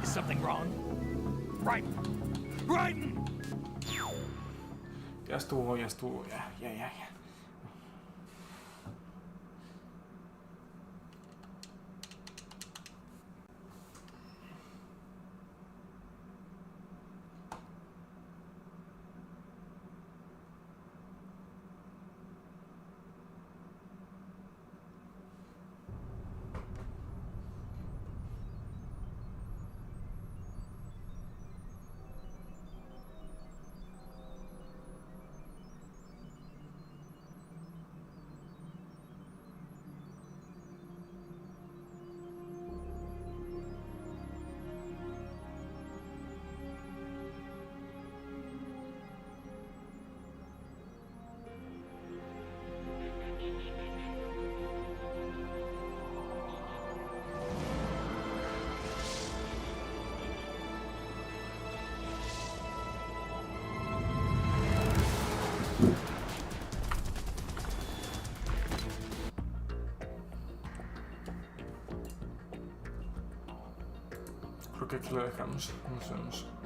Speaker 5: Is something wrong? Right.
Speaker 3: Ya estuvo, ya. Creo que aquí lo dejamos. Nos vemos.